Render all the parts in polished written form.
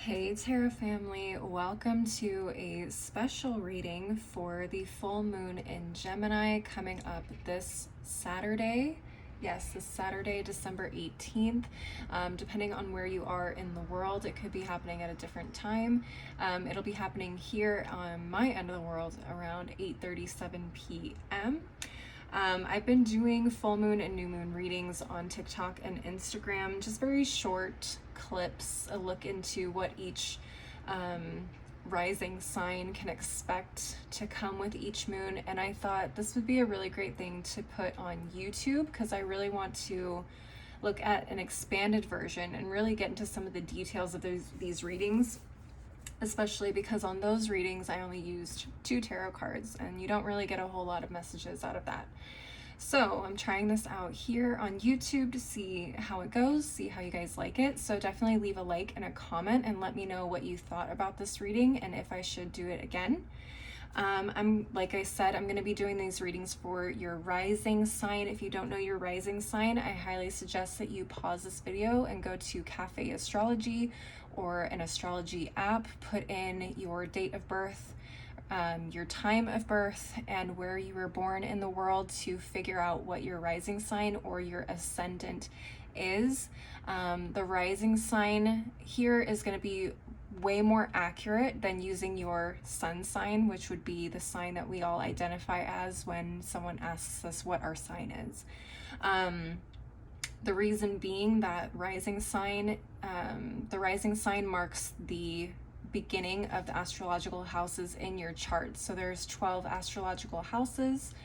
Hey Terra family, welcome to a special reading for the full moon in Gemini coming up this Saturday. Yes, this Saturday, December 18th. Depending on where you are in the world, it could be happening at a different time. It'll be happening here on my end of the world around 8:37 p.m. I've been doing full moon and new moon readings on TikTok and Instagram, just very short clips, a look into what each rising sign can expect to come with each moon. And I thought this would be a really great thing to put on YouTube because I really want to look at an expanded version and really get into some of the details of these readings, especially because on those readings I only used 2 tarot cards and you don't really get a whole lot of messages out of that. So I'm trying this out here on YouTube to see how it goes, see how you guys like it. So definitely leave a like and a comment and let me know what you thought about this reading and if I should do it again. Like I said, I'm going to be doing these readings for your rising sign. If you don't know your rising sign, I highly suggest that you pause this video and go to Cafe Astrology or an astrology app, put in your date of birth, your time of birth, and where you were born in the world to figure out what your rising sign or your ascendant is. The rising sign here is going to be way more accurate than using your sun sign, which would be the sign that we all identify as when someone asks us what our sign is. The reason being that the rising sign marks the beginning of the astrological houses in your chart. So there's 12 astrological houses.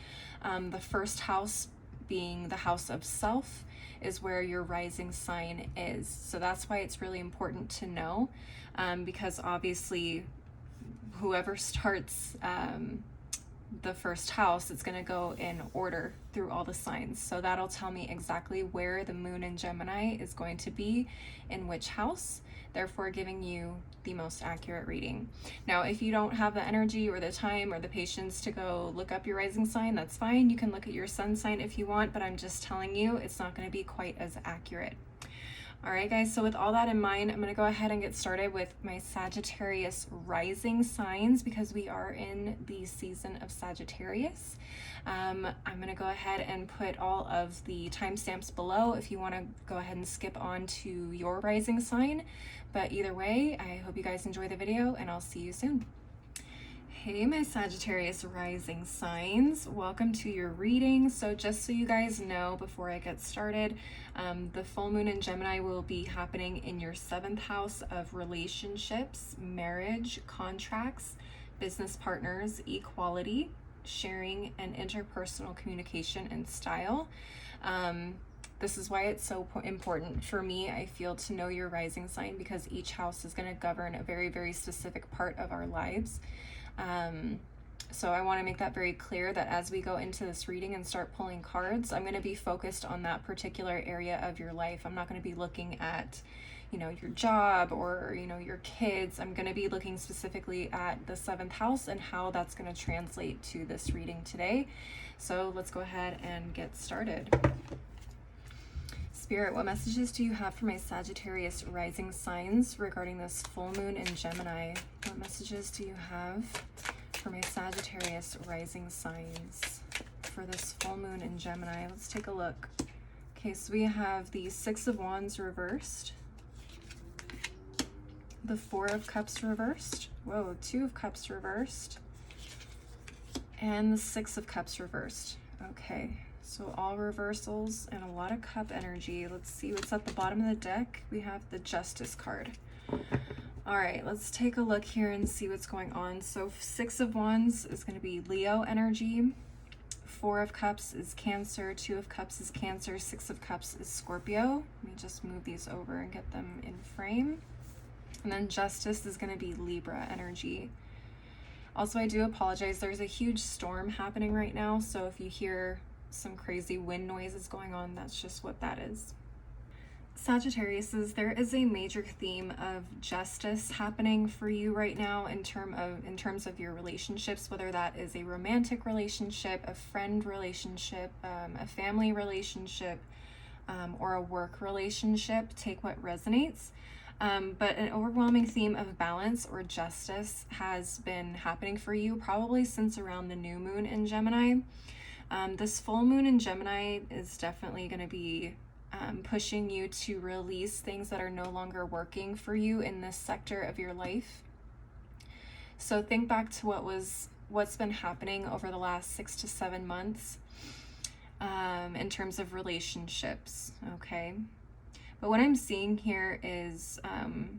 The first house being the house of self is where your rising sign is. So that's why it's really important to know, because obviously whoever starts the first house, it's going to go in order through all the signs. So that'll tell me exactly where the moon in Gemini is going to be in which house, therefore giving you the most accurate reading. Now, if you don't have the energy or the time or the patience to go look up your rising sign, that's fine. You can look at your sun sign if you want, but I'm just telling you it's not going to be quite as accurate. All right, guys, so with all that in mind, I'm going to go ahead and get started with my Sagittarius rising signs because we are in the season of Sagittarius. I'm going to go ahead and put all of the timestamps below if you want to go ahead and skip on to your rising sign. But either way, I hope you guys enjoy the video and I'll see you soon. Hey, my Sagittarius rising signs, welcome to your reading. So just so you guys know, before I get started, the full moon in Gemini will be happening in your 7th house of relationships, marriage, contracts, business partners, equality, sharing, and interpersonal communication and style. This is why it's so important for me, I feel, to know your rising sign because each house is going to govern a very, very specific part of our lives. So I want to make that very clear that as we go into this reading and start pulling cards, I'm going to be focused on that particular area of your life. I'm not going to be looking at, your job or, your kids. I'm going to be looking specifically at the 7th house and how that's going to translate to this reading today. So let's go ahead and get started. Spirit, what messages do you have for my Sagittarius rising signs regarding this full moon in Gemini? What messages do you have for my Sagittarius rising signs for this full moon in Gemini? Let's take a look. Okay, so we have the 6 of Wands reversed, the 4 of Cups reversed, 2 of Cups reversed, and the 6 of Cups reversed. Okay. So all reversals and a lot of cup energy. Let's see what's at the bottom of the deck. We have the Justice card. All right, let's take a look here and see what's going on. So 6 of Wands is going to be Leo energy. 4 of Cups is Cancer. 2 of Cups is Cancer. 6 of Cups is Scorpio. Let me just move these over and get them in frame. And then Justice is going to be Libra energy. Also, I do apologize. There's a huge storm happening right now. So if you hear some crazy wind noises going on, that's just what that is. Sagittariuses, there is a major theme of justice happening for you right now in terms of your relationships, whether that is a romantic relationship, a friend relationship, a family relationship, or a work relationship. Take what resonates. But an overwhelming theme of balance or justice has been happening for you probably since around the new moon in Gemini. This full moon in Gemini is definitely going to be pushing you to release things that are no longer working for you in this sector of your life. So think back to what's been happening over the last 6 to 7 months in terms of relationships, okay? But what I'm seeing here is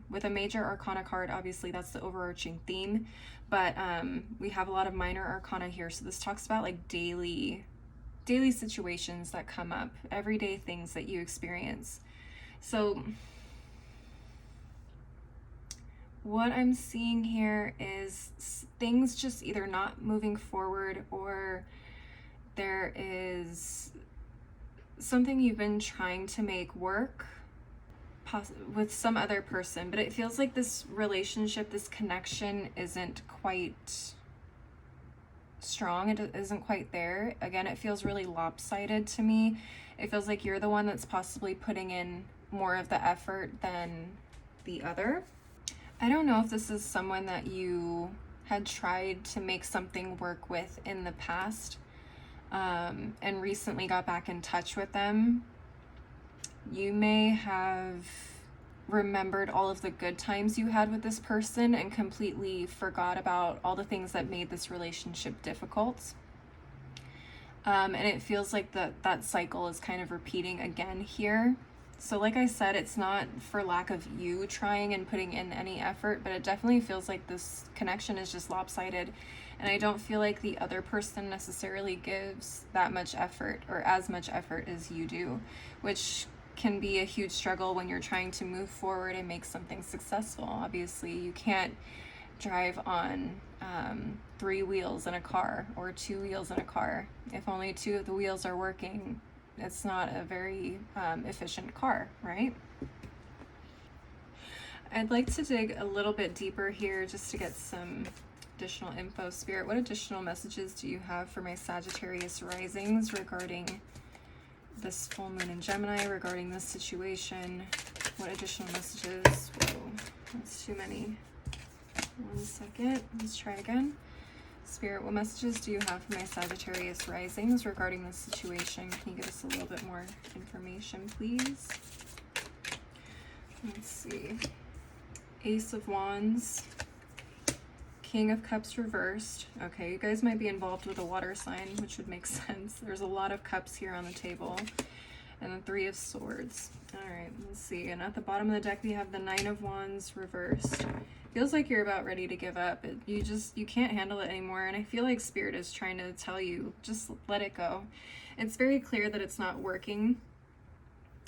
with a major arcana card, obviously that's the overarching theme, but we have a lot of minor arcana here. So this talks about like daily situations that come up, everyday things that you experience. So what I'm seeing here is things just either not moving forward, or there is something you've been trying to make work with some other person, but it feels like this relationship, this connection isn't quite strong. It isn't quite there. Again, it feels really lopsided to me. It feels like you're the one that's possibly putting in more of the effort than the other. I don't know if this is someone that you had tried to make something work with in the past, and recently got back in touch with them. You may have remembered all of the good times you had with this person and completely forgot about all the things that made this relationship difficult. And it feels like that cycle is kind of repeating again here. So like I said, it's not for lack of you trying and putting in any effort, but it definitely feels like this connection is just lopsided. And I don't feel like the other person necessarily gives that much effort or as much effort as you do, which can be a huge struggle when you're trying to move forward and make something successful. Obviously, you can't drive on 3 wheels in a car or 2 wheels in a car. If only 2 of the wheels are working, it's not a very efficient car, right? I'd like to dig a little bit deeper here just to get some additional info. Spirit, what additional messages do you have for my Sagittarius risings regarding this full moon in Gemini, regarding this situation? What additional messages? Whoa, that's too many. 1 second, let's try again. Spirit, what messages do you have for my Sagittarius risings regarding this situation? Can you give us a little bit more information, please? Let's see. Ace of Wands, King of Cups reversed. Okay, you guys might be involved with a water sign, which would make sense. There's a lot of cups here on the table. And the 3 of Swords. All right, let's see. And at the bottom of the deck, we have the 9 of Wands reversed. Feels like you're about ready to give up. You can't handle it anymore. And I feel like Spirit is trying to tell you, just let it go. It's very clear that it's not working.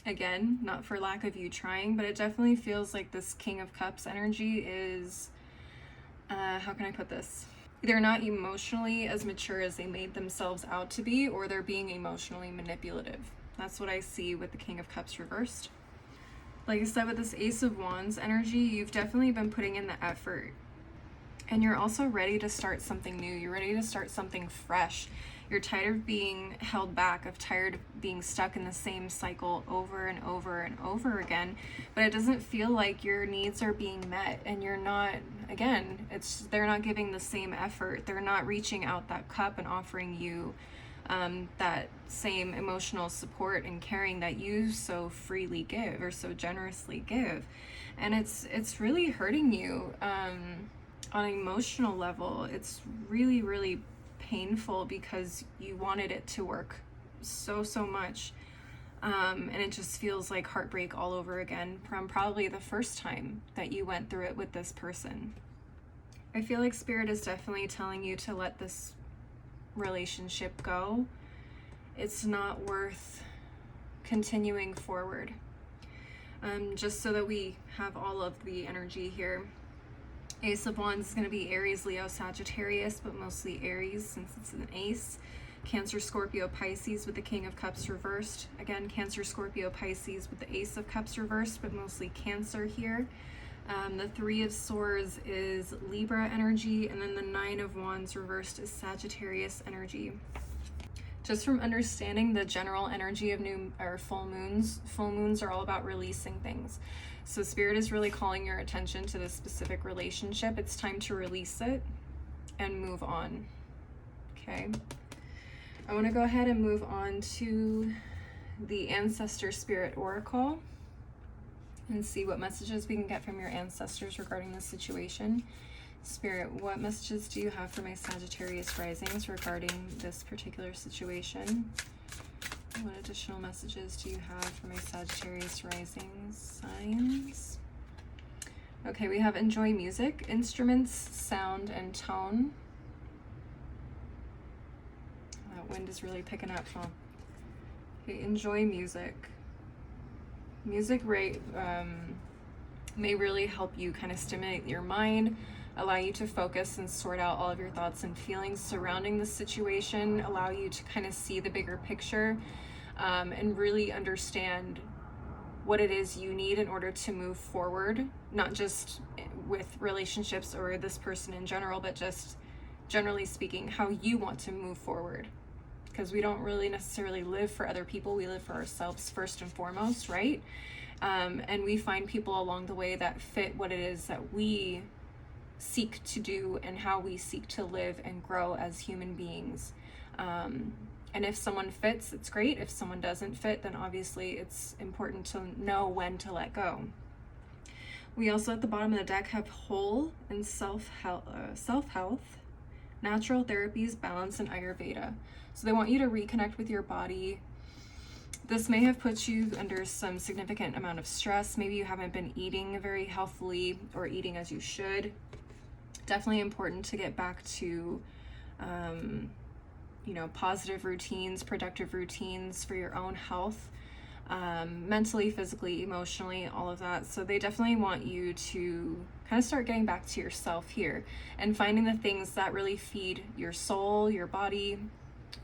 Again, not for lack of you trying, but it definitely feels like this King of Cups energy is, how can I put this? They're not emotionally as mature as they made themselves out to be, or they're being emotionally manipulative. That's what I see with the King of Cups reversed. Like I said, with this Ace of Wands energy, you've definitely been putting in the effort. And you're also ready to start something new. You're ready to start something fresh. You're tired of being held back, tired of being stuck in the same cycle over and over and over again. But it doesn't feel like your needs are being met, and you're not, again, they're not giving the same effort. They're not reaching out that cup and offering you that same emotional support and caring that you so freely give, or so generously give. And it's really hurting you on an emotional level. It's really, really painful because you wanted it to work so much, and it just feels like heartbreak all over again from probably the first time that you went through it with this person. I feel like Spirit is definitely telling you to let this relationship go. It's not worth continuing forward. Just so that we have all of the energy here. Ace of Wands is going to be Aries, Leo, Sagittarius, but mostly Aries since it's an ace. Cancer, Scorpio, Pisces with the King of Cups reversed. Again, Cancer, Scorpio, Pisces with the Ace of Cups reversed, but mostly Cancer here. The 3 of Swords is Libra energy, and then the 9 of Wands reversed is Sagittarius energy. Just from understanding the general energy of full moons are all about releasing things. So Spirit is really calling your attention to this specific relationship. It's time to release it and move on. Okay. I want to go ahead and move on to the Ancestor Spirit Oracle and see what messages we can get from your ancestors regarding this situation. Spirit, what messages do you have for my Sagittarius risings regarding this particular situation? What additional messages do you have for my Sagittarius rising signs? Okay, we have enjoy music, instruments, sound, and tone. That wind is really picking up, huh? Okay, enjoy music. Music may really help you kind of stimulate your mind, allow you to focus and sort out all of your thoughts and feelings surrounding the situation, allow you to kind of see the bigger picture, and really understand what it is you need in order to move forward, not just with relationships or this person in general, but just generally speaking, how you want to move forward. Because we don't really necessarily live for other people, we live for ourselves first and foremost, right? And we find people along the way that fit what it is that we seek to do and how we seek to live and grow as human beings. And if someone fits, it's great. If someone doesn't fit, then obviously it's important to know when to let go. We also at the bottom of the deck have whole and self-health, natural therapies, balance, and Ayurveda. So they want you to reconnect with your body. This may have put you under some significant amount of stress. Maybe you haven't been eating very healthfully or eating as you should. Definitely important to get back to positive routines, productive routines for your own health, mentally, physically, emotionally, all of that. So they definitely want you to kind of start getting back to yourself here and finding the things that really feed your soul, your body,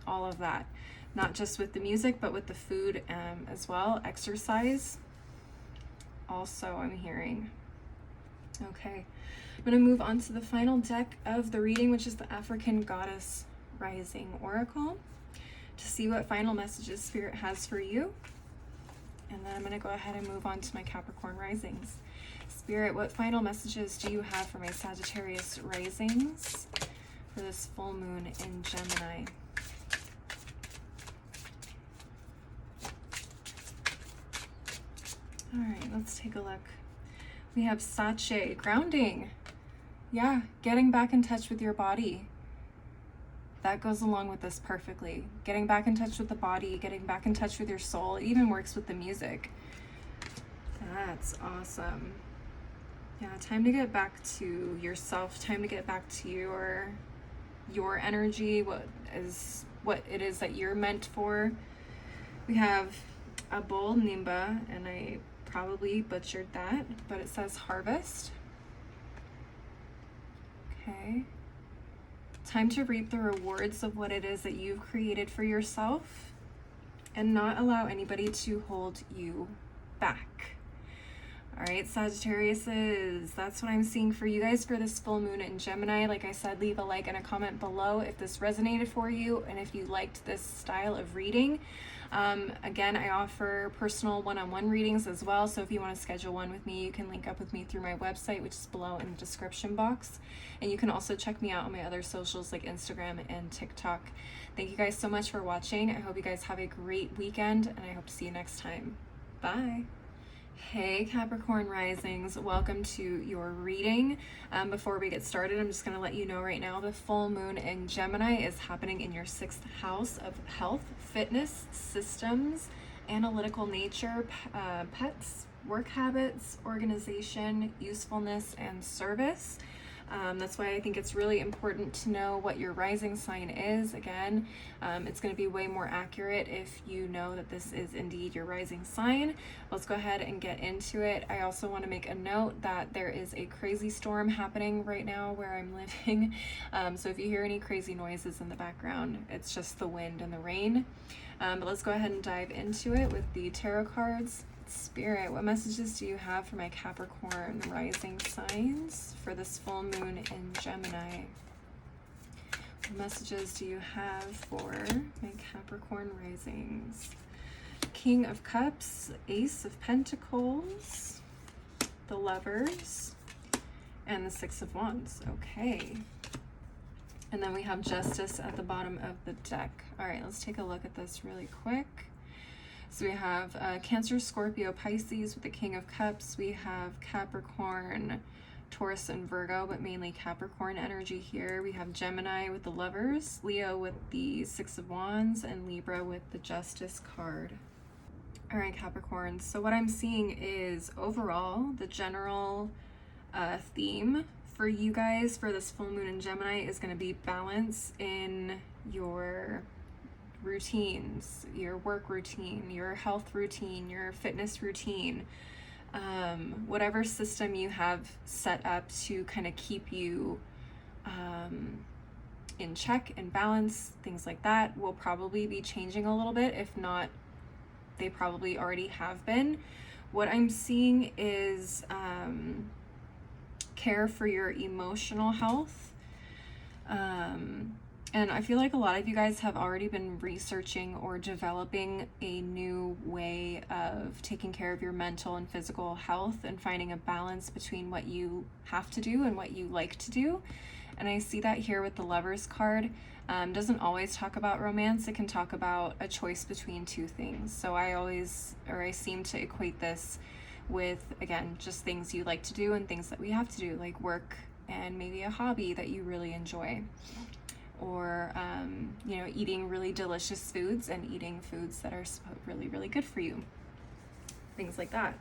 all of that. Not just with the music, but with the food as well. Exercise. Also, I'm hearing. Okay. I'm going to move on to the final deck of the reading, which is the African Goddess Rising Oracle, to see what final messages Spirit has for you. And then I'm going to go ahead and move on to my Capricorn risings. Spirit, what final messages do you have for my Sagittarius risings for this full moon in Gemini? All right, let's take a look. We have Sache, grounding. Yeah, getting back in touch with your body. That goes along with this perfectly. Getting back in touch with the body, getting back in touch with your soul. It even works with the music. That's awesome. Yeah, time to get back to yourself, time to get back to your energy, what it is that you're meant for. We have a bowl nimba, and I probably butchered that, but it says harvest. Okay. Time to reap the rewards of what it is that you've created for yourself and not allow anybody to hold you back. All right, Sagittariuses, that's what I'm seeing for you guys for this full moon in Gemini. Like I said, leave a like and a comment below if this resonated for you and if you liked this style of reading. Again, I offer personal one-on-one readings as well. So if you want to schedule one with me, you can link up with me through my website, which is below in the description box. And you can also check me out on my other socials like Instagram and TikTok. Thank you guys so much for watching. I hope you guys have a great weekend, and I hope to see you next time. Bye. Hey Capricorn risings, welcome to your reading. Before we get started, I'm just going to let you know right now the full moon in Gemini is happening in your 6th house of health, fitness, systems, analytical nature, pets, work habits, organization, usefulness, and service. That's why I think it's really important to know what your rising sign is. Again, it's going to be way more accurate if you know that this is indeed your rising sign. Let's go ahead and get into it. I also want to make a note that there is a crazy storm happening right now where I'm living. So if you hear any crazy noises in the background, it's just the wind and the rain. But let's go ahead and dive into it with the tarot cards. Spirit, what messages do you have for my Capricorn rising signs for this full moon in Gemini? What messages do you have for my Capricorn risings? King of Cups, Ace of Pentacles, the Lovers, and the Six of Wands. Okay. And then we have Justice at the bottom of the deck. All right, let's take a look at this really quick. So we have Cancer, Scorpio, Pisces with the King of Cups. We have Capricorn, Taurus, and Virgo, but mainly Capricorn energy here. We have Gemini with the Lovers, Leo with the Six of Wands, and Libra with the Justice card. All right, Capricorn. So what I'm seeing is overall, the general theme for you guys for this full moon in Gemini is going to be balance in your routines, your work routine, your health routine, your fitness routine, whatever system you have set up to kind of keep you in check and balance, things like that will probably be changing a little bit. If not, they probably already have been. What I'm seeing is care for your emotional health. And I feel like a lot of you guys have already been researching or developing a new way of taking care of your mental and physical health and finding a balance between what you have to do and what you like to do. And I see that here with the Lovers card. Doesn't always talk about romance. It can talk about a choice between two things. So I seem to equate this with, again, just things you like to do and things that we have to do, like work and maybe a hobby that you really enjoy, or you know, eating really delicious foods and eating foods that are really, really good for you, things like that.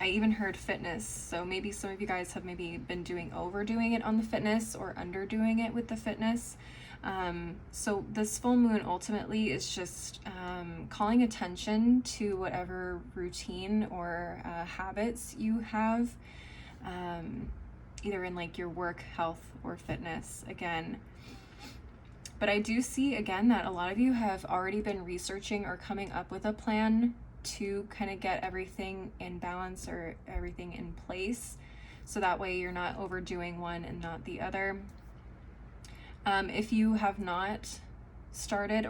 I even heard fitness, so maybe some of you guys have maybe been overdoing it on the fitness or underdoing it with the fitness. So this full moon ultimately is just calling attention to whatever routine or habits you have, either in like your work, health, or fitness again. But I do see again that a lot of you have already been researching or coming up with a plan to kind of get everything in balance or everything in place, so that way you're not overdoing one and not the other. If you have not started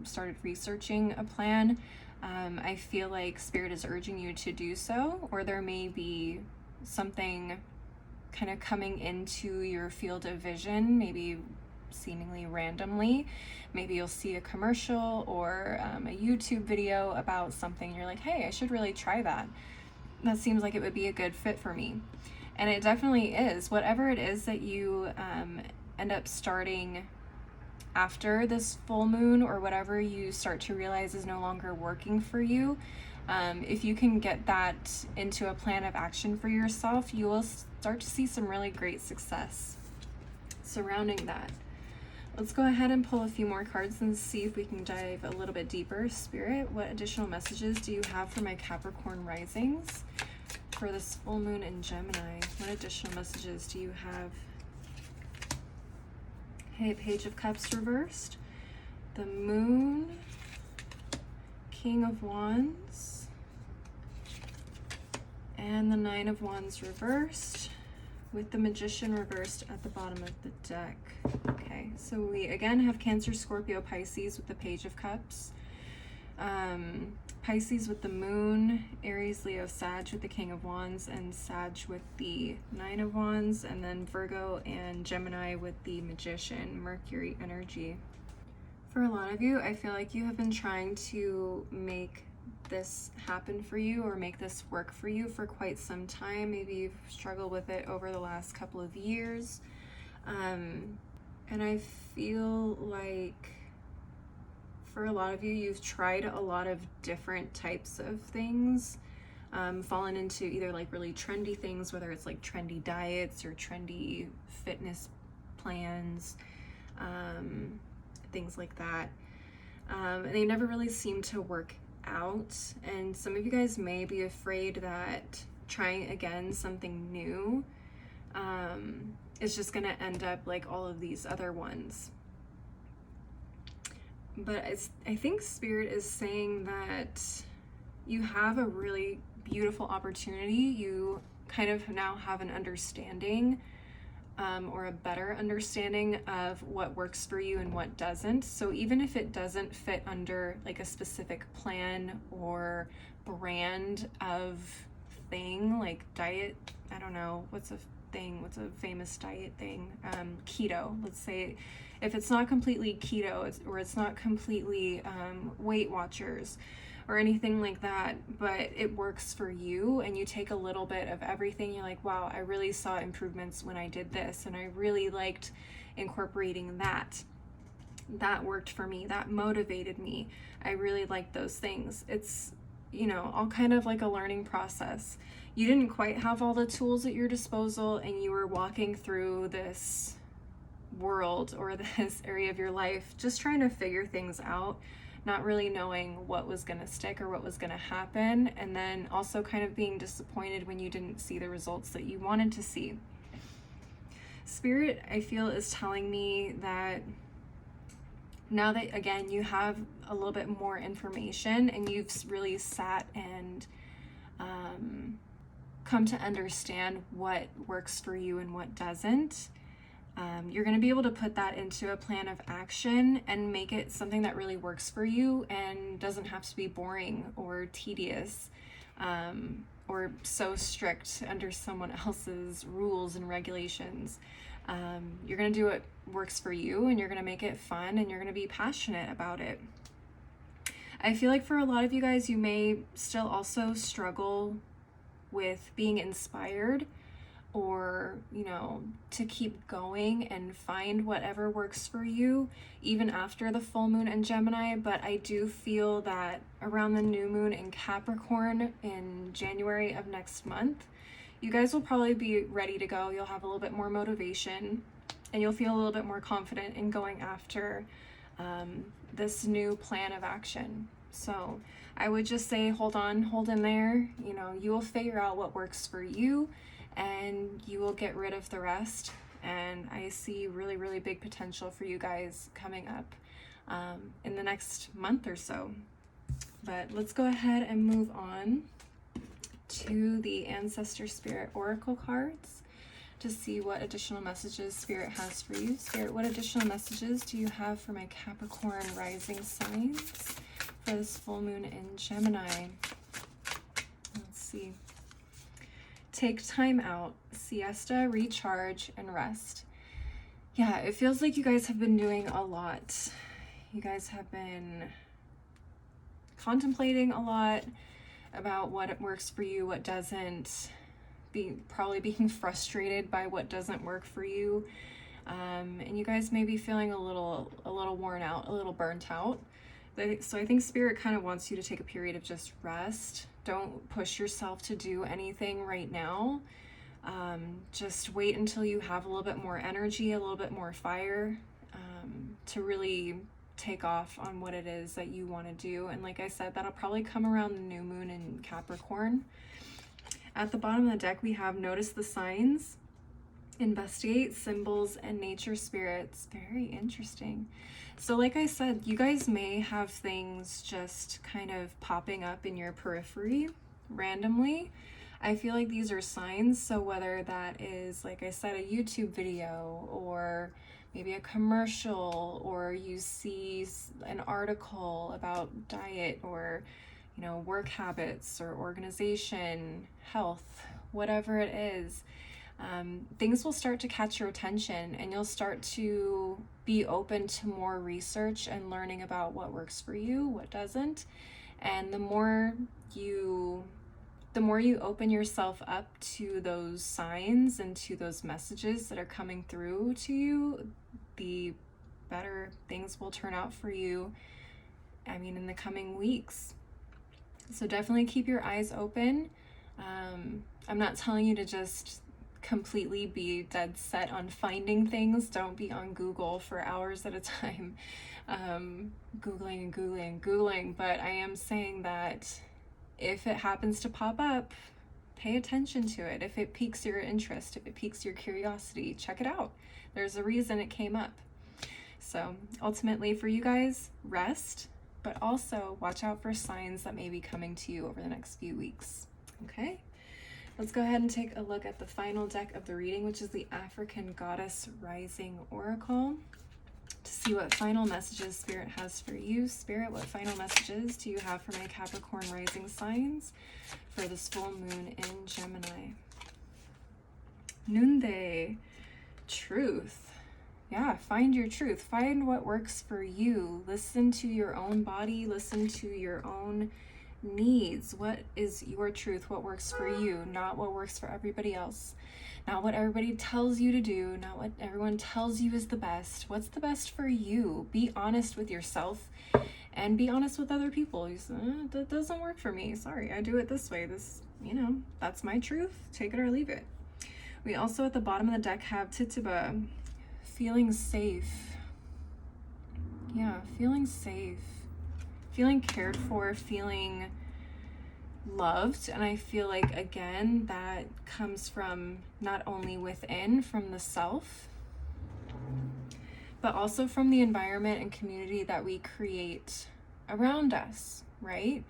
started researching a plan, I feel like Spirit is urging you to do so, or there may be something kind of coming into your field of vision, maybe seemingly randomly. Maybe you'll see a commercial or a YouTube video about something. You're like, hey, I should really try that. That seems like it would be a good fit for me. And it definitely is. Whatever it is that you end up starting after this full moon, or whatever you start to realize is no longer working for you, if you can get that into a plan of action for yourself, you will start to see some really great success surrounding that. Let's go ahead and pull a few more cards and see if we can dive a little bit deeper. Spirit, what additional messages do you have for my Capricorn risings for this full moon in Gemini? What additional messages do you have? Okay, Page of Cups reversed, the Moon, King of Wands, and the Nine of Wands reversed, with the Magician reversed at the bottom of the deck. Okay, so we again have Cancer, Scorpio, Pisces with the Page of Cups, Pisces with the Moon, Aries, Leo, Sag with the King of Wands, and Sag with the Nine of Wands, and then Virgo and Gemini with the Magician, Mercury energy. For a lot of you, I feel like you have been trying to make this happen for you or make this work for you for quite some time. Maybe you've struggled with it over the last couple of years. And I feel like for a lot of you, you've tried a lot of different types of things, fallen into either like really trendy things, whether it's like trendy diets or trendy fitness plans, things like that. And they never really seem to work out. And some of you guys may be afraid that trying again something new is just going to end up like all of these other ones. But I think Spirit is saying that you have a really beautiful opportunity. You kind of now have an understanding, or a better understanding of what works for you and what doesn't. So even if it doesn't fit under like a specific plan or brand of thing, like diet, I don't know, what's a famous diet thing? Keto, let's say. If it's not completely keto, or it's not completely Weight Watchers or anything like that, but it works for you, and you take a little bit of everything, you're like, wow, I really saw improvements when I did this, and I really liked incorporating that. That worked for me, that motivated me, I really liked those things. It's, you know, all kind of like a learning process. You didn't quite have all the tools at your disposal, and you were walking through this world or this area of your life just trying to figure things out, not really knowing what was going to stick or what was going to happen, and then also kind of being disappointed when you didn't see the results that you wanted to see. Spirit, I feel, is telling me that now that, again, you have a little bit more information and you've really sat and come to understand what works for you and what doesn't, you're going to be able to put that into a plan of action and make it something that really works for you and doesn't have to be boring or tedious, or so strict under someone else's rules and regulations. You're going to do what works for you, and you're going to make it fun, and you're going to be passionate about it. I feel like for a lot of you guys, you may still also struggle with being inspired, or, you know, to keep going and find whatever works for you even after the full moon in Gemini. But I do feel that around the new moon in Capricorn in January of next month, you guys will probably be ready to go. You'll have a little bit more motivation, and you'll feel a little bit more confident in going after this new plan of action. So I would just say, hold on, hold in there. You know, you will figure out what works for you, and you will get rid of the rest. And I see really, really big potential for you guys coming up in the next month or so. But let's go ahead and move on to the Ancestor Spirit Oracle cards to see what additional messages Spirit has for you. Spirit, what additional messages do you have for my Capricorn rising signs for this full moon in Gemini? Let's see. Take time out, siesta, recharge, and rest. Yeah, it feels like you guys have been doing a lot. You guys have been contemplating a lot about what works for you, what doesn't, probably being frustrated by what doesn't work for you. And you guys may be feeling a little worn out, a little burnt out. So I think Spirit kind of wants you to take a period of just rest. Don't push yourself to do anything right now. Just wait until you have a little bit more energy, a little bit more fire, to really take off on what it is that you want to do. And like I said, that'll probably come around the new moon in Capricorn. At the bottom of the deck, we have notice the signs, investigate symbols, and nature spirits. Very interesting. So like I said, you guys may have things just kind of popping up in your periphery randomly. I feel like these are signs. So whether that is, like I said, a YouTube video, or maybe a commercial, or you see an article about diet, or, you know, work habits, or organization, health, whatever it is, things will start to catch your attention, and you'll start to be open to more research and learning about what works for you, what doesn't. And the more you open yourself up to those signs and to those messages that are coming through to you, the better things will turn out for you, I mean, in the coming weeks. So definitely keep your eyes open. I'm not telling you to just completely be dead set on finding things. Don't be on Google for hours at a time, Googling. But I am saying that if it happens to pop up, pay attention to it. If it piques your interest, if it piques your curiosity, check it out. There's a reason it came up. So ultimately for you guys, rest, but also watch out for signs that may be coming to you over the next few weeks. Okay, let's go ahead and take a look at the final deck of the reading, which is the African Goddess Rising Oracle. to see what final messages Spirit has for you. Spirit, what final messages do you have for my Capricorn rising signs for this full moon in Gemini? Nunde, truth. Yeah, find your truth. Find what works for you. Listen to your own body. Listen to your own needs. What is your truth? What works for you? Not what works for everybody else. Not what everybody tells you to do. Not what everyone tells you is the best. What's the best for you? Be honest with yourself and be honest with other people. You say, that doesn't work for me. Sorry, I do it this way. This, that's my truth. Take it or leave it. We also at the bottom of the deck have Tituba, feeling safe. Yeah, feeling safe. Feeling cared for, feeling loved. And I feel like, again, that comes from not only within, from the self, but also from the environment and community that we create around us, right?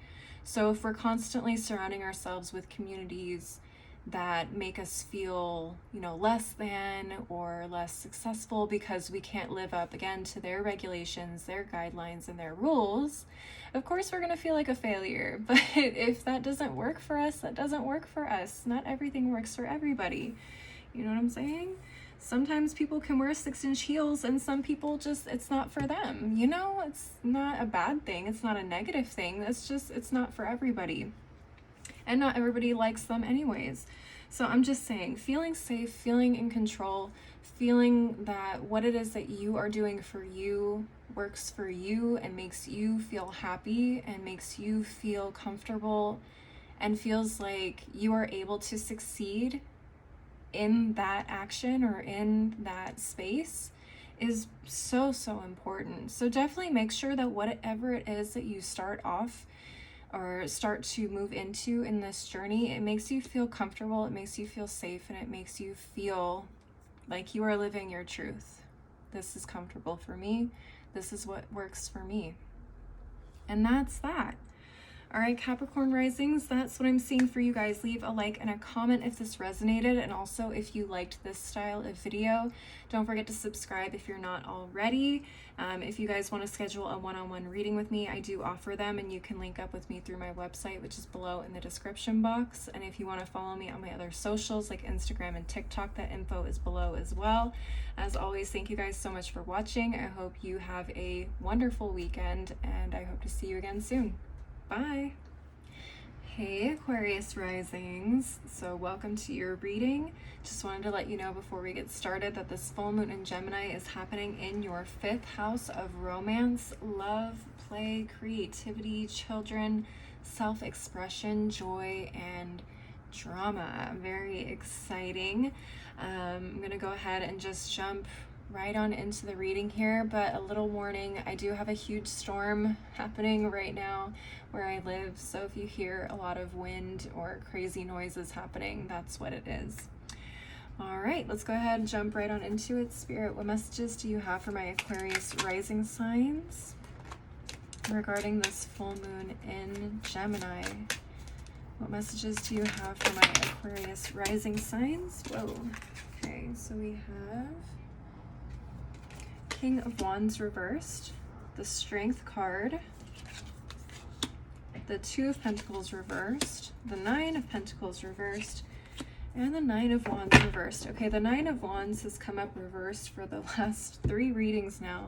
So if we're constantly surrounding ourselves with communities that make us feel, less than or less successful because we can't live up, again, to their regulations, their guidelines, and their rules, of course we're going to feel like a failure. But if that doesn't work for us, that doesn't work for us. Not everything works for everybody. You know what I'm saying? Sometimes people can wear 6-inch heels and some people just, it's not for them. It's not a bad thing. It's not a negative thing. It's not for everybody. And not everybody likes them anyways. So I'm just saying, feeling safe, feeling in control, feeling that what it is that you are doing for you works for you and makes you feel happy and makes you feel comfortable and feels like you are able to succeed in that action or in that space is so, so important. So definitely make sure that whatever it is that you start off or start to move into in this journey, it makes you feel comfortable, it makes you feel safe, and it makes you feel like you are living your truth. This is comfortable for me. This is what works for me. And that's that. All right, Capricorn risings, that's what I'm seeing for you guys. Leave a like and a comment if this resonated, and also if you liked this style of video. Don't forget to subscribe if you're not already. If you guys want to schedule a one-on-one reading with me, I do offer them, and you can link up with me through my website, which is below in the description box. And if you want to follow me on my other socials like Instagram and TikTok, that info is below as well. As always, thank you guys so much for watching. I hope you have a wonderful weekend, and I hope to see you again soon. Bye. Hey Aquarius risings, so welcome to your reading. Just wanted to let you know before we get started that this full moon in Gemini is happening in your 5th house of romance, love, play, creativity, children, self-expression, joy, and drama. Very exciting. I'm gonna go ahead and just jump right on into the reading here, but a little warning, I do have a huge storm happening right now where I live, so if you hear a lot of wind or crazy noises happening, that's what it is. All right, let's go ahead and jump right on into it. Spirit, what messages do you have for my Aquarius rising signs regarding this full moon in Gemini? What messages do you have for my Aquarius rising signs? Whoa. Okay, so we have King of Wands reversed, the Strength card, the 2 of Pentacles reversed, the 9 of Pentacles reversed, and the 9 of Wands reversed. Okay, the 9 of Wands has come up reversed for the last 3 readings now.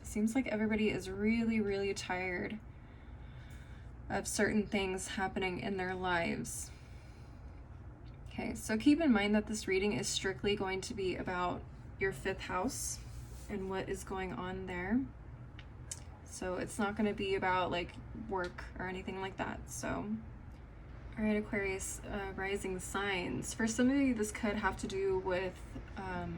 Seems like everybody is really, really tired of certain things happening in their lives. Okay, so keep in mind that this reading is strictly going to be about your 5th house and what is going on there. So it's not going to be about like work or anything like that. So, all right, Aquarius rising signs. For some of you, this could have to do with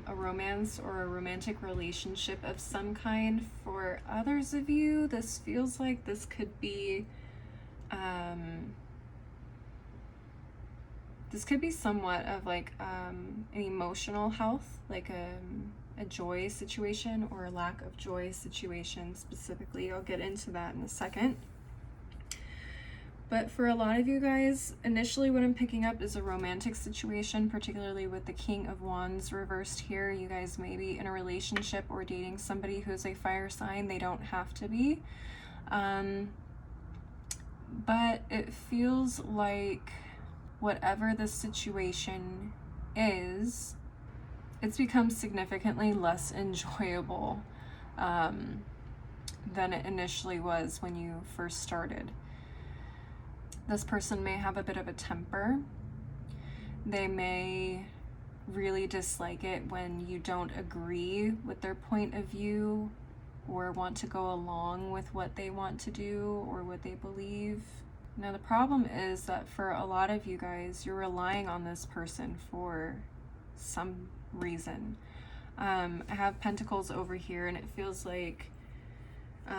a romance or a romantic relationship of some kind. For others of you, this feels like this could be somewhat of like an emotional health, like a joy situation or a lack of joy situation specifically. I'll get into that in a second. But for a lot of you guys, initially what I'm picking up is a romantic situation, particularly with the King of Wands reversed here. You guys may be in a relationship or dating somebody who's a fire sign. They don't have to be. But it feels like whatever the situation is, it's become significantly less enjoyable than it initially was when you first started. This person may have a bit of a temper. They may really dislike it when you don't agree with their point of view or want to go along with what they want to do or what they believe. Now, the problem is that for a lot of you guys, you're relying on this person for some reason. I have Pentacles over here, and it feels like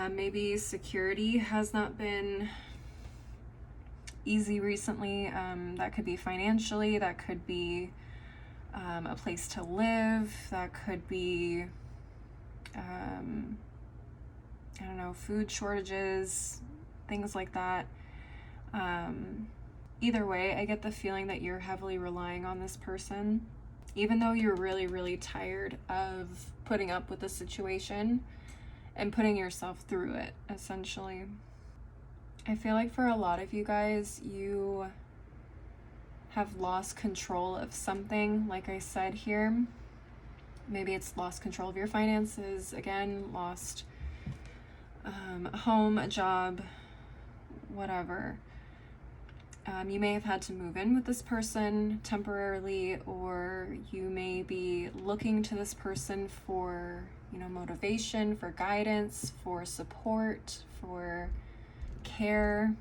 maybe security has not been easy recently. That could be financially, that could be a place to live, that could be I don't know, food shortages, things like that. Either way, I get the feeling that you're heavily relying on this person, even though you're really, really tired of putting up with the situation and putting yourself through it, essentially. I feel like for a lot of you guys, you have lost control of something, like I said here. Maybe it's lost control of your finances, again, lost a home, a job, whatever. You may have had to move in with this person temporarily, or you may be looking to this person for, you know, motivation, for guidance, for support, for care,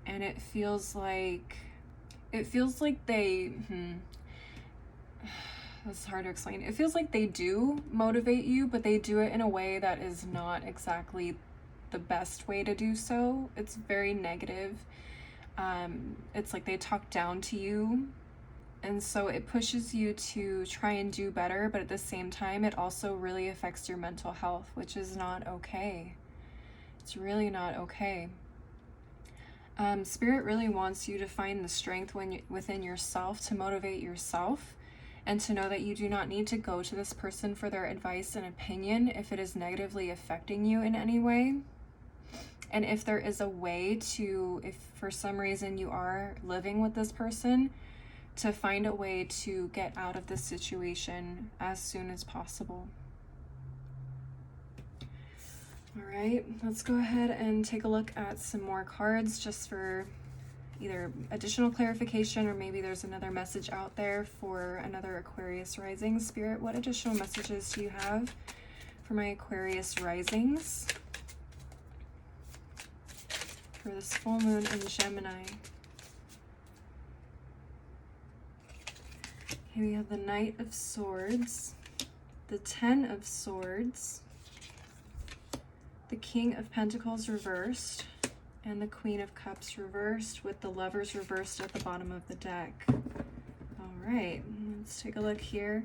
and it feels like they that's hard to explain. It feels like they do motivate you, but they do it in a way that is not exactly the best way to do so. It's very negative. It's like they talk down to you, and so it pushes you to try and do better, but at the same time it also really affects your mental health, which is not okay. It's really not okay. Spirit really wants you to find the strength within yourself to motivate yourself, and to know that you do not need to go to this person for their advice and opinion if it is negatively affecting you in any way. And if there is a way to, if for some reason you are living with this person, to find a way to get out of this situation as soon as possible. All right, let's go ahead and take a look at some more cards just for either additional clarification, or maybe there's another message out there for another Aquarius rising. Spirit, what additional messages do you have for my Aquarius risings for this full moon in Gemini? Okay, we have the Knight of Swords, the Ten of Swords, the King of Pentacles reversed, and the Queen of Cups reversed, with the Lovers reversed at the bottom of the deck. All right, let's take a look here.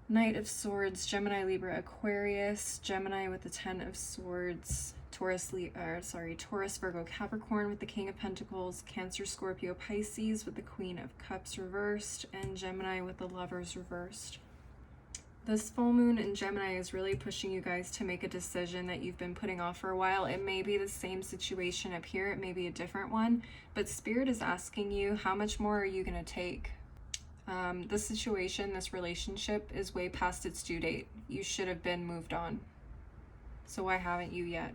Knight of Swords, Gemini, Libra, Aquarius, Gemini with the Ten of Swords, Taurus, Virgo, Capricorn with the King of Pentacles, Cancer, Scorpio, Pisces with the Queen of Cups reversed, and Gemini with the Lovers reversed. This full moon in Gemini is really pushing you guys to make a decision that you've been putting off for a while. It may be the same situation up here, it may be a different one, but Spirit is asking you, how much more are you going to take? This situation, this relationship is way past its due date. You should have been moved on. So why haven't you yet?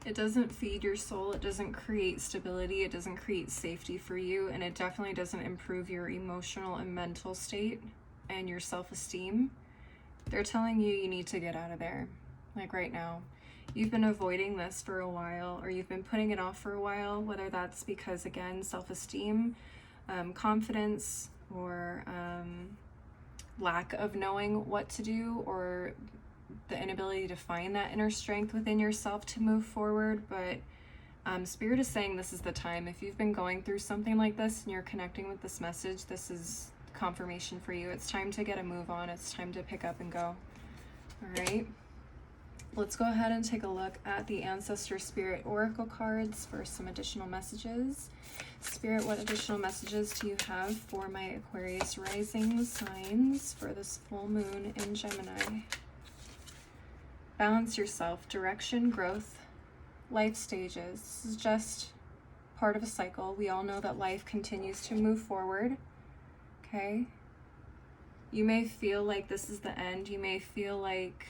It doesn't feed your soul, it doesn't create stability, it doesn't create safety for you, and it definitely doesn't improve your emotional and mental state and your self-esteem. They're telling you you need to get out of there, like right now. You've been avoiding this for a while, or you've been putting it off for a while, whether that's because, again, self-esteem, confidence, or lack of knowing what to do, or the inability to find that inner strength within yourself to move forward. But Spirit is saying this is the time. If you've been going through something like this and you're connecting with this message, this is confirmation for you. It's time to get a move on. It's time to pick up and go. All right. Let's go ahead and take a look at the Ancestor Spirit Oracle cards for some additional messages. Spirit, what additional messages do you have for my Aquarius rising signs for this full moon in Gemini? Balance yourself, direction, growth, life stages. This is just part of a cycle. We all know that life continues to move forward, okay? You may feel like this is the end. You may feel like,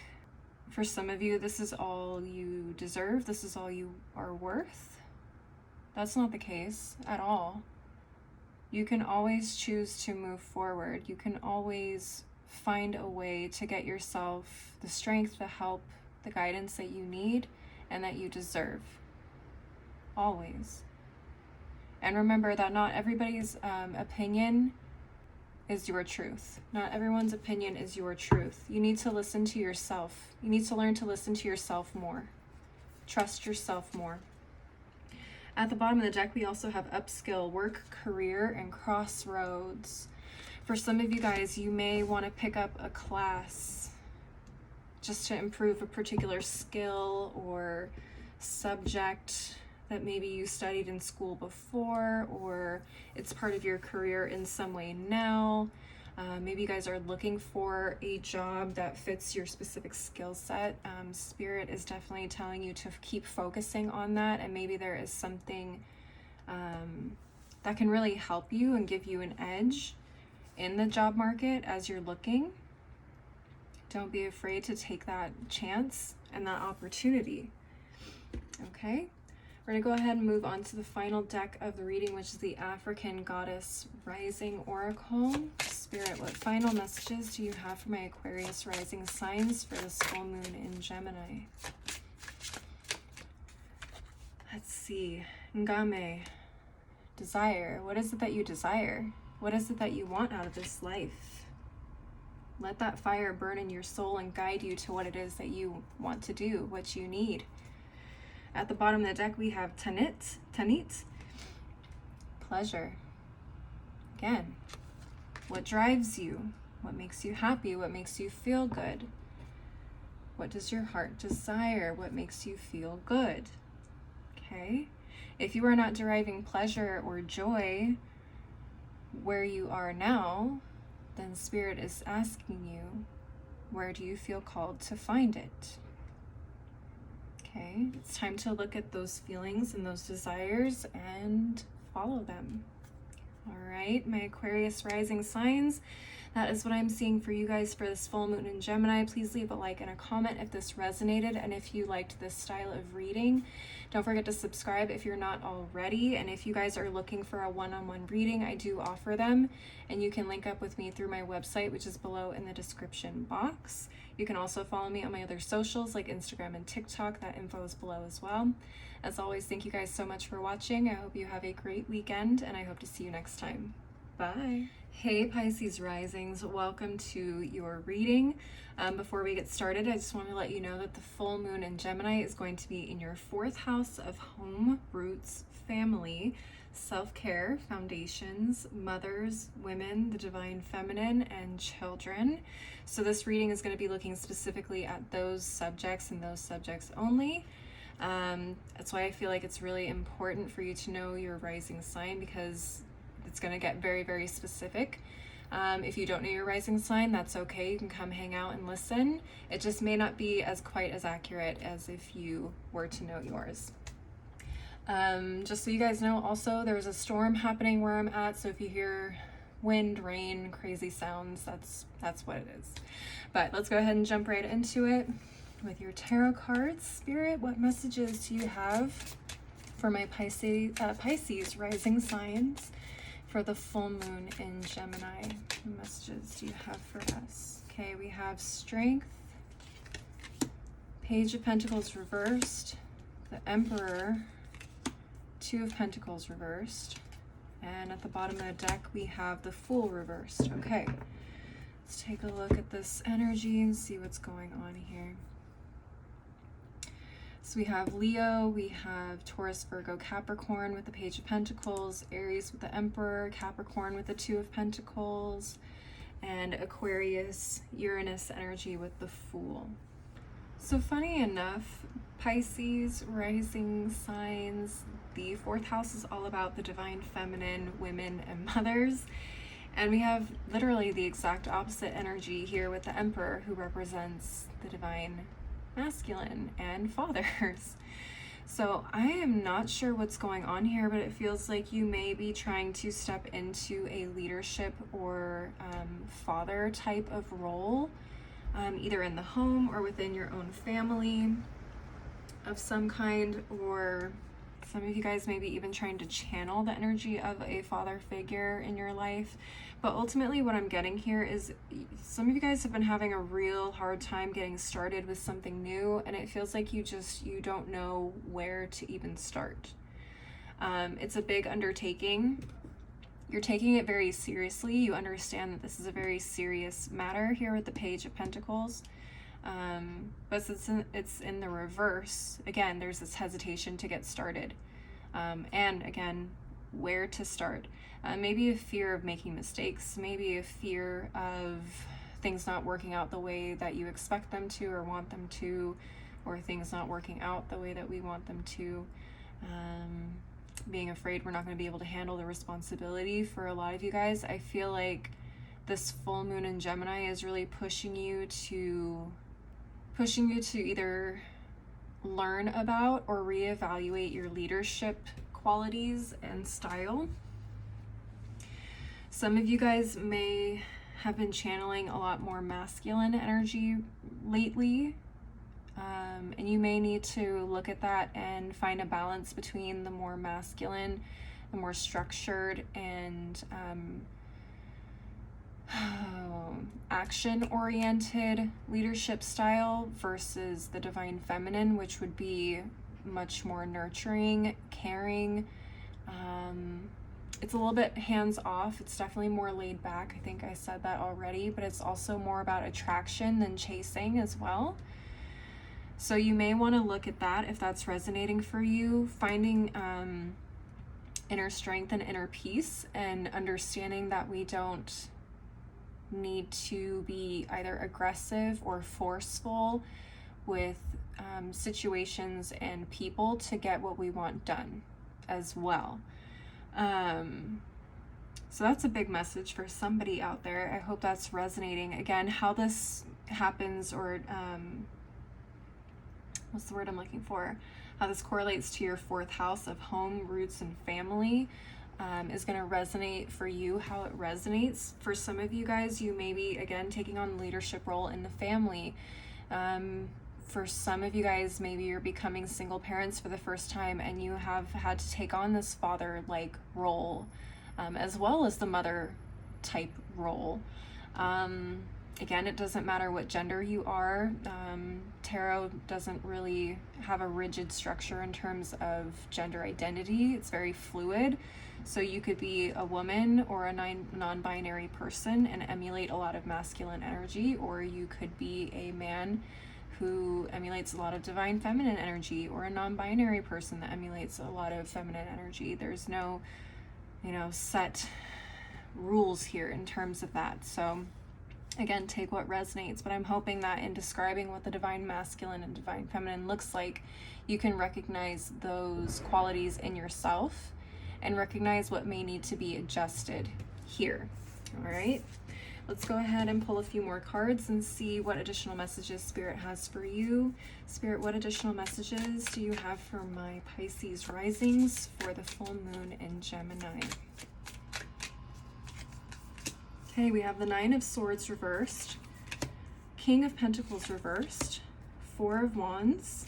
for some of you, this is all you deserve. This is all you are worth. That's not the case at all. You can always choose to move forward. You can always find a way to get yourself the strength, the help, the guidance that you need and that you deserve. Always. And remember that not everybody's opinion is your truth. Not everyone's opinion is your truth. You need to listen to yourself. You need to learn to listen to yourself more. Trust yourself more. At the bottom of the deck, we also have upskill, work, career, and crossroads. For some of you guys, you may want to pick up a class just to improve a particular skill or subject that maybe you studied in school before, or it's part of your career in some way now. Maybe you guys are looking for a job that fits your specific skill set. Spirit is definitely telling you to keep focusing on that, and maybe there is something that can really help you and give you an edge in the job market as you're looking. Don't be afraid to take that chance and that opportunity. Okay? We're going to go ahead and move on to the final deck of the reading, which is the African Goddess Rising Oracle. Spirit, what final messages do you have for my Aquarius rising signs for this full moon in Gemini? Let's see. Ngame. Desire. What is it that you desire? What is it that you want out of this life? Let that fire burn in your soul and guide you to what it is that you want to do, what you need. At the bottom of the deck, we have Tanit, pleasure. Again, what drives you? What makes you happy? What makes you feel good? What does your heart desire? What makes you feel good? Okay. If you are not deriving pleasure or joy where you are now, then Spirit is asking you, where do you feel called to find it? Okay, it's time to look at those feelings and those desires and follow them. All right, my Aquarius rising signs, that is what I'm seeing for you guys for this full moon in Gemini. Please leave a like and a comment if this resonated and if you liked this style of reading. Don't forget to subscribe if you're not already. And if you guys are looking for a one-on-one reading, I do offer them. And you can link up with me through my website, which is below in the description box. You can also follow me on my other socials like Instagram and TikTok. That info is below as well. As always, thank you guys so much for watching. I hope you have a great weekend and I hope to see you next time. Bye. Hey Pisces risings, welcome to your reading. Before we get started, I just want to let you know that the full moon in Gemini is going to be in your 4th house of home, roots, family, self-care, foundations, mothers, women, the divine feminine, and children. So this reading is going to be looking specifically at those subjects and those subjects only. That's why I feel like it's really important for you to know your rising sign, because it's going to get very, very specific. If you don't know your rising sign, that's okay. You can come hang out and listen. It just may not be as quite as accurate as if you were to know yours. Just so you guys know, also there's a storm happening where I'm at, so if you hear wind, rain, crazy sounds, that's what it is. But let's go ahead and jump right into it with your tarot cards. Spirit, what messages do you have for my Pisces rising signs for the full moon in Gemini? What messages do you have for us? Okay, we have Strength, Page of Pentacles reversed, the Emperor, 2 of Pentacles reversed, and at the bottom of the deck we have the Fool reversed. Okay, let's take a look at this energy and see what's going on here. So we have Leo, we have Taurus, Virgo, Capricorn with the Page of Pentacles, Aries with the Emperor, Capricorn with the 2 of Pentacles, and Aquarius, Uranus energy with the Fool. So funny enough, Pisces rising signs, the fourth house is all about the divine feminine, women, and mothers. And we have literally the exact opposite energy here with the Emperor, who represents the divine masculine and fathers. So I am not sure what's going on here, but it feels like you may be trying to step into a leadership or father type of role, either in the home or within your own family of some kind, or some of you guys may be even trying to channel the energy of a father figure in your life. But ultimately what I'm getting here is some of you guys have been having a real hard time getting started with something new, and it feels like you don't know where to even start. It's a big undertaking. You're taking it very seriously. You understand that this is a very serious matter here with the Page of Pentacles. But since it's in the reverse, again, there's this hesitation to get started. And again, where to start. Maybe a fear of making mistakes, maybe a fear of things not working out the way that you expect them to or want them to, or things not working out the way that we want them to. Being afraid we're not going to be able to handle the responsibility for a lot of you guys. I feel like this full moon in Gemini is really pushing you to either learn about or reevaluate your leadership qualities and style. Some of you guys may have been channeling a lot more masculine energy lately, and you may need to look at that and find a balance between the more masculine, the more structured and action-oriented leadership style versus the divine feminine, which would be much more nurturing, caring. It's a little bit hands-off. It's definitely more laid back. I think I said that already, but it's also more about attraction than chasing as well. So you may want to look at that if that's resonating for you, finding inner strength and inner peace, and understanding that we don't need to be either aggressive or forceful with situations and people to get what we want done as well. So that's a big message for somebody out there. I hope that's resonating. Again, how this happens, or what's the word I'm looking for? How this correlates to your fourth house of home, roots, and family is going to resonate for you, how it resonates. For some of you guys, you may be, again, taking on the leadership role in the family. For some of you guys, maybe you're becoming single parents for the first time and you have had to take on this father-like role, as well as the mother type role. Again, it doesn't matter what gender you are. Tarot doesn't really have a rigid structure in terms of gender identity. It's very fluid. So you could be a woman or a non-binary person and emulate a lot of masculine energy, or you could be a man who emulates a lot of divine feminine energy, or a non-binary person that emulates a lot of feminine energy. There's no, set rules here in terms of that. So again, take what resonates, but I'm hoping that in describing what the divine masculine and divine feminine looks like, you can recognize those qualities in yourself and recognize what may need to be adjusted here. All right. Let's go ahead and pull a few more cards and see what additional messages Spirit has for you. Spirit, what additional messages do you have for my Pisces risings for the full moon in Gemini? Okay, we have the Nine of Swords reversed, King of Pentacles reversed, Four of Wands,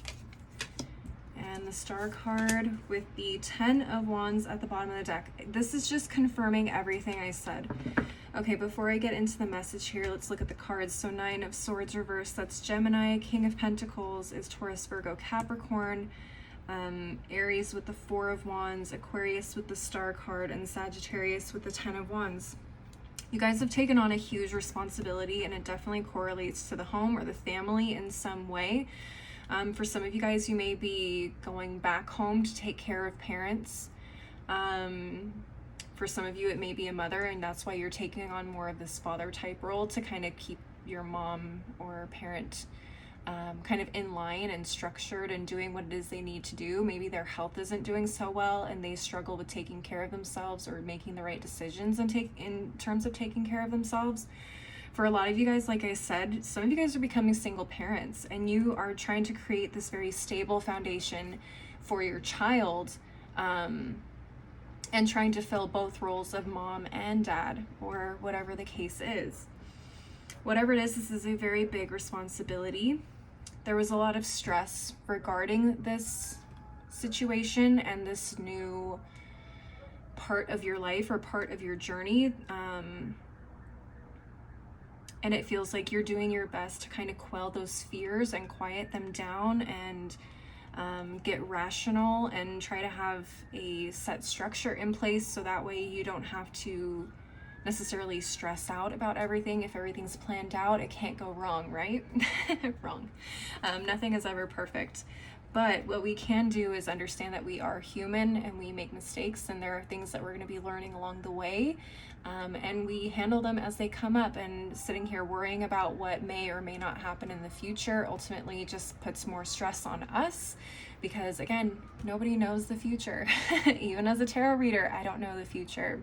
and the Star card with the 10 of Wands at the bottom of the deck. This is just confirming everything I said. Okay, before I get into the message here, let's look at the cards. So Nine of Swords reversed, that's Gemini. King of Pentacles is Taurus, Virgo, Capricorn. Aries with the Four of Wands, Aquarius with the Star card, and Sagittarius with the 10 of Wands. You guys have taken on a huge responsibility, and it definitely correlates to the home or the family in some way. For some of you guys, you may be going back home to take care of parents. For some of you, it may be a mother, and that's why you're taking on more of this father type role to kind of keep your mom or parent kind of in line and structured and doing what it is they need to do. Maybe their health isn't doing so well and they struggle with taking care of themselves or making the right decisions and in terms of taking care of themselves. For a lot of you guys, like I said, some of you guys are becoming single parents and you are trying to create this very stable foundation for your child, and trying to fill both roles of mom and dad, or whatever the case is. Whatever it is, this is a very big responsibility. There was a lot of stress regarding this situation and this new part of your life or part of your journey. And it feels like you're doing your best to kind of quell those fears and quiet them down and get rational and try to have a set structure in place so that way you don't have to necessarily stress out about everything. If everything's planned out, it can't go wrong, right? Wrong. Nothing is ever perfect. But what we can do is understand that we are human and we make mistakes, and there are things that we're going to be learning along the way, and we handle them as they come up. And sitting here worrying about what may or may not happen in the future ultimately just puts more stress on us, because again, nobody knows the future. Even as a tarot reader, I don't know the future.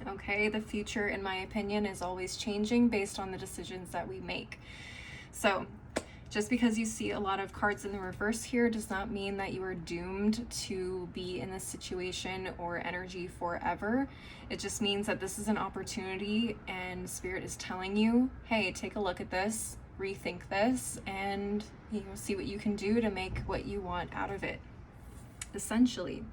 Okay, the future, in my opinion, is always changing based on the decisions that we make. So just because you see a lot of cards in the reverse here does not mean that you are doomed to be in this situation or energy forever. It just means that this is an opportunity and Spirit is telling you, hey, take a look at this, rethink this, and see what you can do to make what you want out of it, essentially.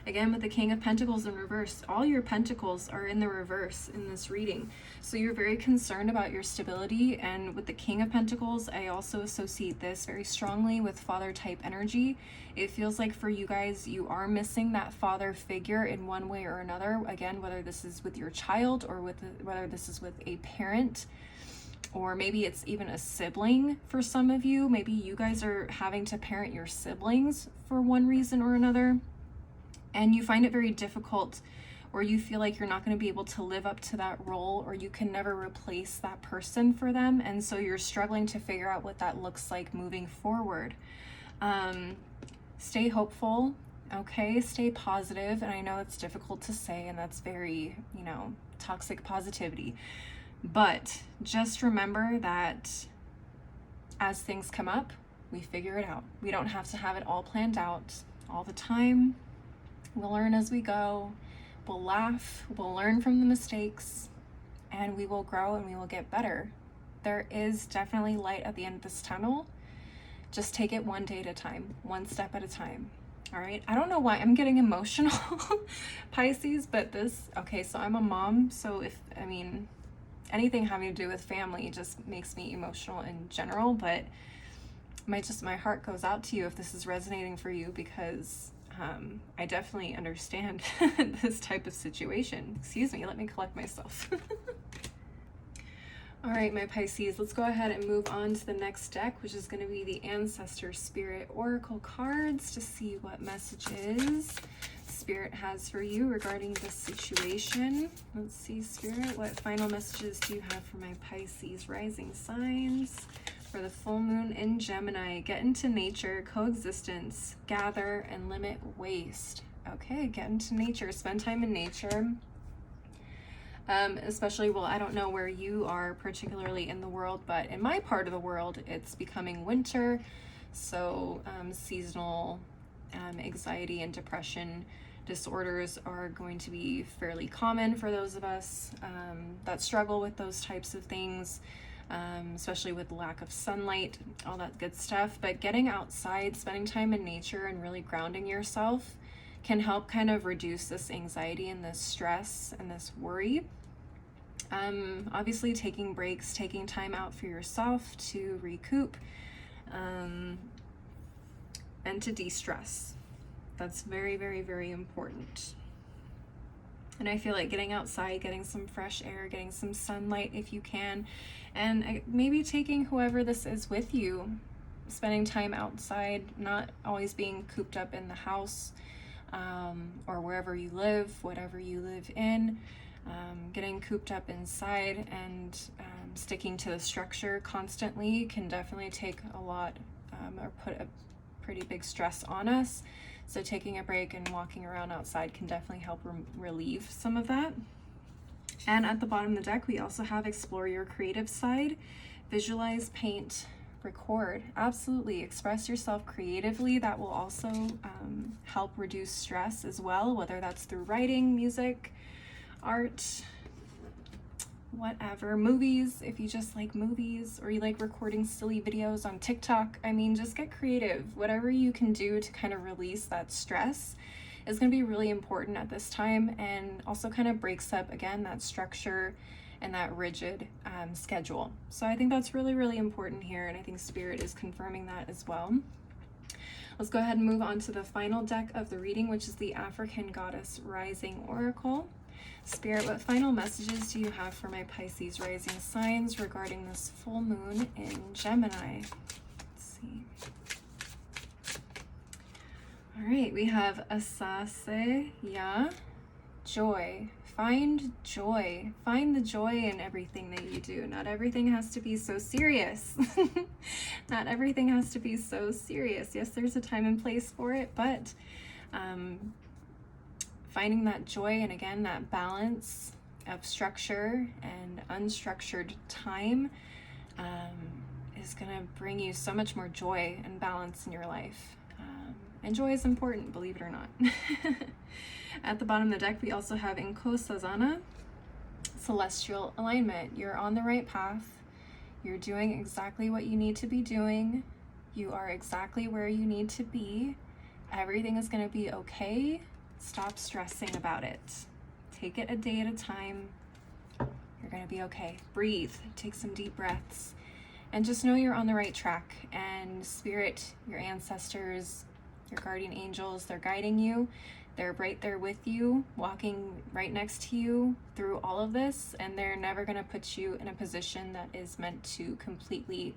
Again, with the King of Pentacles in reverse, all your pentacles are in the reverse in this reading. So you're very concerned about your stability. And with the King of Pentacles, I also associate this very strongly with father type energy. It feels like for you guys, you are missing that father figure in one way or another. Again, whether this is with your child or whether this is with a parent, or maybe it's even a sibling for some of you. Maybe you guys are having to parent your siblings for one reason or another. And you find it very difficult, or you feel like you're not going to be able to live up to that role, or you can never replace that person for them. And so you're struggling to figure out what that looks like moving forward. Stay hopeful, okay? Stay positive. And I know it's difficult to say, and that's very, toxic positivity. But just remember that as things come up, we figure it out. We don't have to have it all planned out all the time. We'll learn as we go, we'll laugh, we'll learn from the mistakes, and we will grow and we will get better. There is definitely light at the end of this tunnel. Just take it one day at a time, one step at a time. All right, I don't know why I'm getting emotional, Pisces, but so I'm a mom, so anything having to do with family just makes me emotional in general, but my heart goes out to you if this is resonating for you, because I definitely understand this type of situation. Excuse me, let me collect myself. All right, my Pisces, let's go ahead and move on to the next deck, which is going to be the Ancestor Spirit Oracle cards, to see what messages Spirit has for you regarding this situation. Let's see, Spirit, what final messages do you have for my Pisces rising signs? For the full moon in Gemini, get into nature, coexistence, gather, and limit waste. Okay, get into nature, spend time in nature. Especially, I don't know where you are particularly in the world, but in my part of the world, it's becoming winter. So seasonal anxiety and depression disorders are going to be fairly common for those of us that struggle with those types of things. Especially with lack of sunlight, all that good stuff. But getting outside, spending time in nature, and really grounding yourself can help kind of reduce this anxiety and this stress and this worry. Obviously, taking breaks, taking time out for yourself to recoup, and to de-stress. That's very, very, very important. And I feel like getting outside, getting some fresh air, getting some sunlight if you can, and maybe taking whoever this is with you, spending time outside, not always being cooped up in the house, or wherever you live, whatever you live in. Getting cooped up inside and sticking to the structure constantly can definitely take a lot or put a pretty big stress on us. So taking a break and walking around outside can definitely help relieve some of that. And at the bottom of the deck, we also have explore your creative side, visualize, paint, record. Absolutely, express yourself creatively. That will also help reduce stress as well, whether that's through writing, music, art, whatever, movies, if you just like movies, or you like recording silly videos on TikTok. I mean, just get creative. Whatever you can do to kind of release that stress is going to be really important at this time, and also kind of breaks up, again, that structure and that rigid schedule. So I think that's really, really important here, and I think Spirit is confirming that as well. Let's go ahead and move on to the final deck of the reading, which is the African Goddess Rising Oracle. Spirit, what final messages do you have for my Pisces rising signs regarding this full moon in Gemini? Let's see. All right, we have Asaseya, joy. Find joy. Find the joy in everything that you do. Not everything has to be so serious. Not everything has to be so serious. Yes, there's a time and place for it, but finding that joy, and again, that balance of structure and unstructured time is going to bring you so much more joy and balance in your life. And joy is important, believe it or not. At the bottom of the deck, we also have Inkosazana, celestial alignment. You're on the right path. You're doing exactly what you need to be doing. You are exactly where you need to be. Everything is going to be okay. Stop stressing about it. Take it a day at a time. You're going to be okay. Breathe. Take some deep breaths. And just know you're on the right track. And Spirit, your ancestors, your guardian angels, they're guiding you. They're right there with you, walking right next to you through all of this. And they're never going to put you in a position that is meant to completely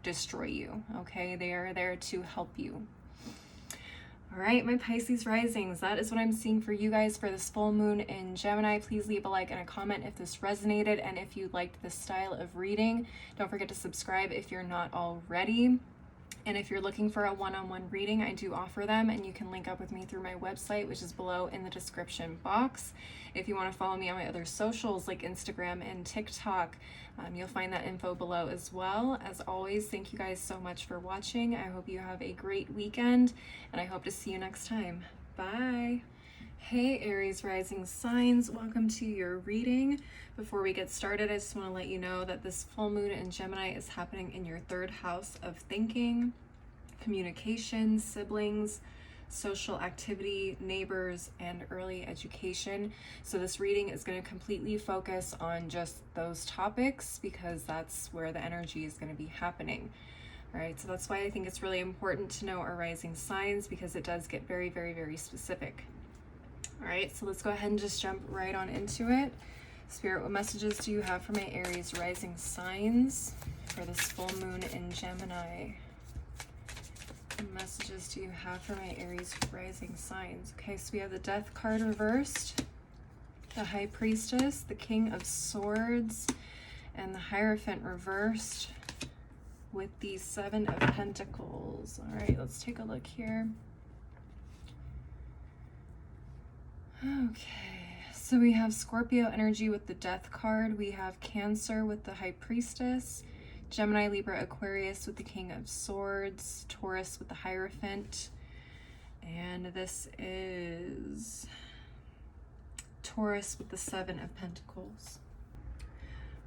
destroy you. Okay? They are there to help you. All right, my Pisces risings, that is what I'm seeing for you guys for this full moon in Gemini. Please leave a like and a comment if this resonated, and if you liked this style of reading. Don't forget to subscribe if you're not already. And if you're looking for a one-on-one reading, I do offer them, and you can link up with me through my website, which is below in the description box. If you want to follow me on my other socials like Instagram and TikTok, you'll find that info below as well. As always, thank you guys so much for watching. I hope you have a great weekend, and I hope to see you next time. Bye. Hey Aries rising signs, welcome to your reading. Before we get started, I just want to let you know that this full moon in Gemini is happening in your third house of thinking, communication, siblings, social activity, neighbors, and early education. So this reading is going to completely focus on just those topics because that's where the energy is going to be happening. All right, so that's why I think it's really important to know our rising signs, because it does get very, very, very specific. All right, so let's go ahead and just jump right on into it. Spirit, what messages do you have for my Aries rising signs for this full moon in Gemini? What messages do you have for my Aries rising signs? Okay, so we have the Death card reversed, the High Priestess, the King of Swords, and the Hierophant reversed with the Seven of Pentacles. All right, let's take a look here. Okay, so we have Scorpio energy with the Death card. We have Cancer with the High Priestess, Gemini, Libra, Aquarius with the King of Swords, Taurus with the Hierophant, and this is Taurus with the Seven of Pentacles.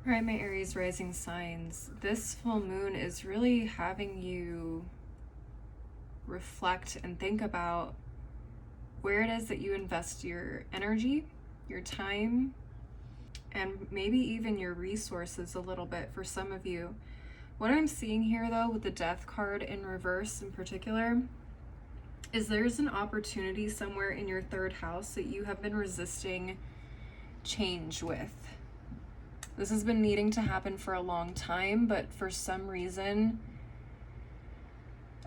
All right, my Aries rising signs, this full moon is really having you reflect and think about where it is that you invest your energy, your time, and maybe even your resources a little bit for some of you. What I'm seeing here though with the Death card in reverse in particular is there's an opportunity somewhere in your third house that you have been resisting change with. This has been needing to happen for a long time, but for some reason,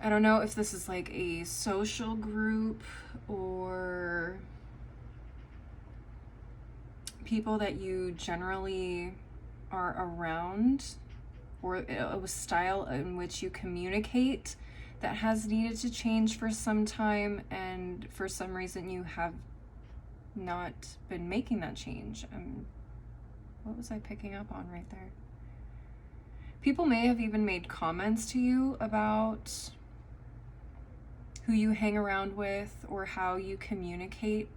I don't know if this is like a social group or people that you generally are around, or a style in which you communicate that has needed to change for some time, and for some reason you have not been making that change. What was I picking up on right there? People may have even made comments to you about who you hang around with or how you communicate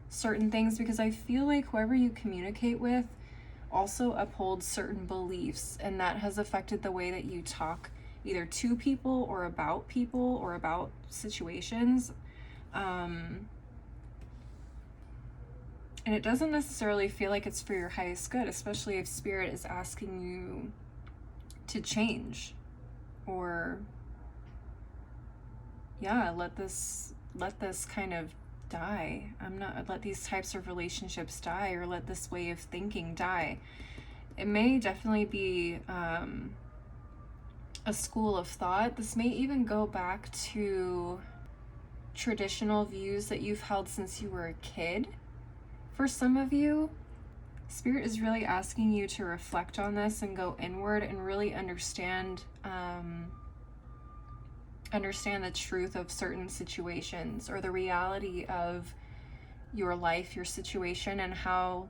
certain things, because I feel like whoever you communicate with also upholds certain beliefs, and that has affected the way that you talk either to people or about situations. And it doesn't necessarily feel like it's for your highest good, especially if Spirit is asking you to change, or yeah, let this kind of die. Let these types of relationships die, or let this way of thinking die. It may definitely be a school of thought. This may even go back to traditional views that you've held since you were a kid. For some of you, Spirit is really asking you to reflect on this and go inward and really understand the truth of certain situations, or the reality of your life, your situation, and how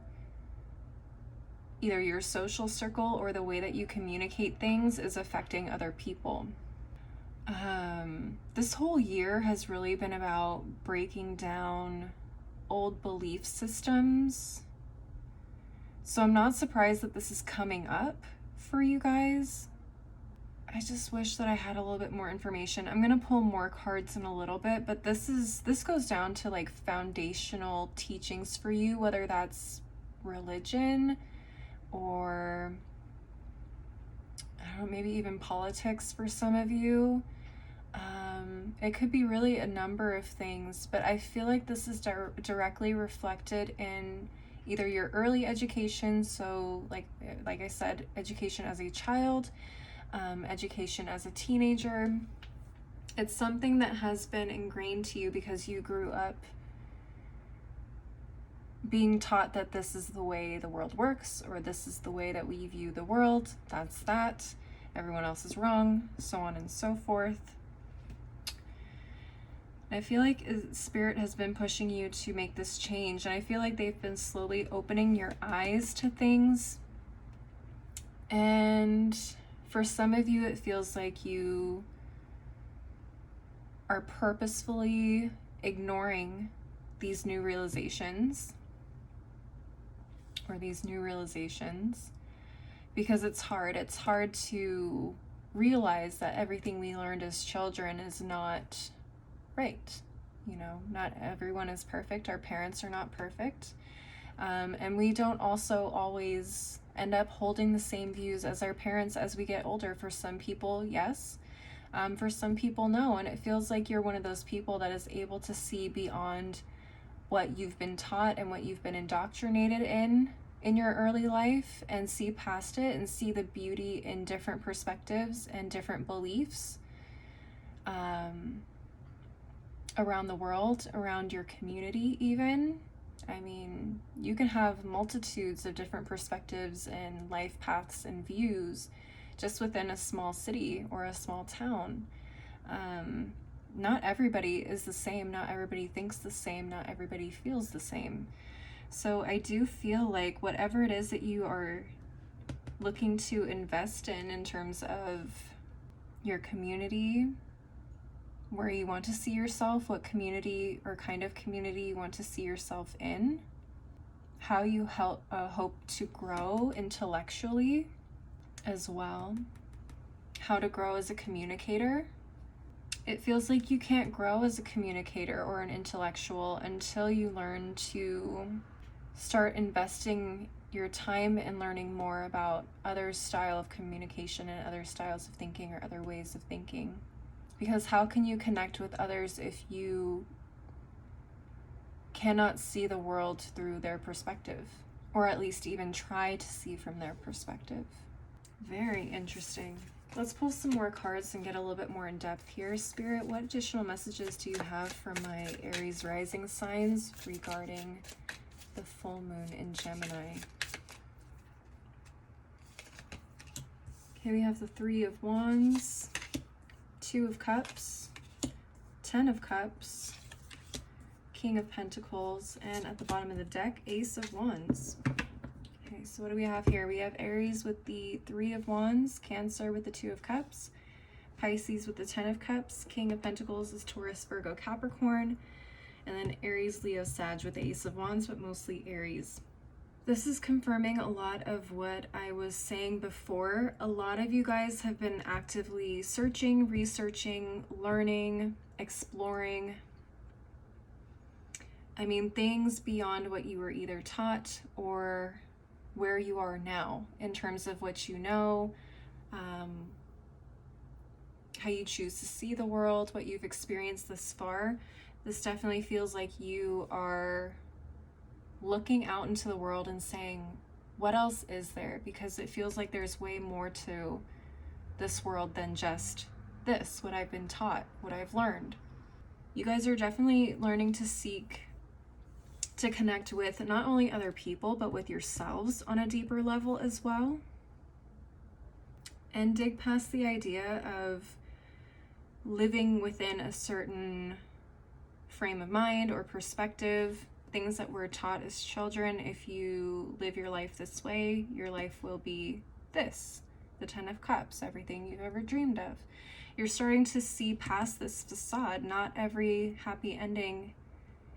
either your social circle or the way that you communicate things is affecting other people. This whole year has really been about breaking down old belief systems. So I'm not surprised that this is coming up for you guys. I just wish that I had a little bit more information. I'm gonna pull more cards in a little bit, but this goes down to like foundational teachings for you, whether that's religion or I don't know, maybe even politics for some of you. It could be really a number of things, but I feel like this is directly reflected in either your early education, so like I said, education as a child, education as a teenager. It's something that has been ingrained to you because you grew up being taught that this is the way the world works, or this is the way that we view the world. That's that. Everyone else is wrong, so on and so forth. I feel like Spirit has been pushing you to make this change, and I feel like they've been slowly opening your eyes to things. And for some of you, it feels like you are purposefully ignoring these new realizations, because it's hard. It's hard to realize that everything we learned as children is not right. You know, not everyone is perfect. Our parents are not perfect. And we don't also always end up holding the same views as our parents as we get older. For some people, yes. For some people, no. And it feels like you're one of those people that is able to see beyond what you've been taught and what you've been indoctrinated in your early life, and see past it and see the beauty in different perspectives and different beliefs around the world, around your community even. I mean, you can have multitudes of different perspectives and life paths and views just within a small city or a small town. Not everybody is the same. Not everybody thinks the same. Not everybody feels the same. So I do feel like whatever it is that you are looking to invest in terms of your community, where you want to see yourself, what community or kind of community you want to see yourself in, how you hope to grow intellectually as well, how to grow as a communicator. It feels like you can't grow as a communicator or an intellectual until you learn to start investing your time in learning more about others' style of communication and other styles of thinking or other ways of thinking. Because how can you connect with others if you cannot see the world through their perspective, or at least even try to see from their perspective? Very interesting. Let's pull some more cards and get a little bit more in depth here. Spirit, what additional messages do you have for my Aries rising signs regarding the full moon in Gemini. Okay, we have the Three of Wands, Two of Cups, Ten of Cups, King of Pentacles, and at the bottom of the deck, Ace of Wands. Okay, so what do we have here? We have Aries with the Three of Wands, Cancer with the Two of Cups, Pisces with the Ten of Cups, King of Pentacles is Taurus, Virgo, Capricorn, and then Aries, Leo, Sag with the Ace of Wands, but mostly Aries. This is confirming a lot of what I was saying before. A lot of you guys have been actively searching, researching, learning, exploring. I mean, things beyond what you were either taught or where you are now in terms of what you know, how you choose to see the world, what you've experienced thus far. This definitely feels like you are looking out into the world and saying, what else is there? Because it feels like there's way more to this world than just this, what I've been taught, what I've learned. You guys are definitely learning to seek to connect with not only other people, but with yourselves on a deeper level as well. And dig past the idea of living within a certain frame of mind or perspective, things that we're taught as children. If you live your life this way, your life will be this, the Ten of Cups, everything you've ever dreamed of. You're starting to see past this facade. Not every happy ending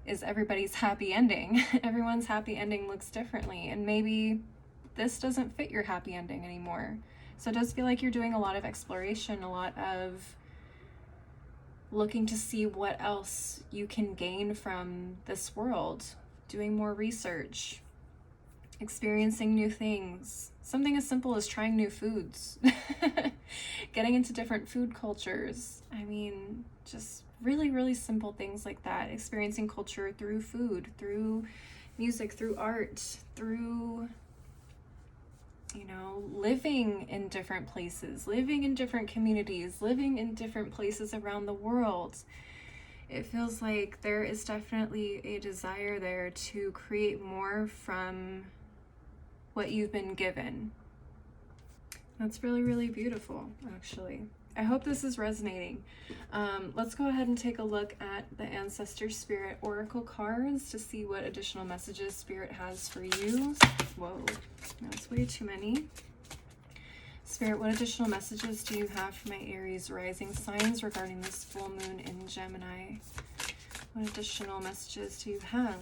is everybody's happy ending. Everyone's happy ending looks differently, and maybe this doesn't fit your happy ending anymore. So it does feel like you're doing a lot of exploration, a lot of looking to see what else you can gain from this world, doing more research, experiencing new things. Something as simple as trying new foods, getting into different food cultures. I mean, just really, really simple things like that. Experiencing culture through food, through music, through art, through, you know, living in different places, living in different communities, living in different places around the world. It feels like there is definitely a desire there to create more from what you've been given. That's really, really beautiful, actually. I hope this is resonating. Let's go ahead and take a look at the Ancestor Spirit Oracle cards to see what additional messages Spirit has for you. Whoa, that's way too many. Spirit, what additional messages do you have for my Aries rising signs regarding this full moon in Gemini? What additional messages do you have?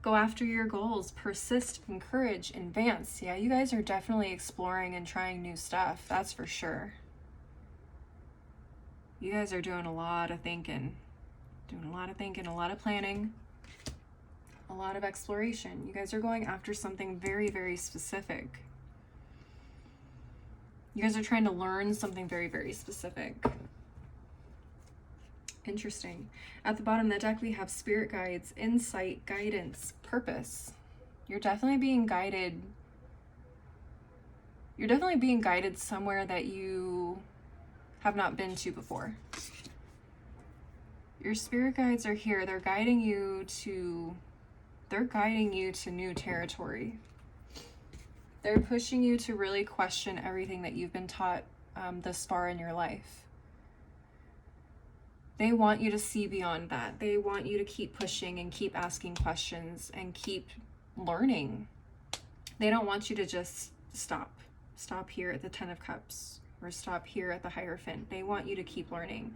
Go after your goals, persist, encourage, advance. Yeah, you guys are definitely exploring and trying new stuff, that's for sure. You guys are doing a lot of thinking, a lot of planning, a lot of exploration. You guys are going after something very, very specific. You guys are trying to learn something very, very specific. Interesting. At the bottom of the deck, we have spirit guides, insight, guidance, purpose. You're definitely being guided. You're definitely being guided somewhere that you have not been to before. Your spirit guides are here. They're guiding you to new territory. They're pushing you to really question everything that you've been taught thus far in your life. They want you to see beyond that. They want you to keep pushing and keep asking questions and keep learning. They don't want you to just stop here at the Ten of Cups or stop here at the Hierophant. They want you to keep learning.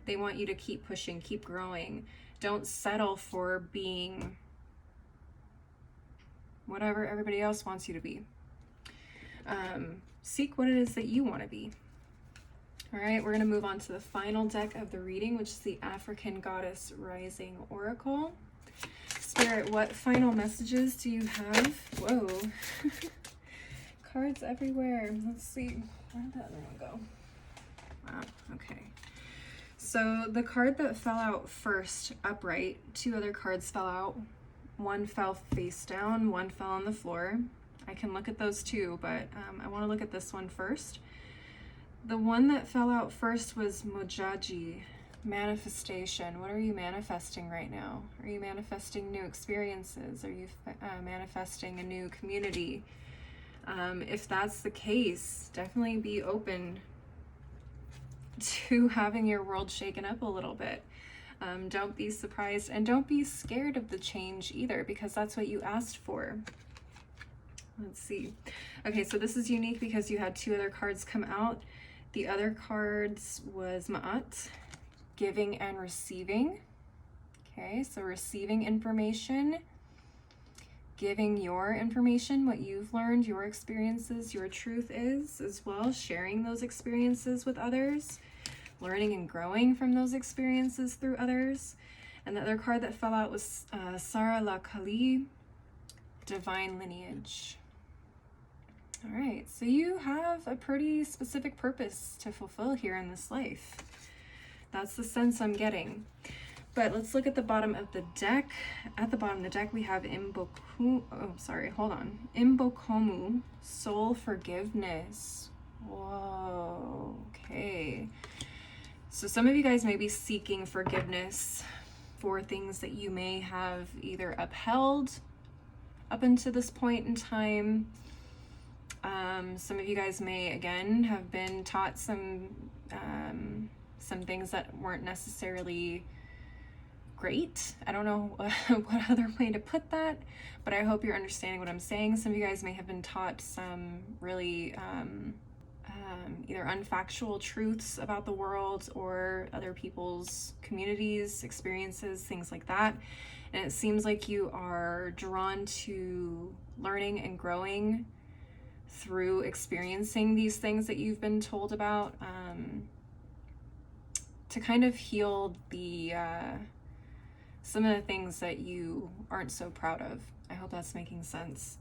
They want you to keep pushing, keep growing. Don't settle for being whatever everybody else wants you to be. Seek what it is that you want to be. All right, we're going to move on to the final deck of the reading, which is the African Goddess Rising Oracle. Spirit, what final messages do you have? Whoa. Cards everywhere. Let's see. Where did that other one go? Wow, okay. So the card that fell out first, upright, two other cards fell out. One fell face down, one fell on the floor. I can look at those too, but I want to look at this one first. The one that fell out first was Mojaji. Manifestation. What are you manifesting right now? Are you manifesting new experiences? Are you manifesting a new community? If that's the case, definitely be open to having your world shaken up a little bit. Don't be surprised, and don't be scared of the change either, because that's what you asked for. Let's see. Okay, so this is unique because you had two other cards come out. The other cards was Ma'at, giving and receiving. Okay, so receiving information, giving your information, what you've learned, your experiences, your truth is, as well, sharing those experiences with others, learning and growing from those experiences through others. And the other card that fell out was Sara La Kali, divine lineage. All right, so you have a pretty specific purpose to fulfill here in this life. That's the sense I'm getting. But let's look at the bottom of the deck. At the bottom of the deck, we have Imbokomu, soul forgiveness. Whoa, okay. So some of you guys may be seeking forgiveness for things that you may have either upheld up until this point in time. Some of you guys may, again, have been taught some things that weren't necessarily great. I don't know what other way to put that, but I hope you're understanding what I'm saying. Some of you guys may have been taught some really either unfactual truths about the world or other people's communities, experiences, things like that. And it seems like you are drawn to learning and growing through experiencing these things that you've been told about, to kind of heal the some of the things that you aren't so proud of. I hope that's making sense.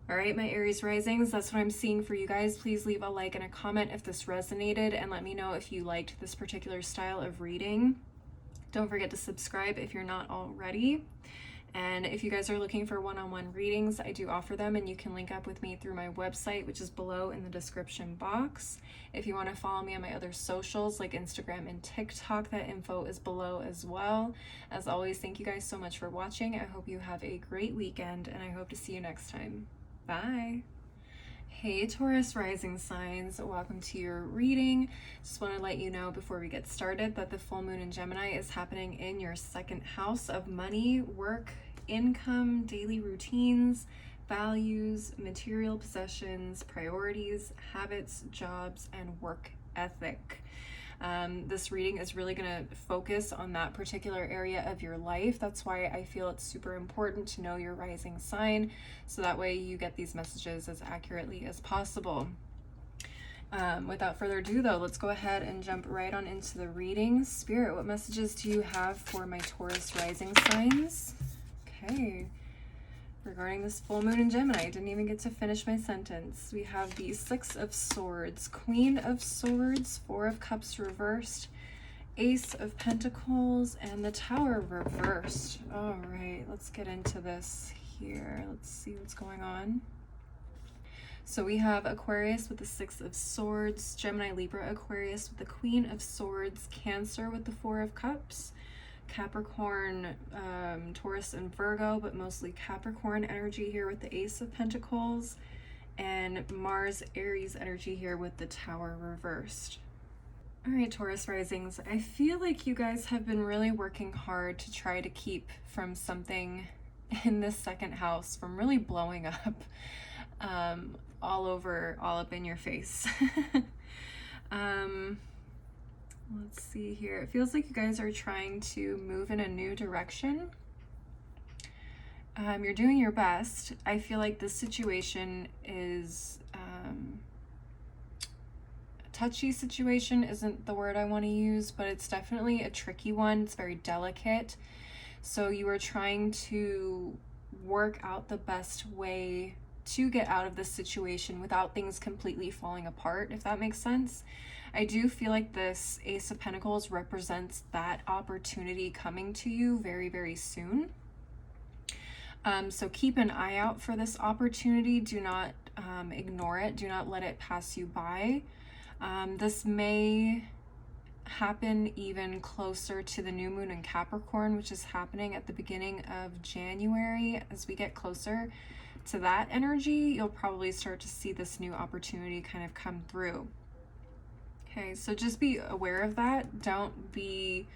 All right, my Aries risings, that's what I'm seeing for you guys. Please leave a like and a comment if this resonated, and let me know if you liked this particular style of reading. Don't forget to subscribe if you're not already. And if you guys are looking for one-on-one readings, I do offer them, and you can link up with me through my website, which is below in the description box. If you want to follow me on my other socials like Instagram and TikTok, that info is below as well. As always, thank you guys so much for watching. I hope you have a great weekend, and I hope to see you next time. Bye. Hey Taurus rising signs, welcome to your reading. Just want to let you know before we get started that the full moon in Gemini is happening in your second house of money, work, income, daily routines, values, material possessions, priorities, habits, jobs, and work ethic. This reading is really going to focus on that particular area of your life. That's why I feel it's super important to know your rising sign, so that way you get these messages as accurately as possible. Without further ado though, let's go ahead and jump right on into the reading. Spirit, what messages do you have for my Taurus rising signs? Okay. Regarding this full moon in Gemini, I didn't even get to finish my sentence. We have the Six of Swords, Queen of Swords, Four of Cups reversed, Ace of Pentacles, and the Tower reversed. All right, let's get into this here. Let's see what's going on. So we have Aquarius with the Six of Swords, Gemini, Libra, Aquarius with the Queen of Swords, Cancer with the Four of Cups, Capricorn, Taurus, and Virgo, but mostly Capricorn energy here with the Ace of Pentacles, and Mars, Aries energy here with the Tower reversed. All right, Taurus risings, I feel like you guys have been really working hard to try to keep from something in this second house from really blowing up all up in your face. Let's see here. It feels like you guys are trying to move in a new direction. You're doing your best. I feel like this situation is a touchy situation isn't the word I want to use, but it's definitely a tricky one. It's very delicate. So you are trying to work out the best way to get out of this situation without things completely falling apart, if that makes sense. I do feel like this Ace of Pentacles represents that opportunity coming to you very, very soon. So keep an eye out for this opportunity. Do not ignore it. Do not let it pass you by. This may happen even closer to the new moon in Capricorn, which is happening at the beginning of January. As we get closer to that energy, you'll probably start to see this new opportunity kind of come through. Okay, so just be aware of that. Don't be,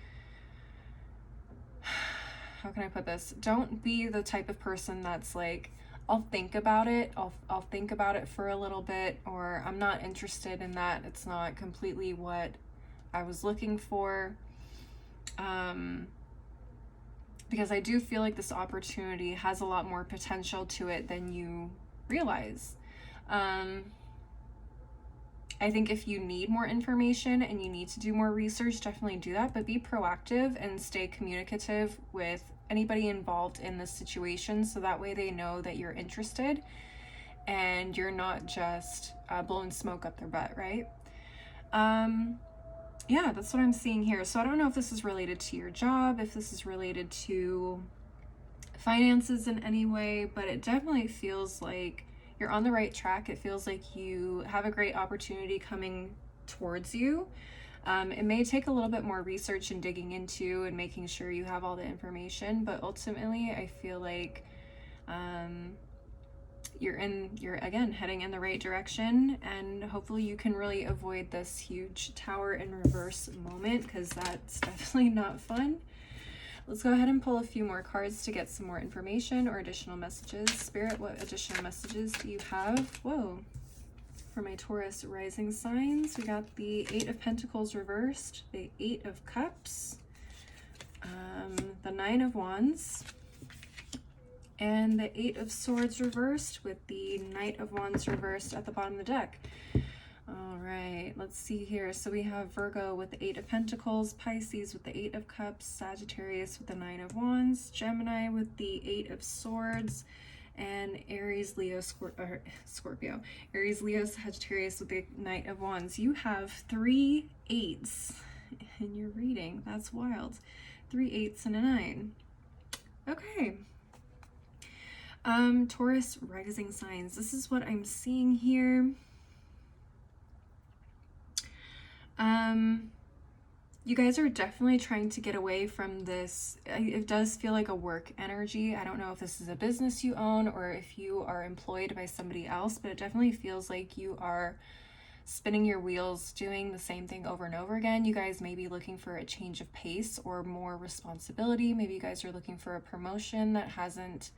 how can I put this? Don't be the type of person that's like, I'll think about it. I'll think about it for a little bit, or I'm not interested in that. It's not completely what I was looking for. Because I do feel like this opportunity has a lot more potential to it than you realize. I think if you need more information and you need to do more research, definitely do that, but be proactive and stay communicative with anybody involved in this situation, so that way they know that you're interested and you're not just blowing smoke up their butt, right? Yeah, that's what I'm seeing here. So I don't know if this is related to your job, if this is related to finances in any way, but it definitely feels like you're on the right track. It feels like you have a great opportunity coming towards you. It may take a little bit more research and digging into and making sure you have all the information, but ultimately I feel like you're again heading in the right direction, and hopefully you can really avoid this huge Tower in reverse moment, because that's definitely not fun. Let's go ahead and pull a few more cards to get some more information or additional messages. Spirit, what additional messages do you have? Whoa. For my Taurus rising signs, we got the 8 of Pentacles reversed, the 8 of Cups, the 9 of Wands, and the 8 of Swords reversed with the Knight of Wands reversed at the bottom of the deck. All right, let's see here. So we have Virgo with the 8 of Pentacles, Pisces with the 8 of Cups, Sagittarius with the 9 of Wands, Gemini with the 8 of Swords, and Aries, Leo, Scorpio. Aries, Leo, Sagittarius with the Knight of Wands. You have 3 8s in your reading. That's wild. 3 8s and a 9. Okay. Taurus rising signs. This is what I'm seeing here. You guys are definitely trying to get away from this. It does feel like a work energy. I don't know if this is a business you own or if you are employed by somebody else, but it definitely feels like you are spinning your wheels, doing the same thing over and over again. You guys may be looking for a change of pace or more responsibility. Maybe you guys are looking for a promotion that hasn't,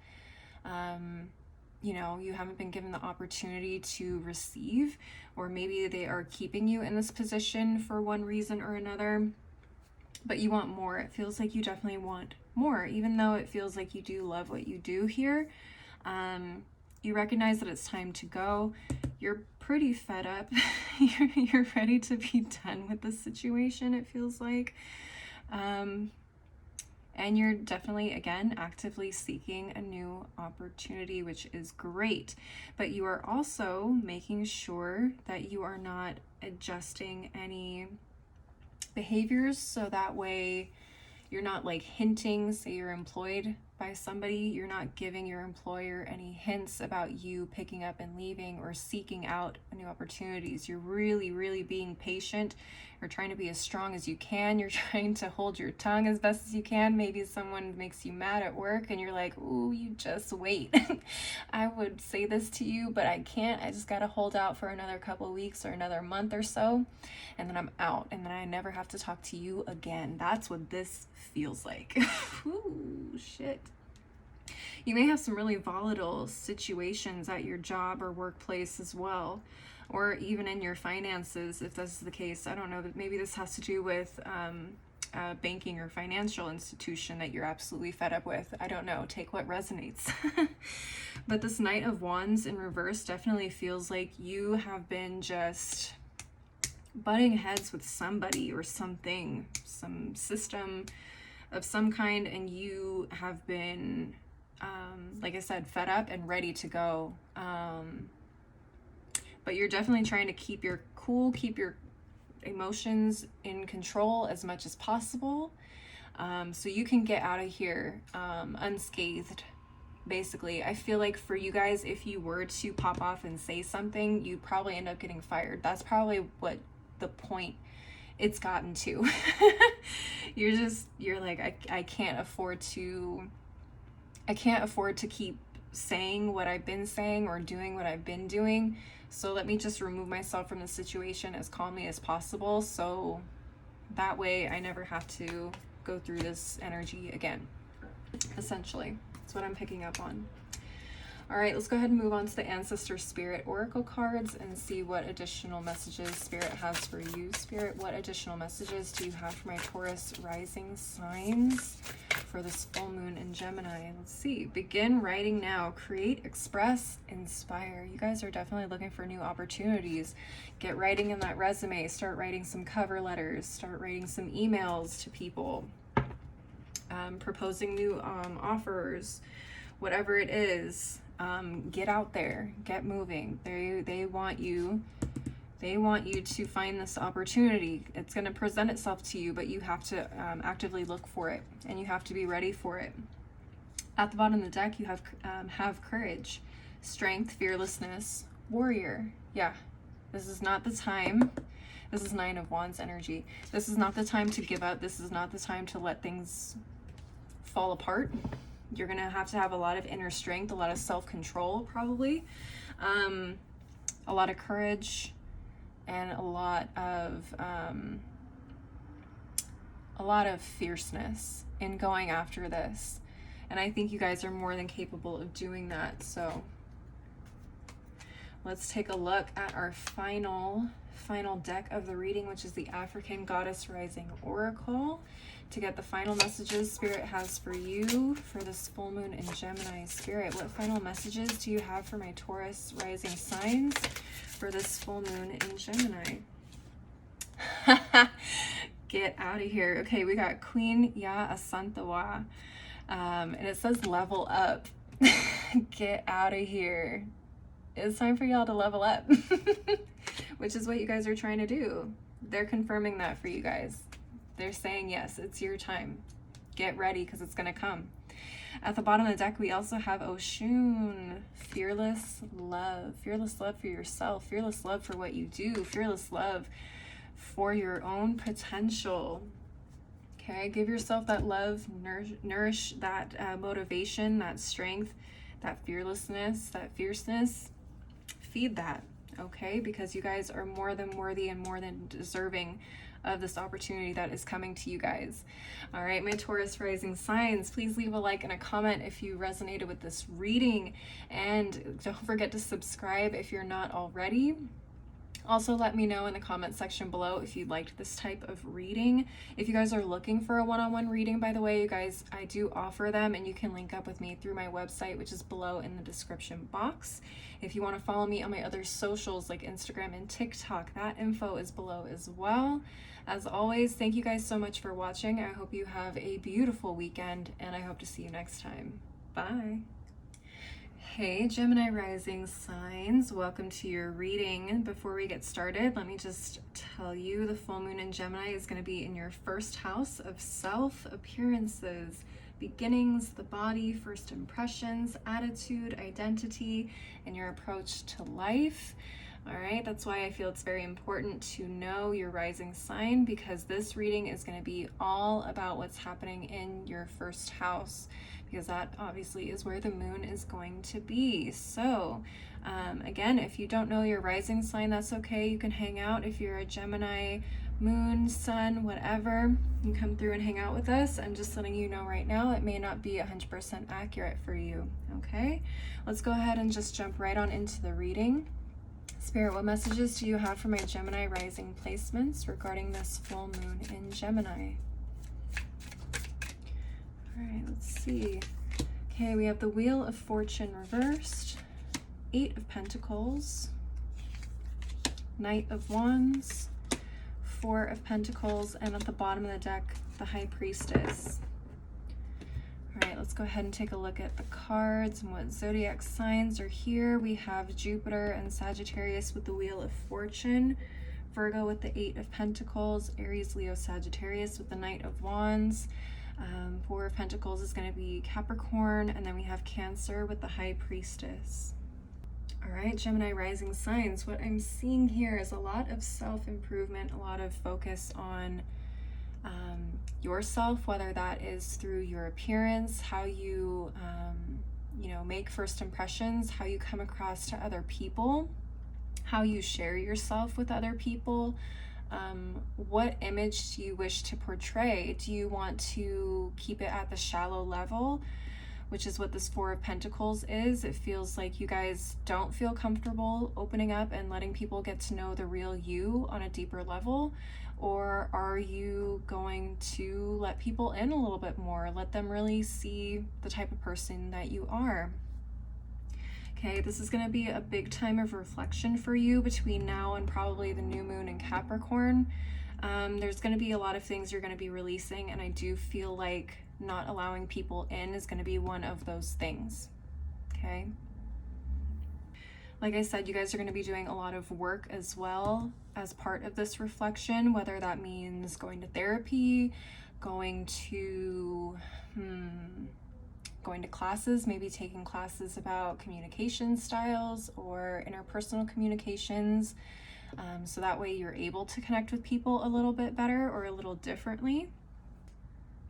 you know, you haven't been given the opportunity to receive, or maybe they are keeping you in this position for one reason or another, but you want more. It feels like you definitely want more, even though it feels like you do love what you do here. You recognize that it's time to go. You're pretty fed up. You're ready to be done with this situation, it feels like. And you're definitely, again, actively seeking a new opportunity, which is great. But you are also making sure that you are not adjusting any behaviors, so that way you're not like hinting. Say you're employed by somebody, you're not giving your employer any hints about you picking up and leaving or seeking out new opportunities. You're really, really being patient. You're trying to be as strong as you can. You're trying to hold your tongue as best as you can. Maybe someone makes you mad at work and you're like, ooh, you just wait. I would say this to you, but I can't. I just got to hold out for another couple of weeks or another month or so, and then I'm out, and then I never have to talk to you again. That's what this feels like. Ooh, shit. You may have some really volatile situations at your job or workplace as well, or even in your finances, if this is the case. I don't know, that maybe this has to do with a banking or financial institution that you're absolutely fed up with. I don't know, take what resonates. But this Knight of Wands in reverse definitely feels like you have been just butting heads with somebody or something, some system of some kind, and you have been, like I said, fed up and ready to go. But you're definitely trying to keep your cool, keep your emotions in control as much as possible, so you can get out of here unscathed. Basically, I feel like for you guys, if you were to pop off and say something, you'd probably end up getting fired. That's probably what the point it's gotten to. You're like, I can't afford to keep saying what I've been saying or doing what I've been doing. So let me just remove myself from the situation as calmly as possible, so that way I never have to go through this energy again. Essentially, that's what I'm picking up on. All right, let's go ahead and move on to the Ancestor Spirit Oracle cards and see what additional messages Spirit has for you. Spirit, what additional messages do you have for my Taurus rising signs for this full moon in Gemini? Let's see. Begin writing now. Create, express, inspire. You guys are definitely looking for new opportunities. Get writing in that resume. Start writing some cover letters. Start writing some emails to people. Proposing new offers. Whatever it is. Get out there, get moving. They want you to find this opportunity. It's going to present itself to you, but you have to actively look for it, and you have to be ready for it. At the bottom of the deck, you have courage, strength, fearlessness, warrior. Yeah, this is not the time. This is 9 of Wands energy. This is not the time to give up. This is not the time to let things fall apart. You're going to have a lot of inner strength, a lot of self-control, probably, a lot of courage, and a lot of fierceness in going after this. And I think you guys are more than capable of doing that. So let's take a look at our final deck of the reading, which is the African Goddess Rising Oracle. To get the final messages Spirit has for you for this full moon in Gemini. Spirit, what final messages do you have for my Taurus rising signs for this full moon in Gemini? Get out of here. Okay, we got Queen Ya Asantawa. And it says level up. Get out of here. It's time for y'all to level up. Which is what you guys are trying to do. They're confirming that for you guys. They're saying, yes, it's your time. Get ready, because it's going to come. At the bottom of the deck, we also have Oshun. Fearless love. Fearless love for yourself. Fearless love for what you do. Fearless love for your own potential. Okay, give yourself that love. Nourish that motivation, that strength, that fearlessness, that fierceness. Feed that, okay? Because you guys are more than worthy and more than deserving of this opportunity that is coming to you guys. All right, my Taurus rising signs, please leave a like and a comment if you resonated with this reading, and don't forget to subscribe if you're not already. Also, let me know in the comment section below if you liked this type of reading. If you guys are looking for a one-on-one reading, by the way, you guys, I do offer them, and you can link up with me through my website, which is below in the description box. If you want to follow me on my other socials like Instagram and TikTok, that info is below as well. As always, thank you guys so much for watching. I hope you have a beautiful weekend, and I hope to see you next time. Bye. Hey, Gemini rising signs, welcome to your reading. Before we get started, let me just tell you the full moon in Gemini is going to be in your first house of self, appearances, beginnings, the body, first impressions, attitude, identity, and your approach to life. All right, that's why I feel it's very important to know your rising sign, because this reading is going to be all about what's happening in your first house, because that obviously is where the moon is going to be. So again, if you don't know your rising sign, that's okay. You can hang out. If you're a Gemini, moon, sun, whatever, you can come through and hang out with us. I'm just letting you know right now, it may not be 100% accurate for you. Okay, let's go ahead and just jump right on into the reading. Spirit, what messages do you have for my Gemini rising placements regarding this full moon in Gemini? All right, let's see. Okay, we have the Wheel of Fortune reversed, 8 of Pentacles, Knight of Wands, 4 of Pentacles, and at the bottom of the deck, the High Priestess. All right, let's go ahead and take a look at the cards and what zodiac signs are here. We have Jupiter and Sagittarius with the Wheel of Fortune, Virgo with the 8 of Pentacles, Aries, Leo, Sagittarius with the Knight of Wands. 4 of Pentacles is going to be Capricorn, and then we have Cancer with the High Priestess. All right, Gemini rising signs. What I'm seeing here is a lot of self-improvement, a lot of focus on yourself, whether that is through your appearance, how you, you know, make first impressions, how you come across to other people, how you share yourself with other people. What image do you wish to portray? Do you want to keep it at the shallow level, which is what this Four of Pentacles is? It feels like you guys don't feel comfortable opening up and letting people get to know the real you on a deeper level. Or are you going to let people in a little bit more, let them really see the type of person that you are? Okay, this is going to be a big time of reflection for you between now and probably the new moon in Capricorn. There's going to be a lot of things you're going to be releasing, and I do feel like not allowing people in is going to be one of those things. Okay. Like I said, you guys are going to be doing a lot of work as well as part of this reflection, whether that means going to therapy, going to classes, maybe taking classes about communication styles or interpersonal communications, so that way you're able to connect with people a little bit better or a little differently.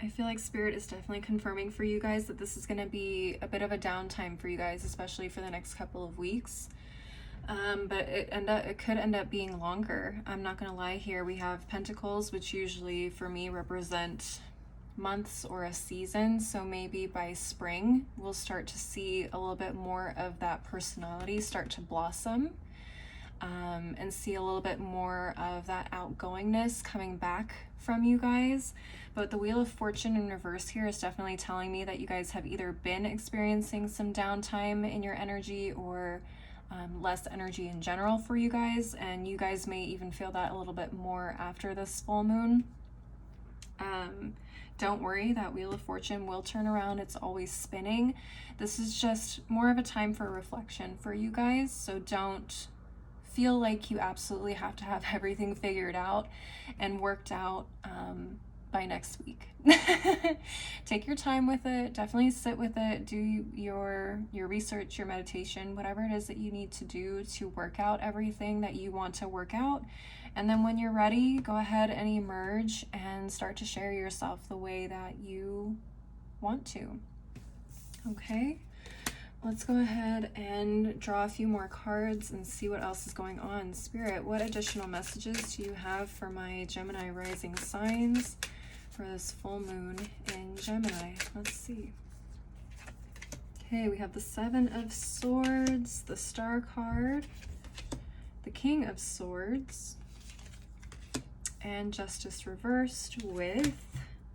I feel like Spirit is definitely confirming for you guys that this is going to be a bit of a downtime for you guys, especially for the next couple of weeks. But it could end up being longer. I'm not going to lie here. We have Pentacles, which usually for me represent months or a season. So maybe by spring, we'll start to see a little bit more of that personality start to blossom, and see a little bit more of that outgoingness coming back from you guys. But the Wheel of Fortune in reverse here is definitely telling me that you guys have either been experiencing some downtime in your energy or less energy in general for you guys, and you guys may even feel that a little bit more after this full moon. Don't worry, that Wheel of Fortune will turn around. It's always spinning. This is just more of a time for reflection for you guys, so don't feel like you absolutely have to have everything figured out and worked out by next week. Take your time with it. Definitely sit with it. Do your research, your meditation, whatever it is that you need to do to work out everything that you want to work out. And then when you're ready, go ahead and emerge and start to share yourself the way that you want to. Okay, let's go ahead and draw a few more cards and see what else is going on. Spirit, what additional messages do you have for my Gemini rising signs for this full moon in Gemini? Let's see. Okay, we have the Seven of Swords, the Star card, the King of Swords, and Justice reversed with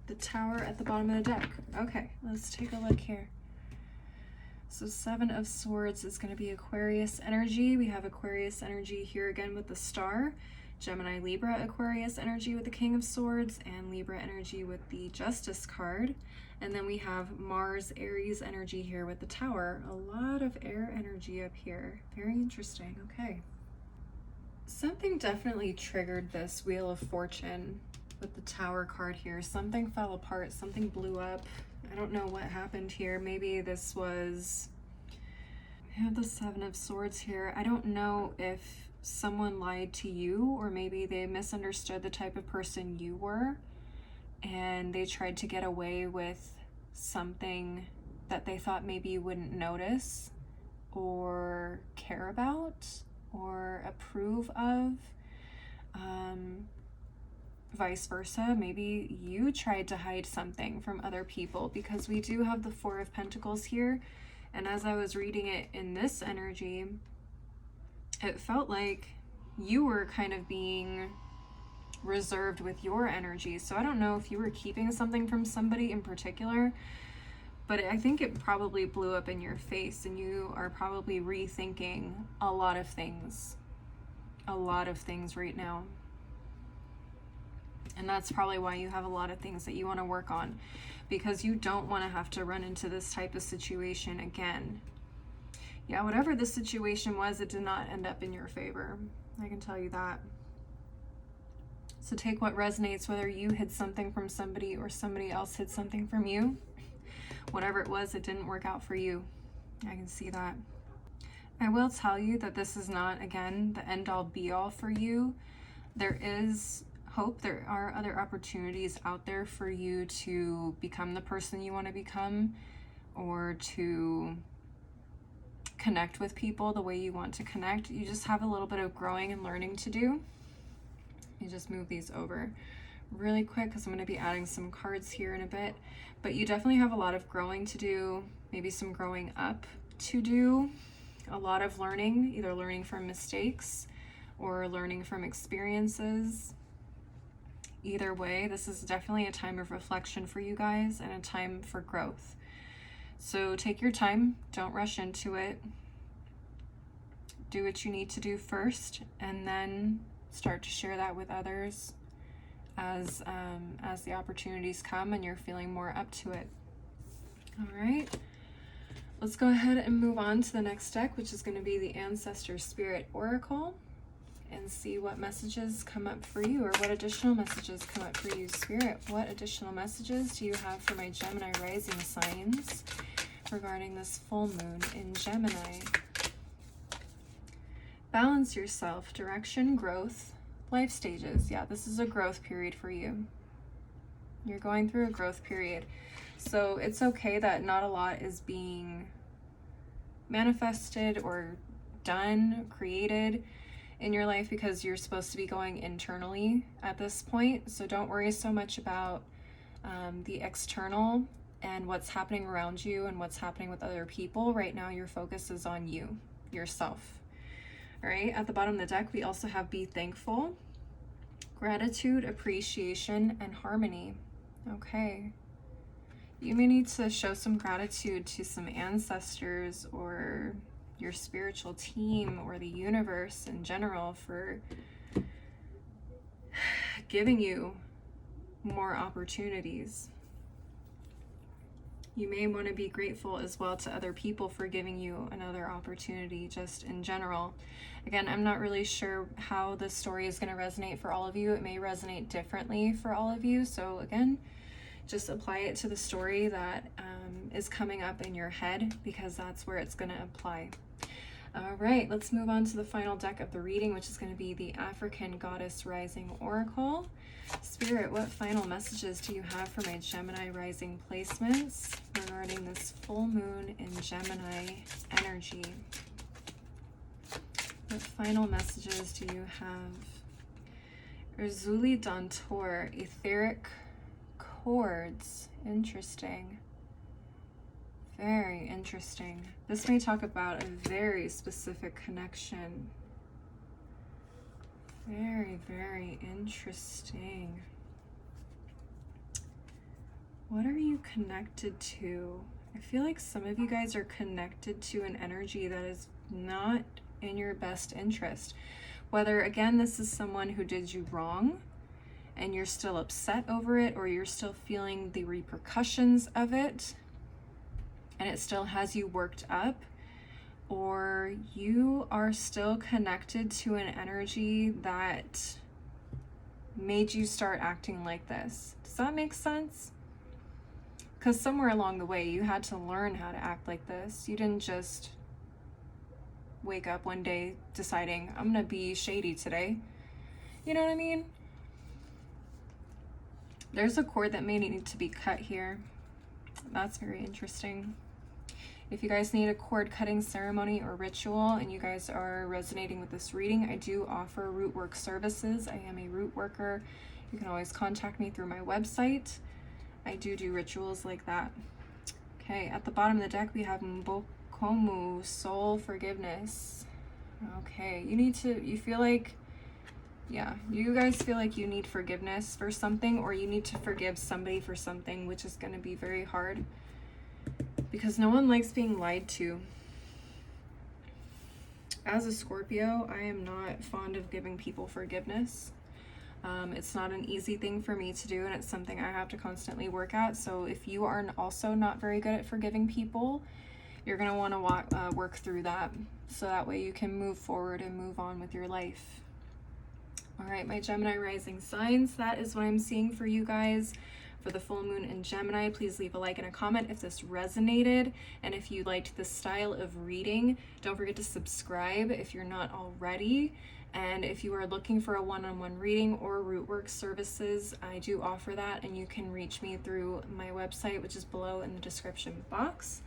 the Tower at the bottom of the deck. Okay, let's take a look here. So Seven of Swords is going to be Aquarius energy. We have Aquarius energy here again with the Star, Gemini, Libra, Aquarius energy with the King of Swords, and Libra energy with the Justice card. And then we have Mars, Aries energy here with the Tower. A lot of air energy up here. Very interesting. Okay. Something definitely triggered this Wheel of Fortune with the Tower card here. Something fell apart. Something blew up. I don't know what happened here. Maybe this was... I have the Seven of Swords here. I don't know if someone lied to you, or maybe they misunderstood the type of person you were and they tried to get away with something that they thought maybe you wouldn't notice or care about or approve of. Vice versa, maybe you tried to hide something from other people, because we do have the Four of Pentacles here, and as I was reading it in this energy, it felt like you were kind of being reserved with your energy. So I don't know if you were keeping something from somebody in particular, but I think it probably blew up in your face, and you are probably rethinking a lot of things right now. And that's probably why you have a lot of things that you want to work on, because you don't want to have to run into this type of situation again. Yeah, whatever the situation was, it did not end up in your favor. I can tell you that. So take what resonates, whether you hid something from somebody or somebody else hid something from you. Whatever it was, it didn't work out for you. I can see that. I will tell you that this is not, again, the end-all be-all for you. There is hope. There are other opportunities out there for you to become the person you want to become, or to connect with people the way you want to connect. You just have a little bit of growing and learning to do. You just move these over really quick because I'm going to be adding some cards here in a bit. But you definitely have a lot of growing to do, maybe some growing up to do, a lot of learning, either learning from mistakes or learning from experiences. Either way, this is definitely a time of reflection for you guys and a time for growth. So take your time, don't rush into it. Do what you need to do first, and then start to share that with others as the opportunities come and you're feeling more up to it. All right, let's go ahead and move on to the next deck, which is going to be the Ancestor Spirit Oracle, and see what messages come up for you, or what additional messages come up for you, Spirit. What additional messages do you have for my Gemini rising signs regarding this full moon in Gemini? Balance yourself, direction, growth, life stages. Yeah, this is a growth period for you. You're going through a growth period. So it's okay that not a lot is being manifested or done, created in your life, because you're supposed to be going internally at this point. So don't worry so much about the external and what's happening around you and what's happening with other people. Right now, your focus is on you, yourself. All right, at the bottom of the deck, we also have be thankful, gratitude, appreciation, and harmony. Okay. You may need to show some gratitude to some ancestors or your spiritual team or the universe in general for giving you more opportunities. You may want to be grateful as well to other people for giving you another opportunity, just in general. Again, I'm not really sure how this story is going to resonate for all of you. It may resonate differently for all of you. So again, just apply it to the story that is coming up in your head, because that's where it's going to apply. All right, let's move on to the final deck of the reading, which is going to be the African Goddess Rising Oracle. Spirit, what final messages do you have for my Gemini rising placements regarding this full moon in Gemini energy? What final messages do you have? Urzuli Dantor, etheric chords. Interesting. Very interesting. This may talk about a very specific connection. Very, very interesting. What are you connected to? I feel like some of you guys are connected to an energy that is not in your best interest. Whether, again, this is someone who did you wrong and you're still upset over it, or you're still feeling the repercussions of it and it still has you worked up, or you are still connected to an energy that made you start acting like this. Does that make sense? Because somewhere along the way, you had to learn how to act like this. You didn't just wake up one day deciding, I'm gonna be shady today. You know what I mean? There's a cord that may need to be cut here. That's very interesting. If you guys need a cord cutting ceremony or ritual and you guys are resonating with this reading, I do offer root work services. I am a root worker. You can always contact me through my website. I do rituals like that. Okay, at the bottom of the deck, we have Mbokomu, soul forgiveness. Okay, you feel like, yeah, you guys feel like you need forgiveness for something, or you need to forgive somebody for something, which is going to be very hard. Because no one likes being lied to. As a Scorpio, I am not fond of giving people forgiveness. It's not an easy thing for me to do, and it's something I have to constantly work at. So if you are also not very good at forgiving people, you're going to want to work through that, so that way you can move forward and move on with your life. All right, my Gemini rising signs, that is what I'm seeing for you guys for the full moon in Gemini. Please leave a like and a comment if this resonated. And if you liked this style of reading, don't forget to subscribe if you're not already. And if you are looking for a one-on-one reading or root work services, I do offer that, and you can reach me through my website, which is below in the description box.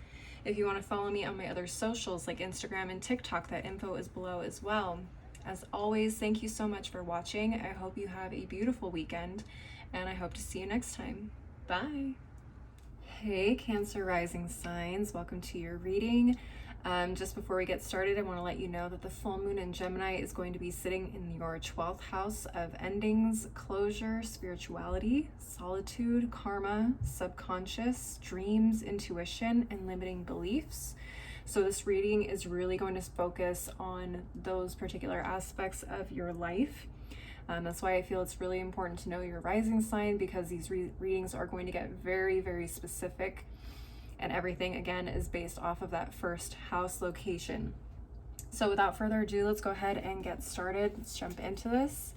If you want to follow me on my other socials like Instagram and TikTok, that info is below as well. As always, thank you so much for watching. I hope you have a beautiful weekend, and I hope to see you next time. Bye. Hey, Cancer rising signs, welcome to your reading. Just before we get started, I want to let you know that the full moon in Gemini is going to be sitting in your 12th house of endings, closure, spirituality, solitude, karma, subconscious, dreams, intuition, and limiting beliefs. So this reading is really going to focus on those particular aspects of your life. That's why I feel it's really important to know your rising sign, because these readings are going to get very, very specific. And everything, again, is based off of that first house location. So without further ado, let's go ahead and get started. Let's jump into this.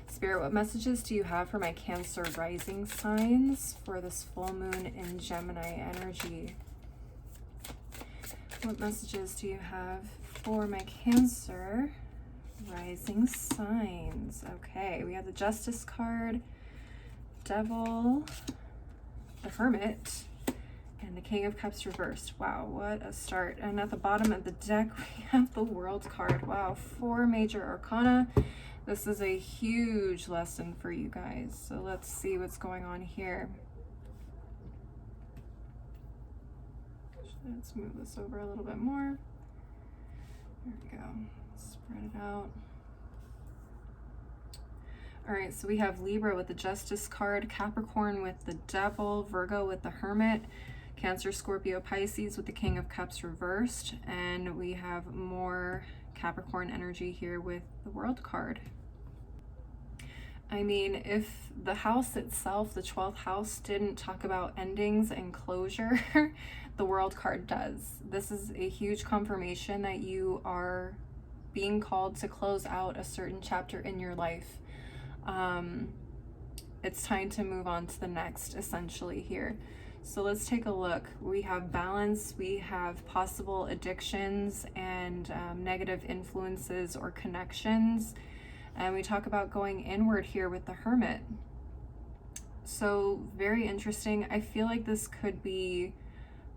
Spirit, what messages do you have for my Cancer rising signs for this full moon in Gemini energy? What messages do you have for my Cancer rising signs? Okay, we have the Justice card, Devil, the Hermit, and the King of Cups reversed. Wow, what a start. And at the bottom of the deck, we have the World card. Wow, 4 major arcana. This is a huge lesson for you guys. So let's see what's going on here. Let's move this over a little bit more. There we go. Spread it out. All right, so we have Libra with the Justice card, Capricorn with the Devil, Virgo with the Hermit, Cancer, Scorpio, Pisces with the King of Cups reversed, and we have more Capricorn energy here with the World card. I mean, if the house itself, the 12th house, didn't talk about endings and closure, the World card does. This is a huge confirmation that you are being called to close out a certain chapter in your life. It's time to move on to the next, essentially, here. So let's take a look. We have balance, we have possible addictions and negative influences or connections. And we talk about going inward here with the Hermit. So very interesting. I feel like this could be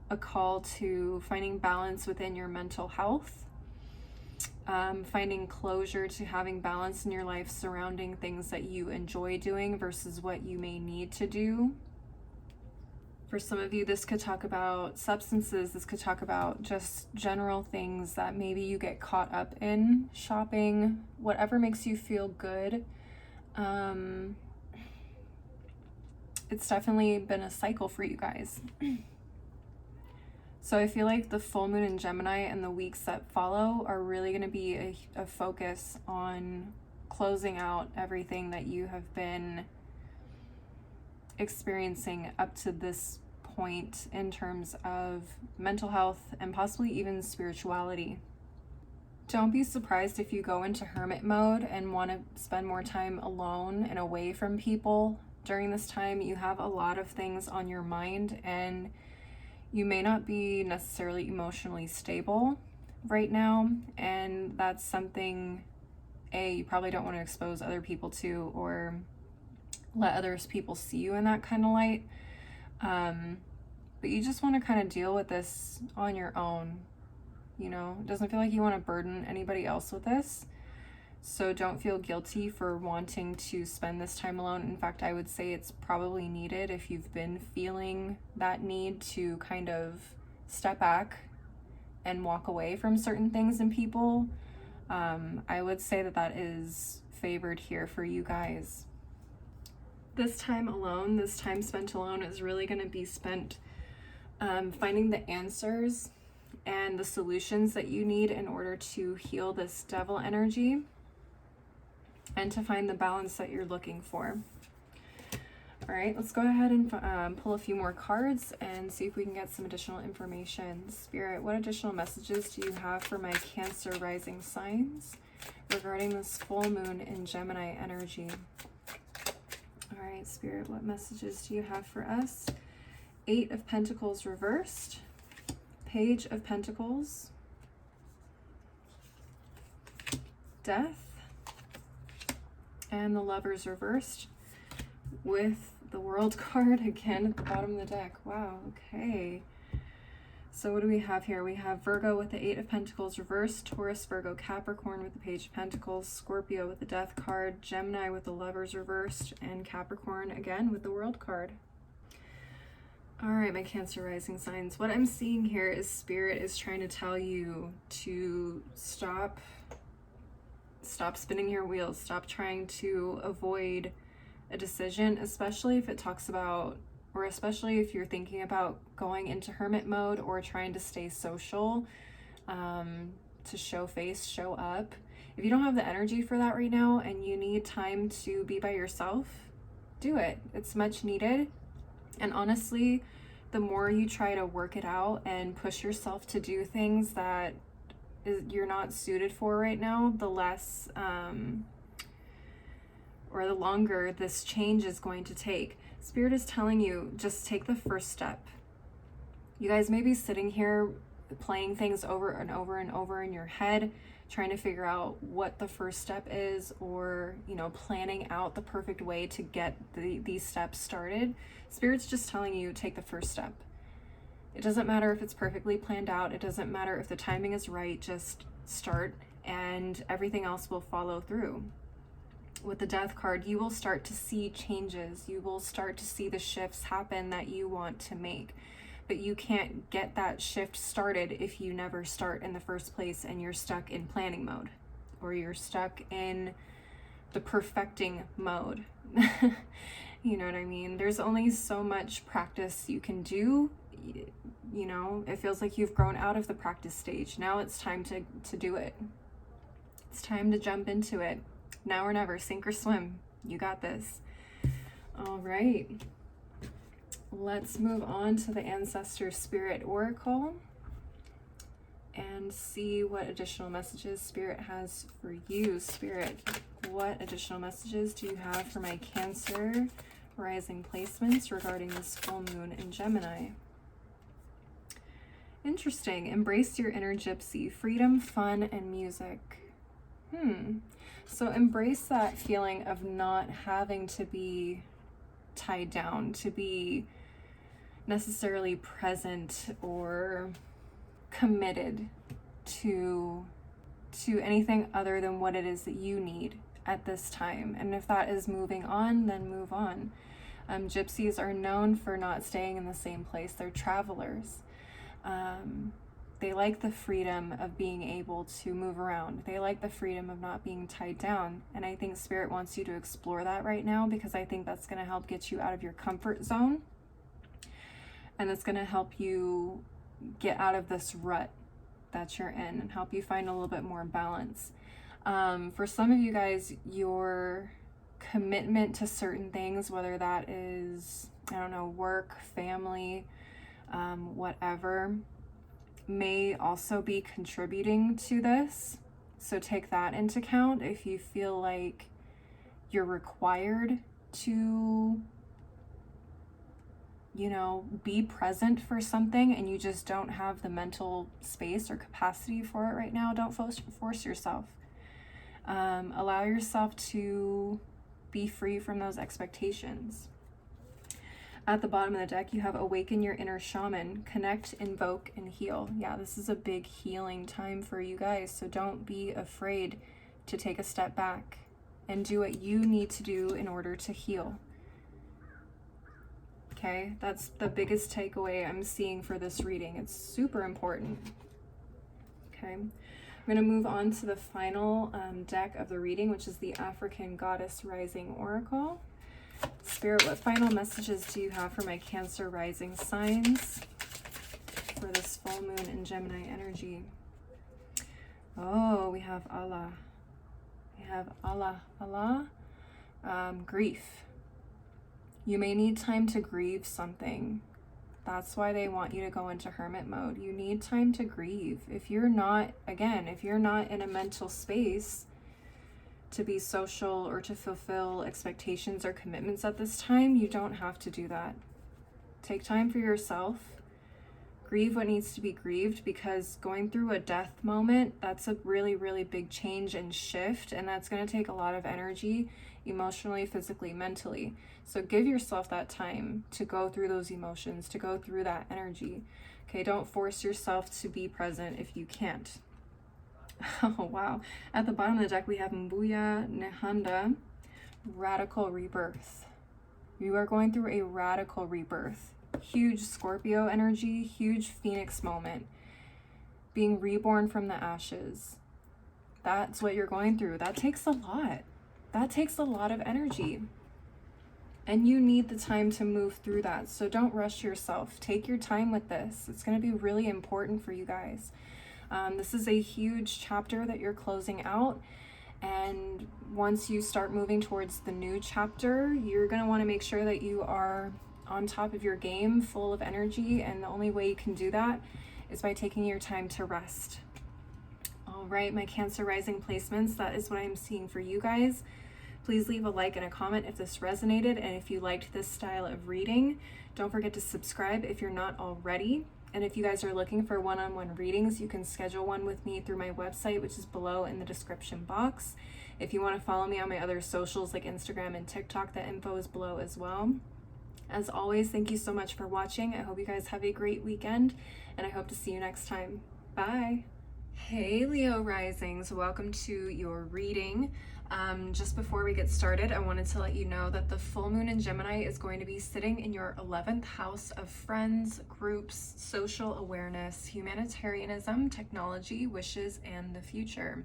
a call to finding balance within your mental health, finding closure to having balance in your life surrounding things that you enjoy doing versus what you may need to do. For some of you, this could talk about substances. This could talk about just general things that maybe you get caught up in, shopping, whatever makes you feel good. It's definitely been a cycle for you guys. So I feel like the full moon in Gemini and the weeks that follow are really going to be a focus on closing out everything that you have been experiencing up to this point in terms of mental health and possibly even spirituality. Don't be surprised if you go into hermit mode and want to spend more time alone and away from people during this time. You have a lot of things on your mind, and you may not be necessarily emotionally stable right now, and that's something you probably don't want to expose other people to, or let other people see you in that kind of light. But you just want to kind of deal with this on your own. You know, it doesn't feel like you want to burden anybody else with this. So don't feel guilty for wanting to spend this time alone. In fact, I would say it's probably needed if you've been feeling that need to kind of step back and walk away from certain things and people. I would say that is favored here for you guys. This time alone, this time spent alone, is really going to be spent finding the answers and the solutions that you need in order to heal this devil energy and to find the balance that you're looking for. All right, let's go ahead and pull a few more cards and see if we can get some additional information. Spirit, what additional messages do you have for my Cancer rising signs regarding this full moon in Gemini energy? All right, Spirit, what messages do you have for us? 8 of Pentacles reversed, Page of Pentacles, Death, and the Lovers reversed with the World card again at the bottom of the deck. Wow, okay. So what do we have here? We have Virgo with the 8 of Pentacles reversed, Taurus, Virgo, Capricorn with the Page of Pentacles, Scorpio with the Death card, Gemini with the Lovers reversed, and Capricorn again with the World card. All right, my Cancer rising signs. What I'm seeing here is Spirit is trying to tell you to stop spinning your wheels, stop trying to avoid a decision, especially if it talks about, or especially if you're thinking about going into hermit mode or trying to stay social, to show face, show up. If you don't have the energy for that right now and you need time to be by yourself, do it. It's much needed. And honestly, the more you try to work it out and push yourself to do things that you're not suited for right now, the less or the longer this change is going to take. Spirit is telling you, just take the first step. You guys may be sitting here playing things over and over and over in your head, trying to figure out what the first step is, or, you know, planning out the perfect way to get these steps started. Spirit's just telling you, take the first step. It doesn't matter if it's perfectly planned out. It doesn't matter if the timing is right. Just start and everything else will follow through. With the Death card, you will start to see changes. You will start to see the shifts happen that you want to make. But you can't get that shift started if you never start in the first place and you're stuck in planning mode, or you're stuck in the perfecting mode. You know what I mean? There's only so much practice you can do. You know, it feels like you've grown out of the practice stage. Now it's time to do it. It's time to jump into it. Now or never, sink or swim. You got this. All right. Let's move on to the Ancestor Spirit Oracle and see what additional messages Spirit has for you. Spirit, what additional messages do you have for my Cancer rising placements regarding this full moon in Gemini? Interesting. Embrace your inner gypsy. Freedom, fun, and music. So embrace that feeling of not having to be tied down, to be necessarily present or committed to anything other than what it is that you need at this time. And if that is moving on, then move on. Gypsies are known for not staying in the same place. They're travelers. They like the freedom of being able to move around. They like the freedom of not being tied down. And I think Spirit wants you to explore that right now, because I think that's going to help get you out of your comfort zone. And it's going to help you get out of this rut that you're in and help you find a little bit more balance. For some of you guys, your commitment to certain things, whether that is, I don't know, work, family, whatever, may also be contributing to this. So take that into account. If you feel like you're required to, you know, be present for something and you just don't have the mental space or capacity for it right now, don't force yourself. Allow yourself to be free from those expectations. At the bottom of the deck, you have Awaken Your Inner Shaman, Connect, Invoke, and Heal. Yeah, this is a big healing time for you guys, so don't be afraid to take a step back and do what you need to do in order to heal. Okay, that's the biggest takeaway I'm seeing for this reading. It's super important. Okay, I'm going to move on to the final deck of the reading, which is the African Goddess Rising Oracle. Spirit, what final messages do you have for my Cancer rising signs for this full moon in Gemini energy? Oh, we have Allah. We have Allah. Grief. You may need time to grieve something. That's why they want you to go into hermit mode. You need time to grieve. If you're not in a mental space to be social or to fulfill expectations or commitments at this time. You don't have to do that. Take time for yourself. Grieve what needs to be grieved, because going through a death moment, that's a really, really big change and shift, and that's going to take a lot of energy, emotionally, physically, mentally. So give yourself that time to go through those emotions, to go through that energy. Okay, don't force yourself to be present if you can't. Oh, wow. At the bottom of the deck, we have Mbuya Nehanda, radical rebirth. You are going through a radical rebirth. Huge Scorpio energy, huge Phoenix moment. Being reborn from the ashes. That's what you're going through. That takes a lot. That takes a lot of energy. And you need the time to move through that. So don't rush yourself. Take your time with this. It's going to be really important for you guys. This is a huge chapter that you're closing out. And once you start moving towards the new chapter, you're going to want to make sure that you are on top of your game, full of energy. And the only way you can do that is by taking your time to rest. All right, my Cancer rising placements, that is what I'm seeing for you guys. Please leave a like and a comment if this resonated. And if you liked this style of reading, don't forget to subscribe if you're not already. And if you guys are looking for one-on-one readings, you can schedule one with me through my website, which is below in the description box. If you want to follow me on my other socials like Instagram and TikTok, that info is below as well. As always, thank you so much for watching. I hope you guys have a great weekend, and I hope to see you next time. Bye. Hey Leo risings, welcome to your reading. Just before we get started, I wanted to let you know that the full moon in Gemini is going to be sitting in your 11th house of friends, groups, social awareness, humanitarianism, technology, wishes, and the future.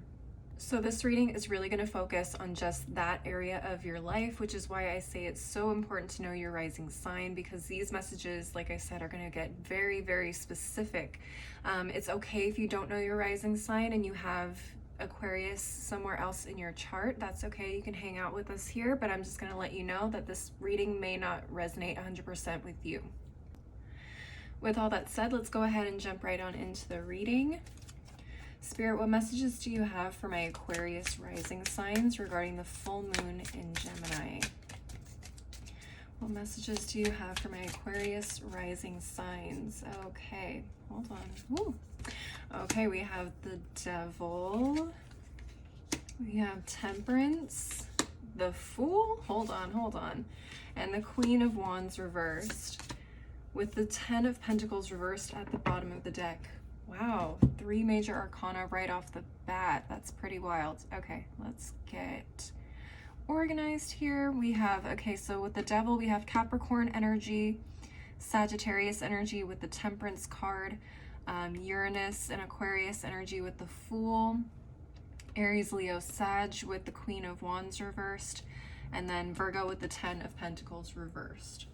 So this reading is really going to focus on just that area of your life, which is why I say it's so important to know your rising sign, because these messages, like I said, are going to get very, very specific. It's okay if you don't know your rising sign and you have Aquarius somewhere else in your chart. That's okay. You can hang out with us here, but I'm just going to let you know that this reading may not resonate 100% with you. With all that said, let's go ahead and jump right on into the reading. Spirit, what messages do you have for my Aquarius rising signs regarding the full moon in Gemini? What messages do you have for my Aquarius rising signs? Okay, hold on. Ooh. Okay, we have the Devil. We have Temperance. The Fool. Hold on. And the Queen of Wands reversed. With the 10 of Pentacles reversed at the bottom of the deck. Wow, 3 major arcana right off the bat. That's pretty wild. Okay, let's get organized here. We have, okay, so with the Devil, we have Capricorn energy, Sagittarius energy with the Temperance card, Uranus and Aquarius energy with the Fool, Aries, Leo, Sag with the Queen of Wands reversed, and then Virgo with the 10 of Pentacles reversed.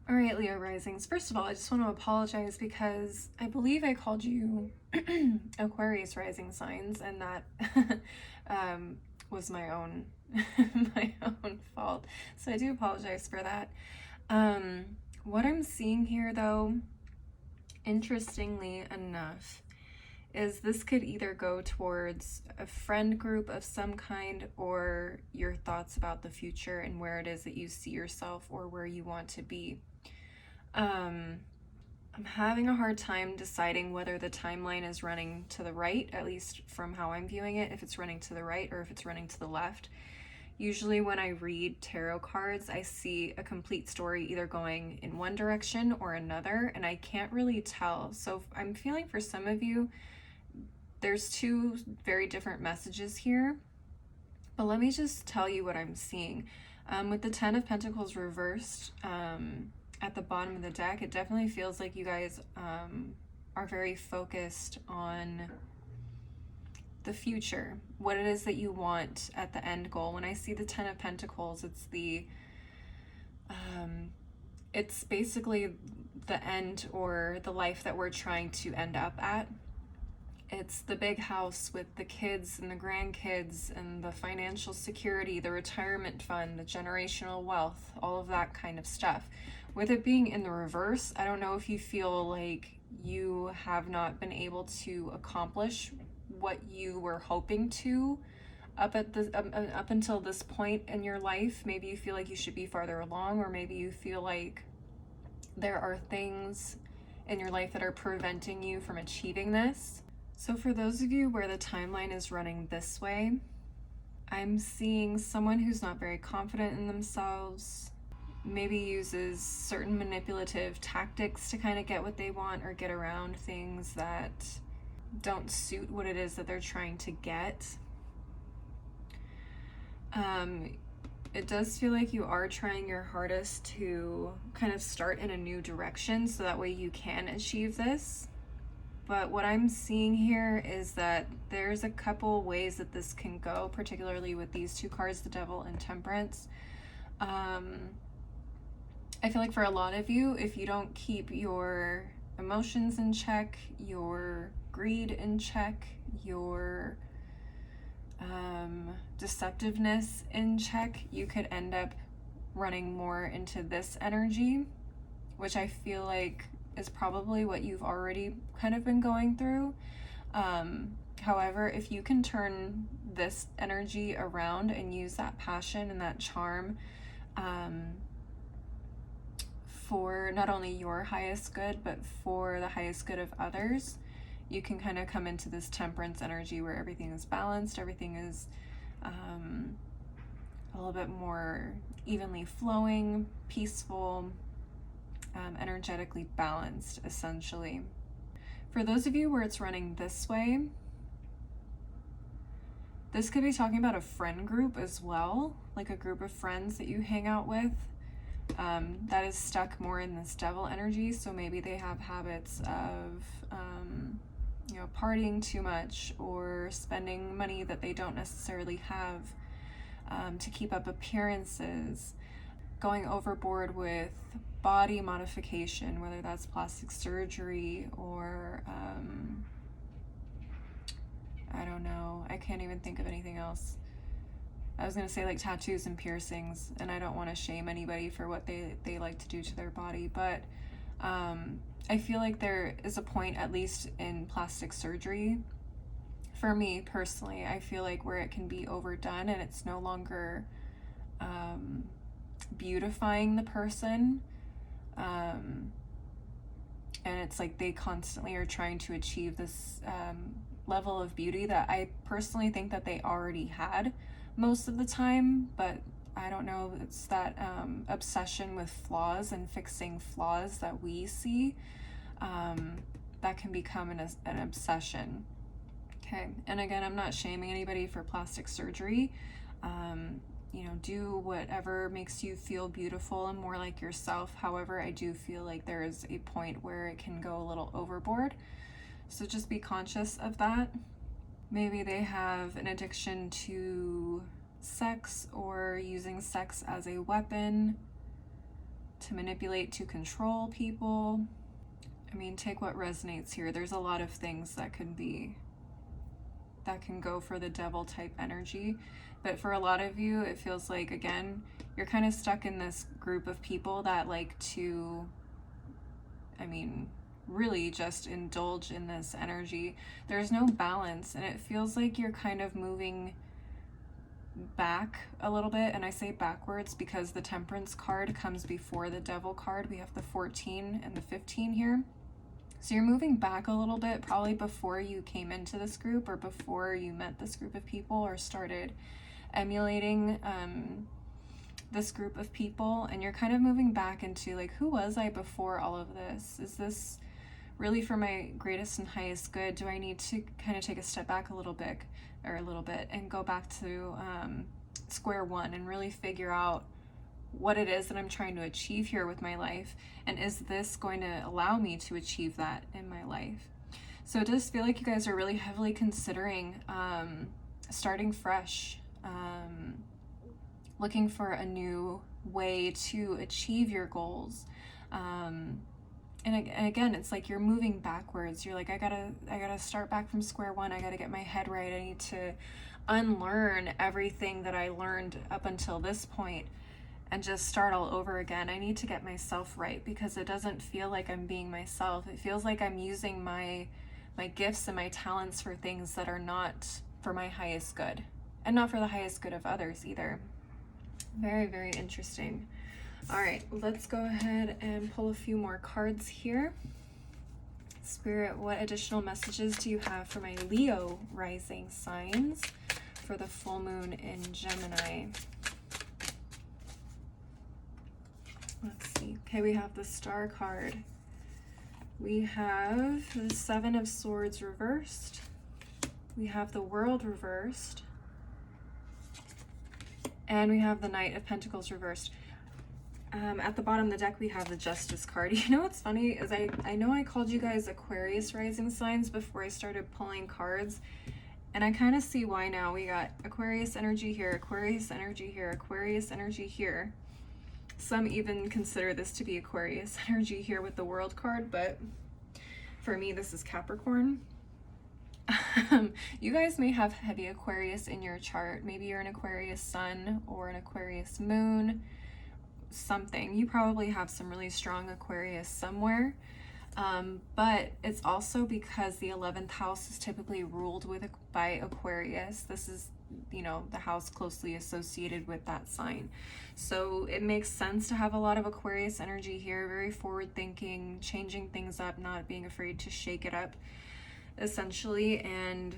All right, Leo risings. First of all, I just want to apologize because I believe I called you Aquarius rising signs, and that was my own my own fault. So I do apologize for that. What I'm seeing here, though, interestingly enough, is this could either go towards a friend group of some kind or your thoughts about the future and where it is that you see yourself or where you want to be. I'm having a hard time deciding whether the timeline is running to the right, at least from how I'm viewing it, if it's running to the right or if it's running to the left. Usually when I read tarot cards, I see a complete story either going in one direction or another, and I can't really tell. So I'm feeling for some of you, there's 2 very different messages here. But let me just tell you what I'm seeing. With the 10 of Pentacles reversed at the bottom of the deck, it definitely feels like you guys are very focused on the future, what it is that you want at the end goal. When I see the 10 of Pentacles, it's the it's basically the end or the life that we're trying to end up at. It's the big house with the kids and the grandkids and the financial security, the retirement fund, the generational wealth, all of that kind of stuff. With it being in the reverse, I don't know if you feel like you have not been able to accomplish what you were hoping to up until this point in your life, maybe you feel like you should be farther along, or maybe you feel like there are things in your life that are preventing you from achieving this. So for those of you where the timeline is running this way, I'm seeing someone who's not very confident in themselves, maybe uses certain manipulative tactics to kind of get what they want or get around things that don't suit what it is that they're trying to get. It does feel like you are trying your hardest to kind of start in a new direction so that way you can achieve this. But what I'm seeing here is that there's a couple ways that this can go, particularly with these two cards, the Devil and Temperance. I feel like for a lot of you, if you don't keep your emotions in check, your greed in check, your deceptiveness in check, you could end up running more into this energy, which I feel like is probably what you've already kind of been going through. However, if you can turn this energy around and use that passion and that charm for not only your highest good, but for the highest good of others, you can kind of come into this Temperance energy where everything is balanced, everything is a little bit more evenly flowing, peaceful, energetically balanced, essentially. For those of you where it's running this way, this could be talking about a friend group as well, like a group of friends that you hang out with that is stuck more in this Devil energy. So maybe they have habits of partying too much or spending money that they don't necessarily have to keep up appearances, going overboard with body modification, whether that's plastic surgery or I don't know, I can't even think of anything else. I was gonna say like tattoos and piercings, and I don't want to shame anybody for what they like to do to their body, but I feel like there is a point, at least in plastic surgery, for me personally, I feel like where it can be overdone and it's no longer beautifying the person, and it's like they constantly are trying to achieve this level of beauty that I personally think that they already had most of the time, but I don't know, it's that obsession with flaws and fixing flaws that we see that can become an obsession. Okay, and again, I'm not shaming anybody for plastic surgery. Do whatever makes you feel beautiful and more like yourself. However, I do feel like there is a point where it can go a little overboard. So just be conscious of that. Maybe they have an addiction to sex or using sex as a weapon to manipulate, to control people. I mean, take what resonates here. There's a lot of things that can go for the Devil type energy. But for a lot of you, it feels like, again, you're kind of stuck in this group of people that like to, really just indulge in this energy. There's no balance, and it feels like you're kind of moving back a little bit. And I say backwards because the Temperance card comes before the Devil card. We have the 14 and the 15 here. So you're moving back a little bit, probably before you came into this group or before you met this group of people or started emulating this group of people. And you're kind of moving back into like, who was I before all of this? Is this really for my greatest and highest good? Do I need to kind of take a step back a little bit and go back to square one and really figure out what it is that I'm trying to achieve here with my life, and is this going to allow me to achieve that in my life? So it does feel like you guys are really heavily considering starting fresh, looking for a new way to achieve your goals. And again, it's like you're moving backwards. You're like, I gotta start back from square one. I gotta get my head right. I need to unlearn everything that I learned up until this point and just start all over again. I need to get myself right because it doesn't feel like I'm being myself. It feels like I'm using my gifts and my talents for things that are not for my highest good. and not for the highest good of others either. Very, very interesting. All right, let's go ahead and pull a few more cards here. Spirit, what additional messages do you have for my Leo rising signs for the full moon in Gemini? Let's see. Okay, we have the Star card. We have the Seven of Swords reversed. We have the World reversed. And we have the Knight of Pentacles reversed. At the bottom of the deck, we have the Justice card. You know what's funny is I know I called you guys Aquarius rising signs before I started pulling cards. And I kind of see why now. We got Aquarius energy here, Aquarius energy here, Aquarius energy here. Some even consider this to be Aquarius energy here with the World card, but for me, this is Capricorn. You guys may have heavy Aquarius in your chart. Maybe you're an Aquarius sun or an Aquarius moon, something. You probably have some really strong Aquarius somewhere. But it's also because the 11th house is typically ruled by Aquarius. This is, you know, the house closely associated with that sign. So it makes sense to have a lot of Aquarius energy here, very forward thinking, changing things up, not being afraid to shake it up, essentially, and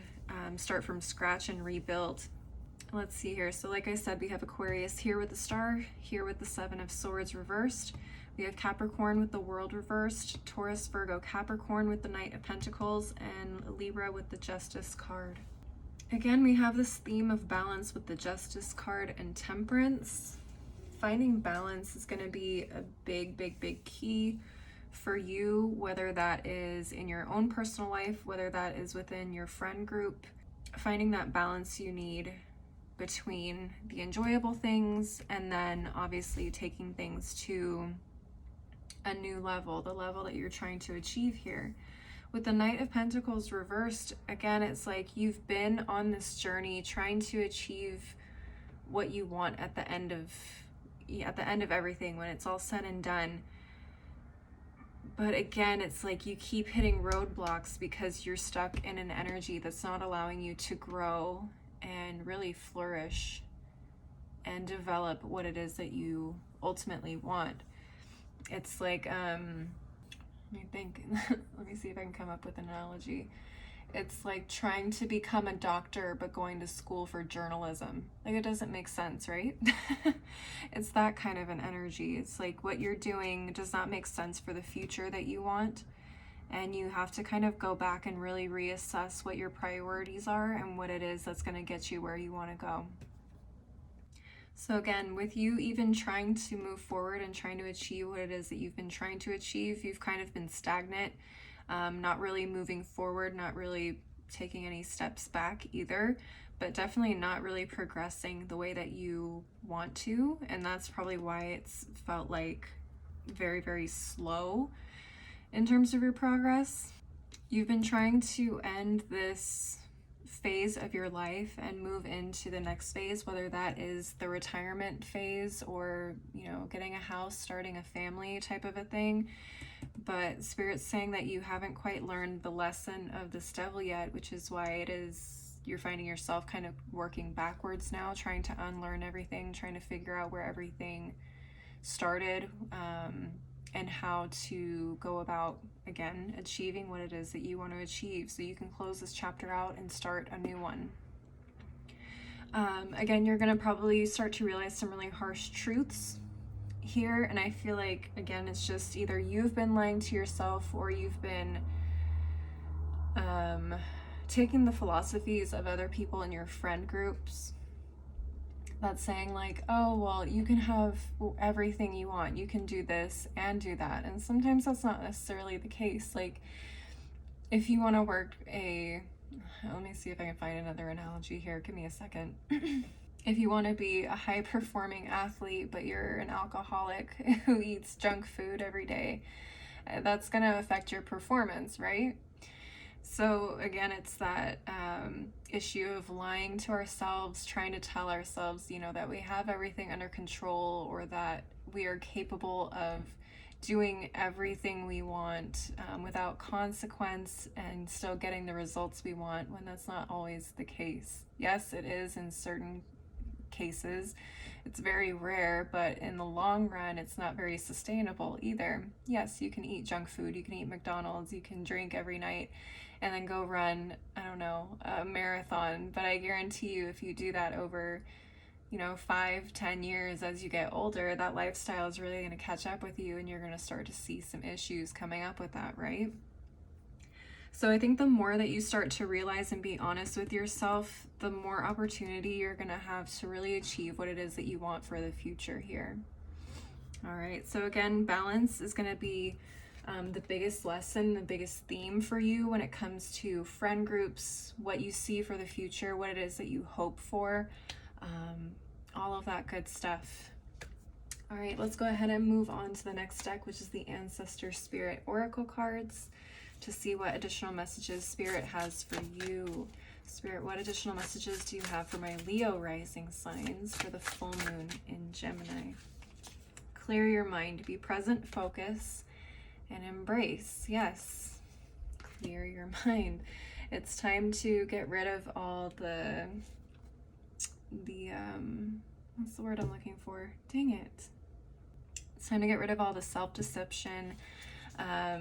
start from scratch and rebuild. Let's see here. So like I said, we have Aquarius here with the Star, here with the Seven of Swords reversed. We have Capricorn with the World reversed, Taurus, Virgo, Capricorn with the Knight of Pentacles, and Libra with the Justice card. Again, we have this theme of balance with the Justice card and Temperance. Finding balance is going to be a big, big, big key for you, whether that is in your own personal life, whether that is within your friend group. Finding that balance you need between the enjoyable things and then obviously taking things to a new level, the level that you're trying to achieve here. With the Knight of Pentacles reversed, again, it's like you've been on this journey trying to achieve what you want at the end of everything, when it's all said and done. But again, it's like you keep hitting roadblocks because you're stuck in an energy that's not allowing you to grow and really flourish and develop what it is that you ultimately want. It's like, let me think, let me see if I can come up with an analogy. It's like trying to become a doctor but going to school for journalism. Like, it doesn't make sense, right? It's that kind of an energy. It's like what you're doing does not make sense for the future that you want. And you have to kind of go back and really reassess what your priorities are and what it is that's going to get you where you want to go. So again, with you even trying to move forward and trying to achieve what it is that you've been trying to achieve, you've kind of been stagnant, not really moving forward, not really taking any steps back either, but definitely not really progressing the way that you want to. And that's probably why it's felt like very, very slow in terms of your progress. You've been trying to end this phase of your life and move into the next phase, whether that is the retirement phase or, you know, getting a house, starting a family type of a thing. But Spirit's saying that you haven't quite learned the lesson of this devil yet, which is why it is you're finding yourself kind of working backwards now, trying to unlearn everything, trying to figure out where everything started, and how to go about, again, achieving what it is that you want to achieve so you can close this chapter out and start a new one. Again, you're going to probably start to realize some really harsh truths here, and I feel like, again, it's just either you've been lying to yourself or you've been taking the philosophies of other people in your friend groups that's saying like, oh, well, you can have everything you want, you can do this and do that. And sometimes that's not necessarily the case. Like, if you want to work let me see if I can find another analogy here, give me a second. If you want to be a high performing athlete but you're an alcoholic who eats junk food every day, that's going to affect your performance, right? So again, it's that issue of lying to ourselves, trying to tell ourselves, you know, that we have everything under control or that we are capable of doing everything we want without consequence and still getting the results we want, when that's not always the case. Yes, it is in certain cases. It's very rare, but in the long run, it's not very sustainable either. Yes, you can eat junk food, you can eat McDonald's, you can drink every night and then go run, I don't know, a marathon. But I guarantee you, if you do that over 5-10 years as you get older, that lifestyle is really going to catch up with you, and you're going to start to see some issues coming up with that, right? So I think the more that you start to realize and be honest with yourself, the more opportunity you're going to have to really achieve what it is that you want for the future here. All right, so again, balance is going to be the biggest lesson, the biggest theme for you when it comes to friend groups, what you see for the future, what it is that you hope for, all of that good stuff. All right, let's go ahead and move on to the next deck, which is the Ancestor Spirit Oracle cards, to see what additional messages Spirit has for you. Spirit, what additional messages do you have for my Leo rising signs for the full moon in Gemini? Clear your mind, be present, focus, and embrace. Yes, clear your mind. It's time to get rid of all the what's the word I'm looking for? Dang it. It's time to get rid of all the self-deception, all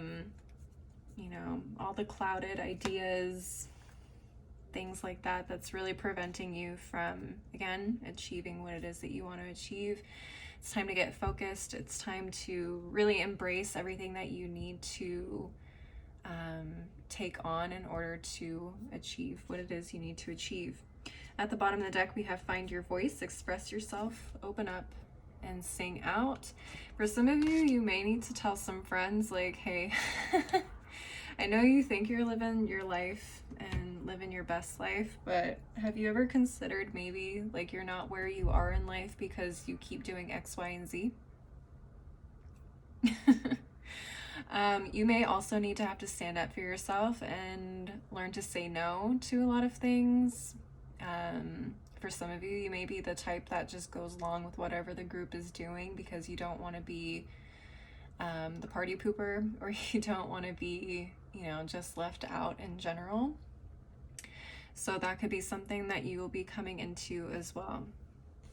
the clouded ideas, things like that, that's really preventing you from, again, achieving what it is that you want to achieve. It's time to get focused. It's time to really embrace everything that you need to take on in order to achieve what it is you need to achieve. At the bottom of the deck, we have find your voice, express yourself, open up, and sing out. For some of you, you may need to tell some friends, like, hey, I know you think you're living your life and living your best life, but have you ever considered maybe like you're not where you are in life because you keep doing X, Y, and Z? You may also need to have to stand up for yourself and learn to say no to a lot of things. For some of you, you may be the type that just goes along with whatever the group is doing because you don't want to be the party pooper, or you don't want to be, just left out in general. So that could be something that you will be coming into as well.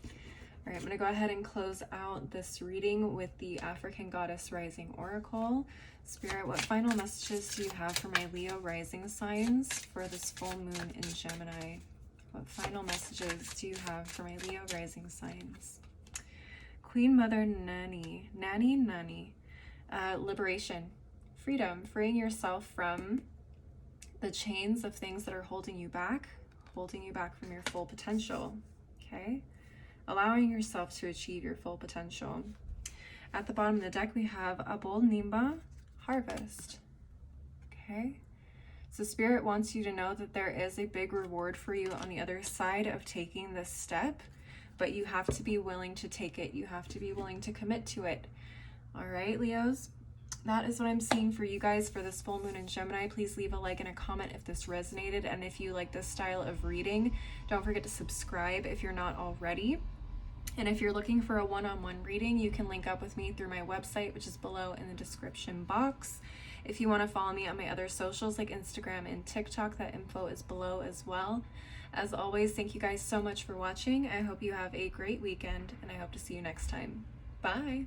All right, I'm going to go ahead and close out this reading with the African Goddess Rising Oracle. Spirit, what final messages do you have for my Leo rising signs for this full moon in Gemini? What final messages do you have for my Leo rising signs? Queen Mother Nani. Liberation, freedom, freeing yourself from the chains of things that are holding you back from your full potential, okay? Allowing yourself to achieve your full potential. At the bottom of the deck, we have Abul Nimba, harvest, okay? So Spirit wants you to know that there is a big reward for you on the other side of taking this step, but you have to be willing to take it. You have to be willing to commit to it. All right, Leos, that is what I'm seeing for you guys for this full moon in Gemini. Please leave a like and a comment if this resonated, and if you like this style of reading, don't forget to subscribe if you're not already. And if you're looking for a one-on-one reading, you can link up with me through my website, which is below in the description box. If you want to follow me on my other socials like Instagram and TikTok, that info is below as well. As always, thank you guys so much for watching. I hope you have a great weekend, and I hope to see you next time. Bye.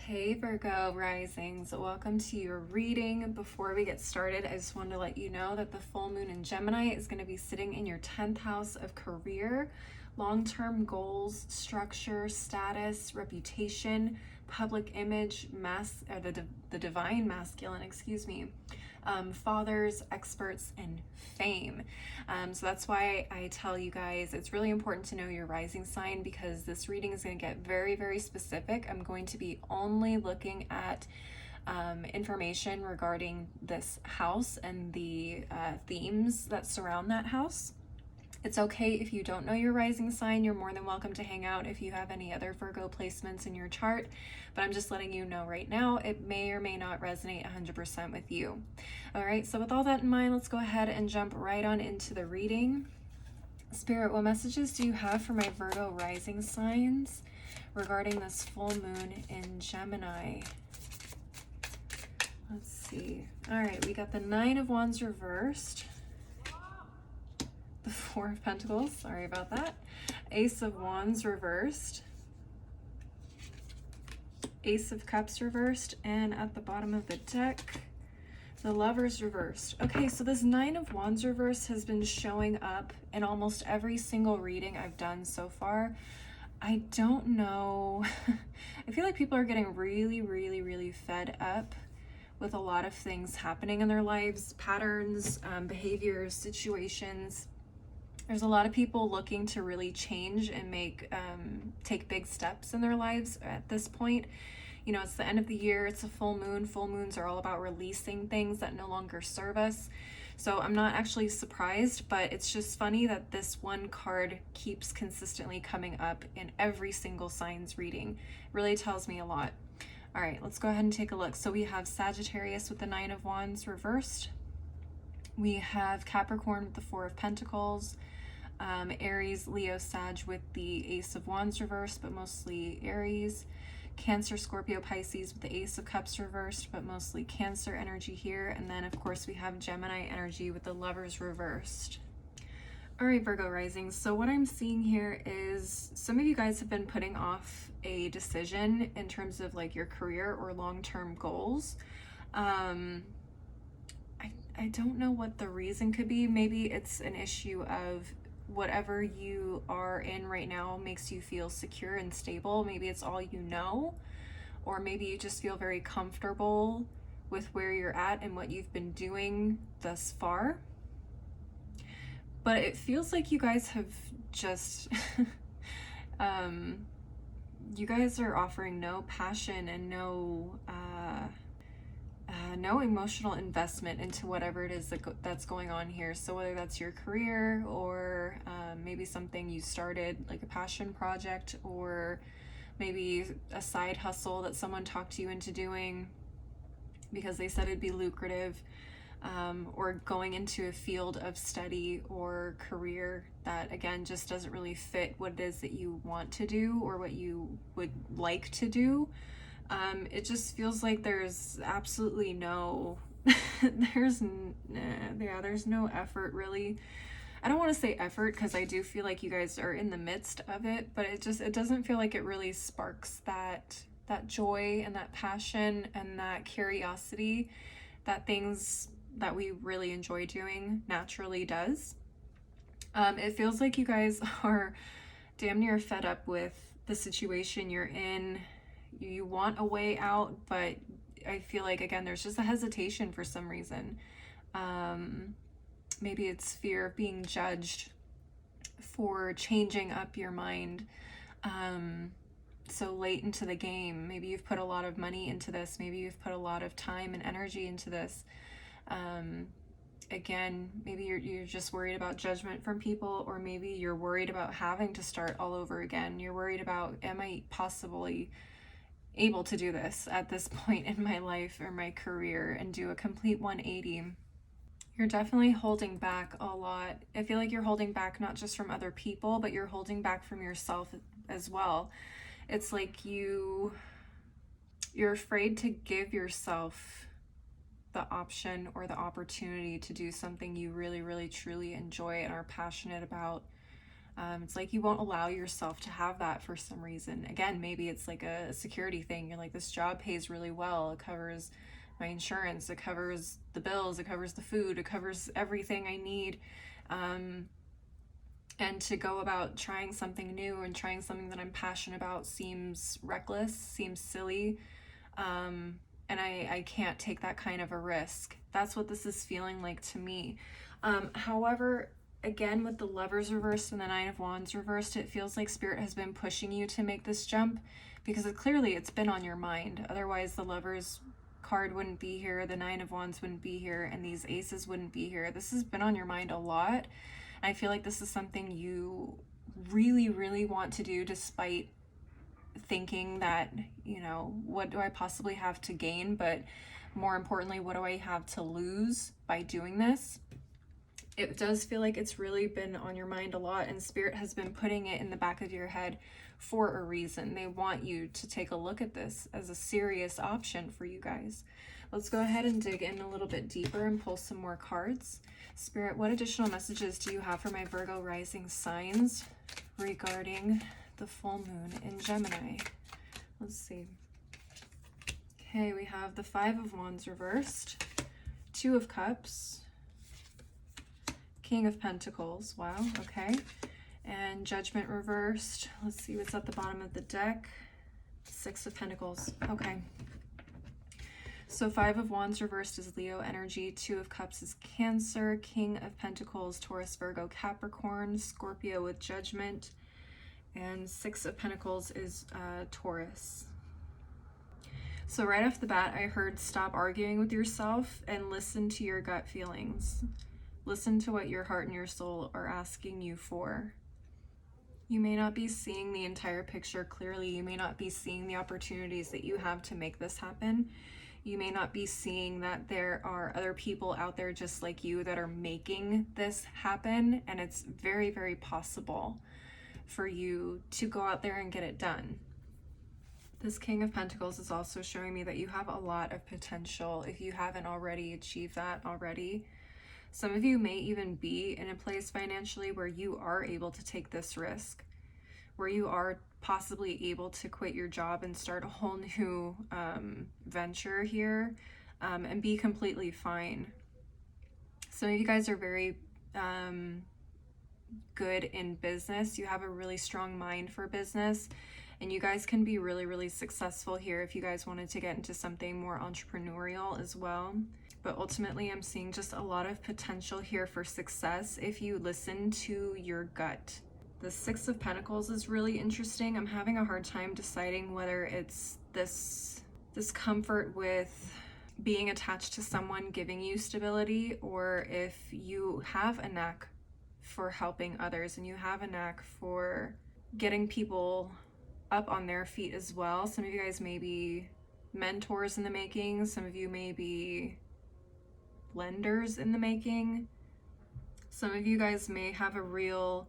Hey Virgo risings, welcome to your reading. Before we get started, I just wanted to let you know that the full moon in Gemini is going to be sitting in your 10th house of career, long-term goals, structure, status, reputation, public image, the divine masculine, fathers, experts, and fame. So that's why I tell you guys it's really important to know your rising sign, because this reading is going to get very, very specific. I'm going to be only looking at information regarding this house and the themes that surround that house. It's okay if you don't know your rising sign. You're more than welcome to hang out if you have any other Virgo placements in your chart, but I'm just letting you know right now, it may or may not resonate 100% with you. All right, so with all that in mind, let's go ahead and jump right on into the reading. Spirit, what messages do you have for my Virgo rising signs regarding this full moon in Gemini? Let's see. All right, we got the Nine of Wands reversed. The Four of Pentacles, sorry about that. Ace of Wands reversed. Ace of Cups reversed. And at the bottom of the deck, the Lovers reversed. Okay, so this Nine of Wands reverse has been showing up in almost every single reading I've done so far. I don't know. I feel like people are getting really fed up with a lot of things happening in their lives, patterns, behaviors, situations. There's a lot of people looking to really change and take big steps in their lives at this point. You know, it's the end of the year, it's a full moon. Full moons are all about releasing things that no longer serve us. So I'm not actually surprised, but it's just funny that this one card keeps consistently coming up in every single sign's reading. It really tells me a lot. All right, let's go ahead and take a look. So we have Sagittarius with the Nine of Wands reversed. We have Capricorn with the Four of Pentacles. Aries, Leo, Sag with the Ace of Wands reversed, but mostly Aries. Cancer, Scorpio, Pisces with the Ace of Cups reversed, but mostly Cancer energy here. And then, of course, we have Gemini energy with the Lovers reversed. All right, Virgo rising. So what I'm seeing here is some of you guys have been putting off a decision in terms of like your career or long-term goals. I don't know what the reason could be. Maybe it's an issue of whatever you are in right now makes you feel secure and stable. Maybe it's all you know, or maybe you just feel very comfortable with where you're at and what you've been doing thus far. But it feels like you guys have just you guys are offering no passion and no emotional investment into whatever it is that's going on here. So whether that's your career or maybe something you started, like a passion project, or maybe a side hustle that someone talked you into doing because they said it'd be lucrative, or going into a field of study or career that, again, just doesn't really fit what it is that you want to do or what you would like to do. It just feels like there's absolutely no, there's no effort really. I don't want to say effort because I do feel like you guys are in the midst of it, but it doesn't feel like it really sparks that joy and that passion and that curiosity that things that we really enjoy doing naturally does. It feels like you guys are damn near fed up with the situation you're in. You want a way out, but I feel like, again, there's just a hesitation for some reason. Maybe it's fear of being judged for changing up your mind so late into the game. Maybe you've put a lot of money into this. Maybe you've put a lot of time and energy into this. Again, maybe you're just worried about judgment from people, or maybe you're worried about having to start all over again. You're worried about, am I possibly able to do this at this point in my life or my career and do a complete 180? You're definitely holding back a lot. I feel like you're holding back not just from other people, but you're holding back from yourself as well. It's like you're afraid to give yourself the option or the opportunity to do something you really truly enjoy and are passionate about. It's like you won't allow yourself to have that for some reason. Again, maybe it's like a security thing. You're like, this job pays really well. It covers my insurance. It covers the bills. It covers the food. It covers everything I need. And to go about trying something new and trying something that I'm passionate about seems reckless, seems silly. And I can't take that kind of a risk. That's what this is feeling like to me. However, again, with the Lovers reversed and the Nine of Wands reversed, it feels like Spirit has been pushing you to make this jump because clearly it's been on your mind. Otherwise, the Lovers card wouldn't be here, the Nine of Wands wouldn't be here, and these aces wouldn't be here. This has been on your mind a lot. I feel like this is something you really want to do, despite thinking that, you know, what do I possibly have to gain? But more importantly, what do I have to lose by doing this? It does feel like it's really been on your mind a lot, and Spirit has been putting it in the back of your head for a reason. They want you to take a look at this as a serious option for you guys. Let's go ahead and dig in a little bit deeper and pull some more cards. Spirit, what additional messages do you have for my Virgo rising signs regarding the full moon in Gemini? Let's see. Okay, we have the Five of Wands reversed, Two of Cups, King of Pentacles, wow, okay, and Judgment reversed. Let's see what's at the bottom of the deck. Six of Pentacles, okay. So Five of Wands reversed is Leo energy, Two of Cups is Cancer, King of Pentacles, Taurus, Virgo, Capricorn, Scorpio with Judgment, and Six of Pentacles is Taurus. So right off the bat, I heard stop arguing with yourself and listen to your gut feelings. Listen to what your heart and your soul are asking you for. You may not be seeing the entire picture clearly. You may not be seeing the opportunities that you have to make this happen. You may not be seeing that there are other people out there just like you that are making this happen, and it's very, very possible for you to go out there and get it done. This King of Pentacles is also showing me that you have a lot of potential if you haven't already achieved that already. Some of you may even be in a place financially where you are able to take this risk, where you are possibly able to quit your job and start a whole new venture here and be completely fine. Some of you guys are very good in business. You have a really strong mind for business, and you guys can be really, really successful here if you guys wanted to get into something more entrepreneurial as well. But ultimately, I'm seeing just a lot of potential here for success if you listen to your gut. The Six of Pentacles is really interesting. I'm having a hard time deciding whether it's this comfort with being attached to someone giving you stability, or if you have a knack for helping others and you have a knack for getting people up on their feet as well. Some of you guys may be mentors in the making. Some of you may be lenders in the making. Some of you guys may have a really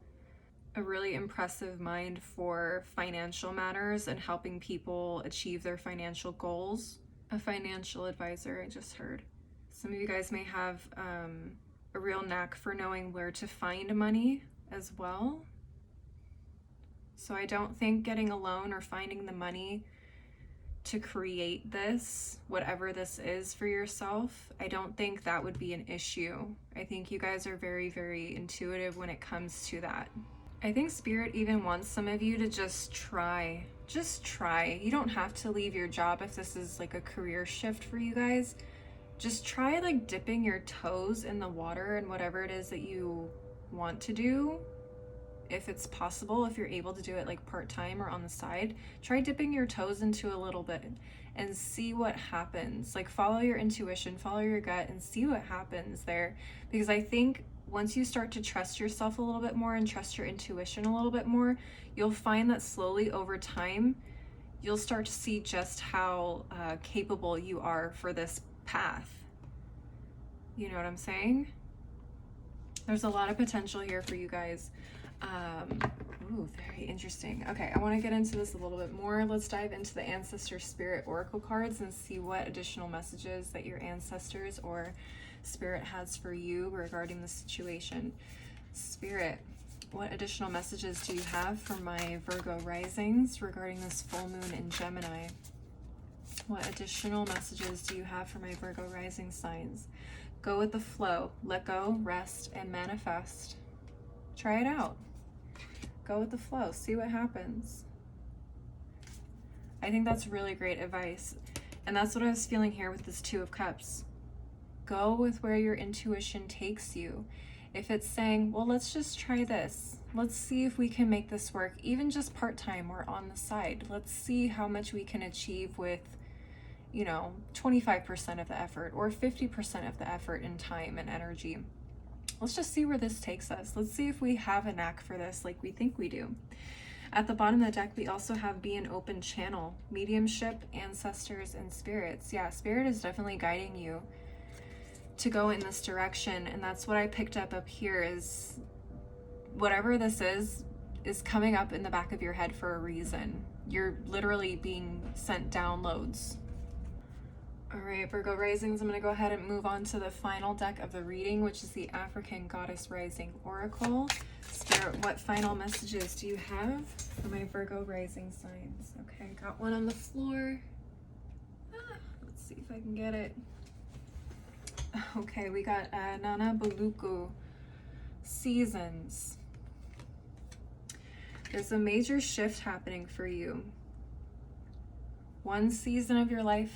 impressive mind for financial matters and helping people achieve their financial goals. A financial advisor, I just heard. Some of you guys may have a real knack for knowing where to find money as well. So I don't think getting a loan or finding the money to create this, whatever this is for yourself, I don't think that would be an issue. I think you guys are very, very intuitive when it comes to that. I think Spirit even wants some of you to just try. Just try. You don't have to leave your job if this is like a career shift for you guys. Just try like dipping your toes in the water and whatever it is that you want to do. If it's possible, if you're able to do it like part-time or on the side, try dipping your toes into a little bit and see what happens. Like follow your intuition, follow your gut, and see what happens there. Because I think once you start to trust yourself a little bit more and trust your intuition a little bit more, you'll find that slowly over time, you'll start to see just how capable you are for this path. You know what I'm saying? There's a lot of potential here for you guys. Ooh, very interesting. Okay, I want to get into this a little bit more. Let's dive into the Ancestor Spirit Oracle cards and see what additional messages that your ancestors or Spirit has for you regarding the situation. Spirit, what additional messages do you have for my Virgo risings regarding this full moon in Gemini? What additional messages do you have for my Virgo rising signs? Go with the flow. Let go, rest, and manifest. Try it out. Go with the flow. See what happens. I think that's really great advice. And that's what I was feeling here with this Two of Cups. Go with where your intuition takes you. If it's saying, well, let's just try this. Let's see if we can make this work, even just part-time or on the side. Let's see how much we can achieve with, 25% of the effort or 50% of the effort in time and energy. Let's just see where this takes us. Let's see if we have a knack for this like we think we do. At the bottom of the deck, we also have be an open channel, mediumship, ancestors, and spirits. Yeah, Spirit is definitely guiding you to go in this direction. And that's what I picked up here is whatever this is coming up in the back of your head for a reason. You're literally being sent downloads. All right, Virgo risings, I'm going to go ahead and move on to the final deck of the reading, which is the African Goddess Rising Oracle. Spirit, what final messages do you have for my Virgo rising signs? Okay, got one on the floor. Let's see if I can get it. Okay, we got Nana Baluku, seasons. There's a major shift happening for you. One season of your life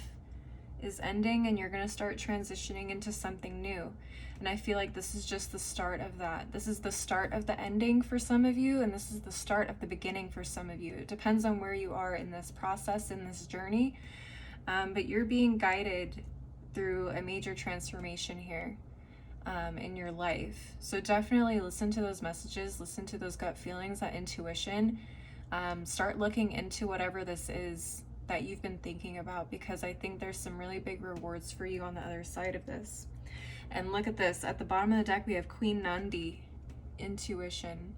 is ending and you're going to start transitioning into something new. And I feel like this is just the start of that. This is the start of the ending for some of you, and this is the start of the beginning for some of you. It depends on where you are in this process, in this journey. But you're being guided through a major transformation here in your life. So definitely listen to those messages, listen to those gut feelings, that intuition. Start looking into whatever this is that you've been thinking about, because I think there's some really big rewards for you on the other side of this. And look at this. At the bottom of the deck, we have Queen Nandi, intuition.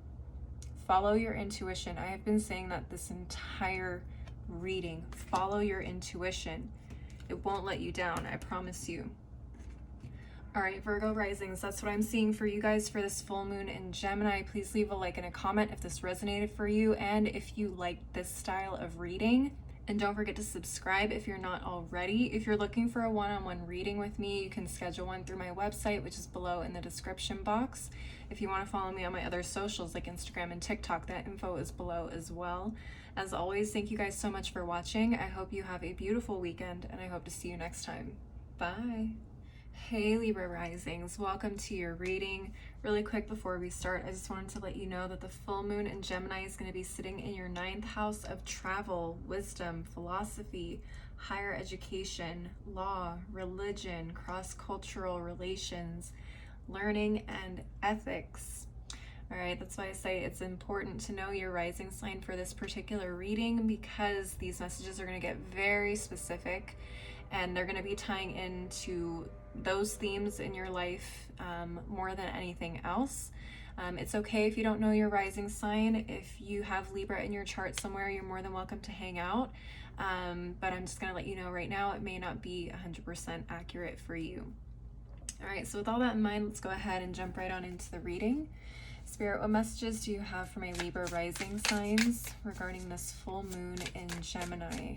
Follow your intuition. I have been saying that this entire reading. Follow your intuition. It won't let you down, I promise you. All right, Virgo risings, that's what I'm seeing for you guys for this full moon in Gemini. Please leave a like and a comment if this resonated for you, and if you like this style of reading. And don't forget to subscribe if you're not already. If you're looking for a one-on-one reading with me, you can schedule one through my website, which is below in the description box. If you want to follow me on my other socials like Instagram and TikTok, that info is below as well. As always, thank you guys so much for watching. I hope you have a beautiful weekend, and I hope to see you next time. Bye. Hey Libra risings, welcome to your reading. Really quick before we start, I just wanted to let you know that the full moon in Gemini is going to be sitting in your 9th house of travel, wisdom, philosophy, higher education, law, religion, cross-cultural relations, learning, and ethics. All right, that's why I say it's important to know your rising sign for this particular reading, because these messages are going to get very specific, and they're going to be tying into those themes in your life more than anything else. It's okay if you don't know your rising sign. If you have Libra in your chart somewhere, you're more than welcome to hang out. But I'm just going to let you know right now, it may not be 100% accurate for you. All right, so with all that in mind, let's go ahead and jump right on into the reading. Spirit, what messages do you have for my Libra rising signs regarding this full moon in Gemini?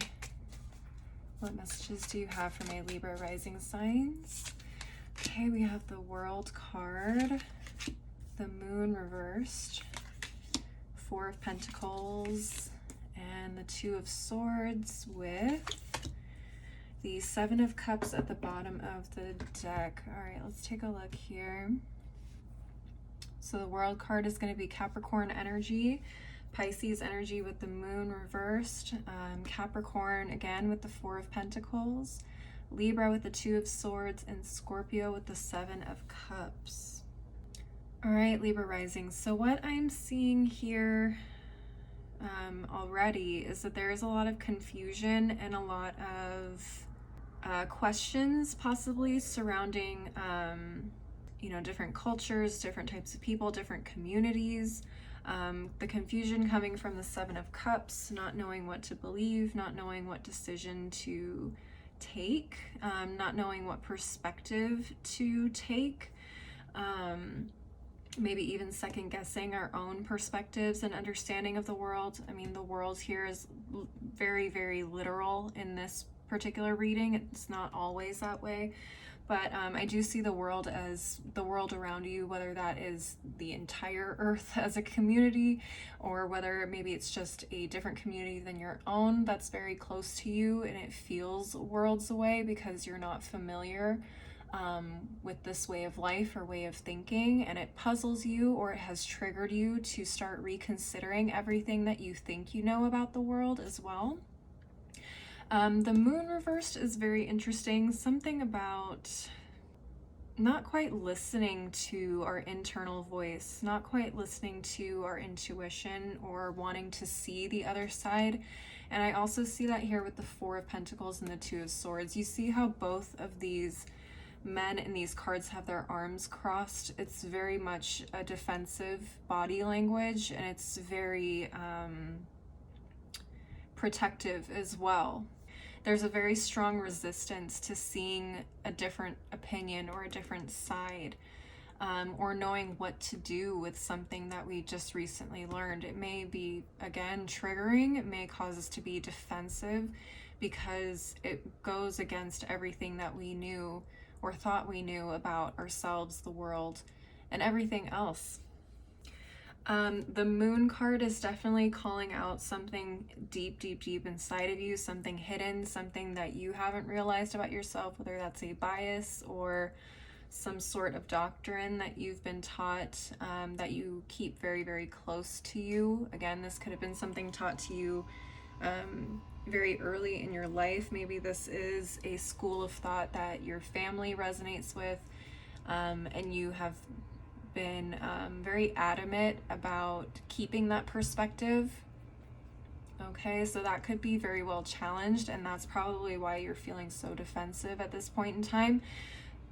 What messages do you have for my Libra rising signs? Okay, we have the World card, the Moon reversed, 4 of Pentacles, and the 2 of Swords with the 7 of Cups at the bottom of the deck. All right, let's take a look here. So the World card is going to be Capricorn energy, Pisces energy with the Moon reversed, Capricorn again with the 4 of Pentacles, Libra with the 2 of Swords, and Scorpio with the 7 of Cups. All right, Libra rising. So what I'm seeing here already is that there is a lot of confusion and a lot of questions possibly surrounding different cultures, different types of people, different communities. The confusion coming from the 7 of Cups, not knowing what to believe, not knowing what decision to take, not knowing what perspective to take, maybe even second guessing our own perspectives and understanding of the world. I mean, the world here is very, very literal in this particular reading. It's not always that way. But I do see the world as the world around you, whether that is the entire earth as a community, or whether maybe it's just a different community than your own that's very close to you and it feels worlds away because you're not familiar with this way of life or way of thinking, and it puzzles you, or it has triggered you to start reconsidering everything that you think you know about the world as well. The Moon reversed is very interesting. Something about not quite listening to our internal voice, not quite listening to our intuition or wanting to see the other side. And I also see that here with the 4 of Pentacles and the 2 of Swords. You see how both of these men in these cards have their arms crossed. It's very much a defensive body language, and it's very protective as well. there's a very strong resistance to seeing a different opinion or a different side, or knowing what to do with something that we just recently learned. It may be, again, triggering. It may cause us to be defensive because it goes against everything that we knew or thought we knew about ourselves, the world, and everything else. The Moon card is definitely calling out something deep, deep, deep inside of you, something hidden, something that you haven't realized about yourself, whether that's a bias or some sort of doctrine that you've been taught, that you keep very, very close to you. Again, this could have been something taught to you very early in your life. Maybe this is a school of thought that your family resonates with, and you have been very adamant about keeping that perspective. Okay, so that could be very well challenged, and that's probably why you're feeling so defensive at this point in time.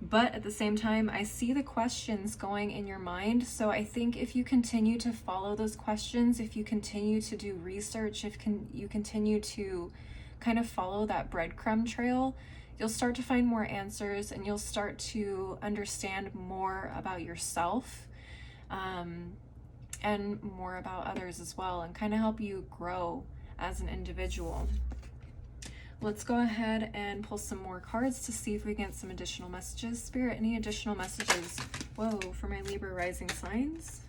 But at the same time, I see the questions going in your mind. So I think if you continue to follow those questions, if you continue to do research, if you continue to kind of follow that breadcrumb trail, you'll start to find more answers, and you'll start to understand more about yourself, and more about others as well, and kind of help you grow as an individual. Let's go ahead and pull some more cards to see if we get some additional messages. Spirit, any additional messages? Whoa, for my Libra rising signs.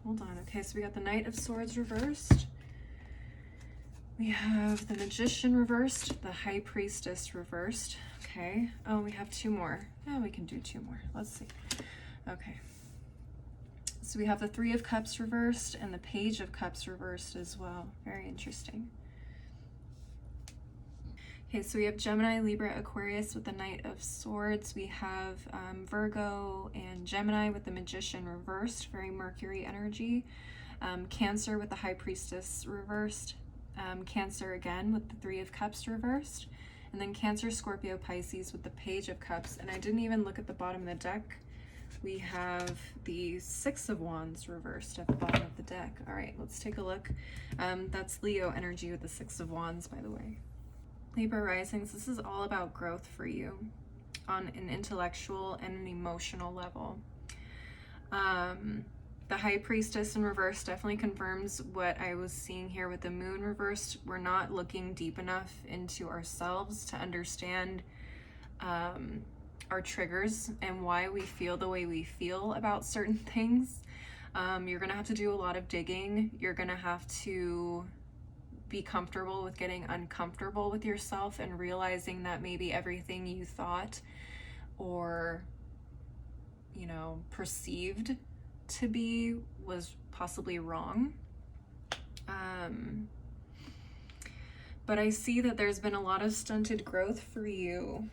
Hold on. Okay, so we got the Knight of Swords reversed. We have the Magician reversed, the High Priestess reversed. Okay. Oh, we have two more. Oh, we can do two more. Let's see. Okay. So we have the Three of Cups reversed and the Page of Cups reversed as well. Very interesting. Okay, so we have Gemini, Libra, Aquarius with the Knight of Swords. We have Virgo and Gemini with the Magician reversed, very Mercury energy. Cancer with the High Priestess reversed. Cancer again with the Three of Cups reversed. And then Cancer, Scorpio, Pisces with the Page of Cups. And I didn't even look at the bottom of the deck. We have the Six of Wands reversed at the bottom of the deck. All right, let's take a look. That's Leo energy with the Six of Wands, by the way. Libra risings, this is all about growth for you on an intellectual and an emotional level. The High Priestess in reverse definitely confirms what I was seeing here with the Moon reversed. We're not looking deep enough into ourselves to understand our triggers and why we feel the way we feel about certain things. You're gonna have to do a lot of digging. You're gonna have to be comfortable with getting uncomfortable with yourself and realizing that maybe everything you thought or, you know, perceived to be was possibly wrong. But I see that there's been a lot of stunted growth for you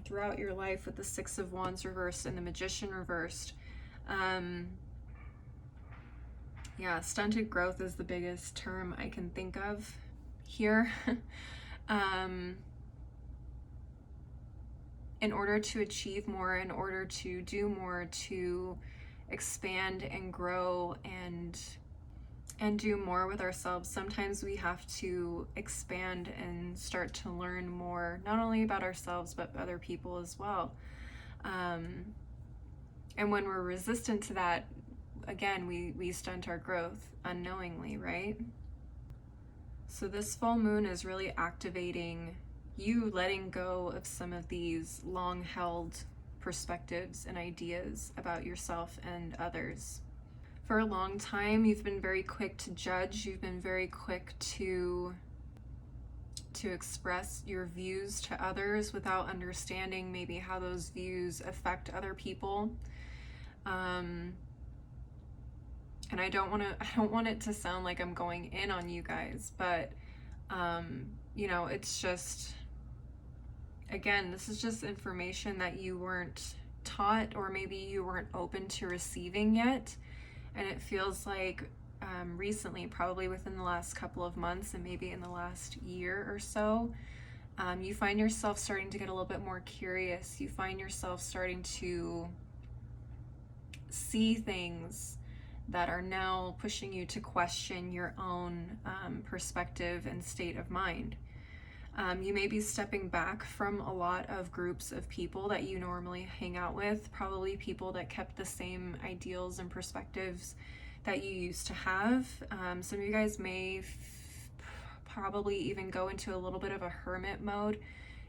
throughout your life with the Six of Wands reversed and the Magician reversed. Yeah, stunted growth is the biggest term I can think of here. In order to achieve more, in order to do more, to expand and grow and do more with ourselves, sometimes we have to expand and start to learn more, not only about ourselves, but other people as well. And when we're resistant to that, again, we stunt our growth unknowingly, right? So this full moon is really activating you letting go of some of these long-held perspectives and ideas about yourself and others. For a long time, you've been very quick to judge. You've been very quick to express your views to others without understanding maybe how those views affect other people. And I don't want it to sound like I'm going in on you guys, but you know, it's just, again, this is just information that you weren't taught, or maybe you weren't open to receiving yet. And it feels like recently, probably within the last couple of months and maybe in the last year or so, you find yourself starting to get a little bit more curious. You find yourself starting to see things that are now pushing you to question your own perspective and state of mind. You may be stepping back from a lot of groups of people that you normally hang out with, probably people that kept the same ideals and perspectives that you used to have. Some of you guys may probably even go into a little bit of a hermit mode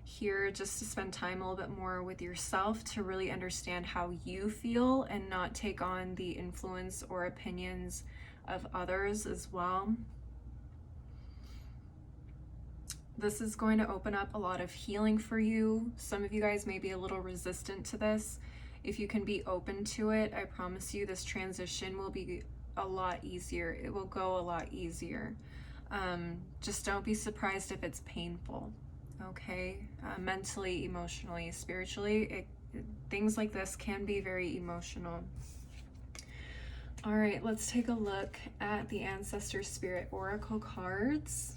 here, just to spend time a little bit more with yourself to really understand how you feel and not take on the influence or opinions of others as well. This is going to open up a lot of healing for you. Some of you guys may be a little resistant to this. If you can be open to it, I promise you this transition will be a lot easier. It will go a lot easier. Just don't be surprised if it's painful, okay? Mentally, emotionally, spiritually, things like this can be very emotional. All right, let's take a look at the Ancestor Spirit Oracle cards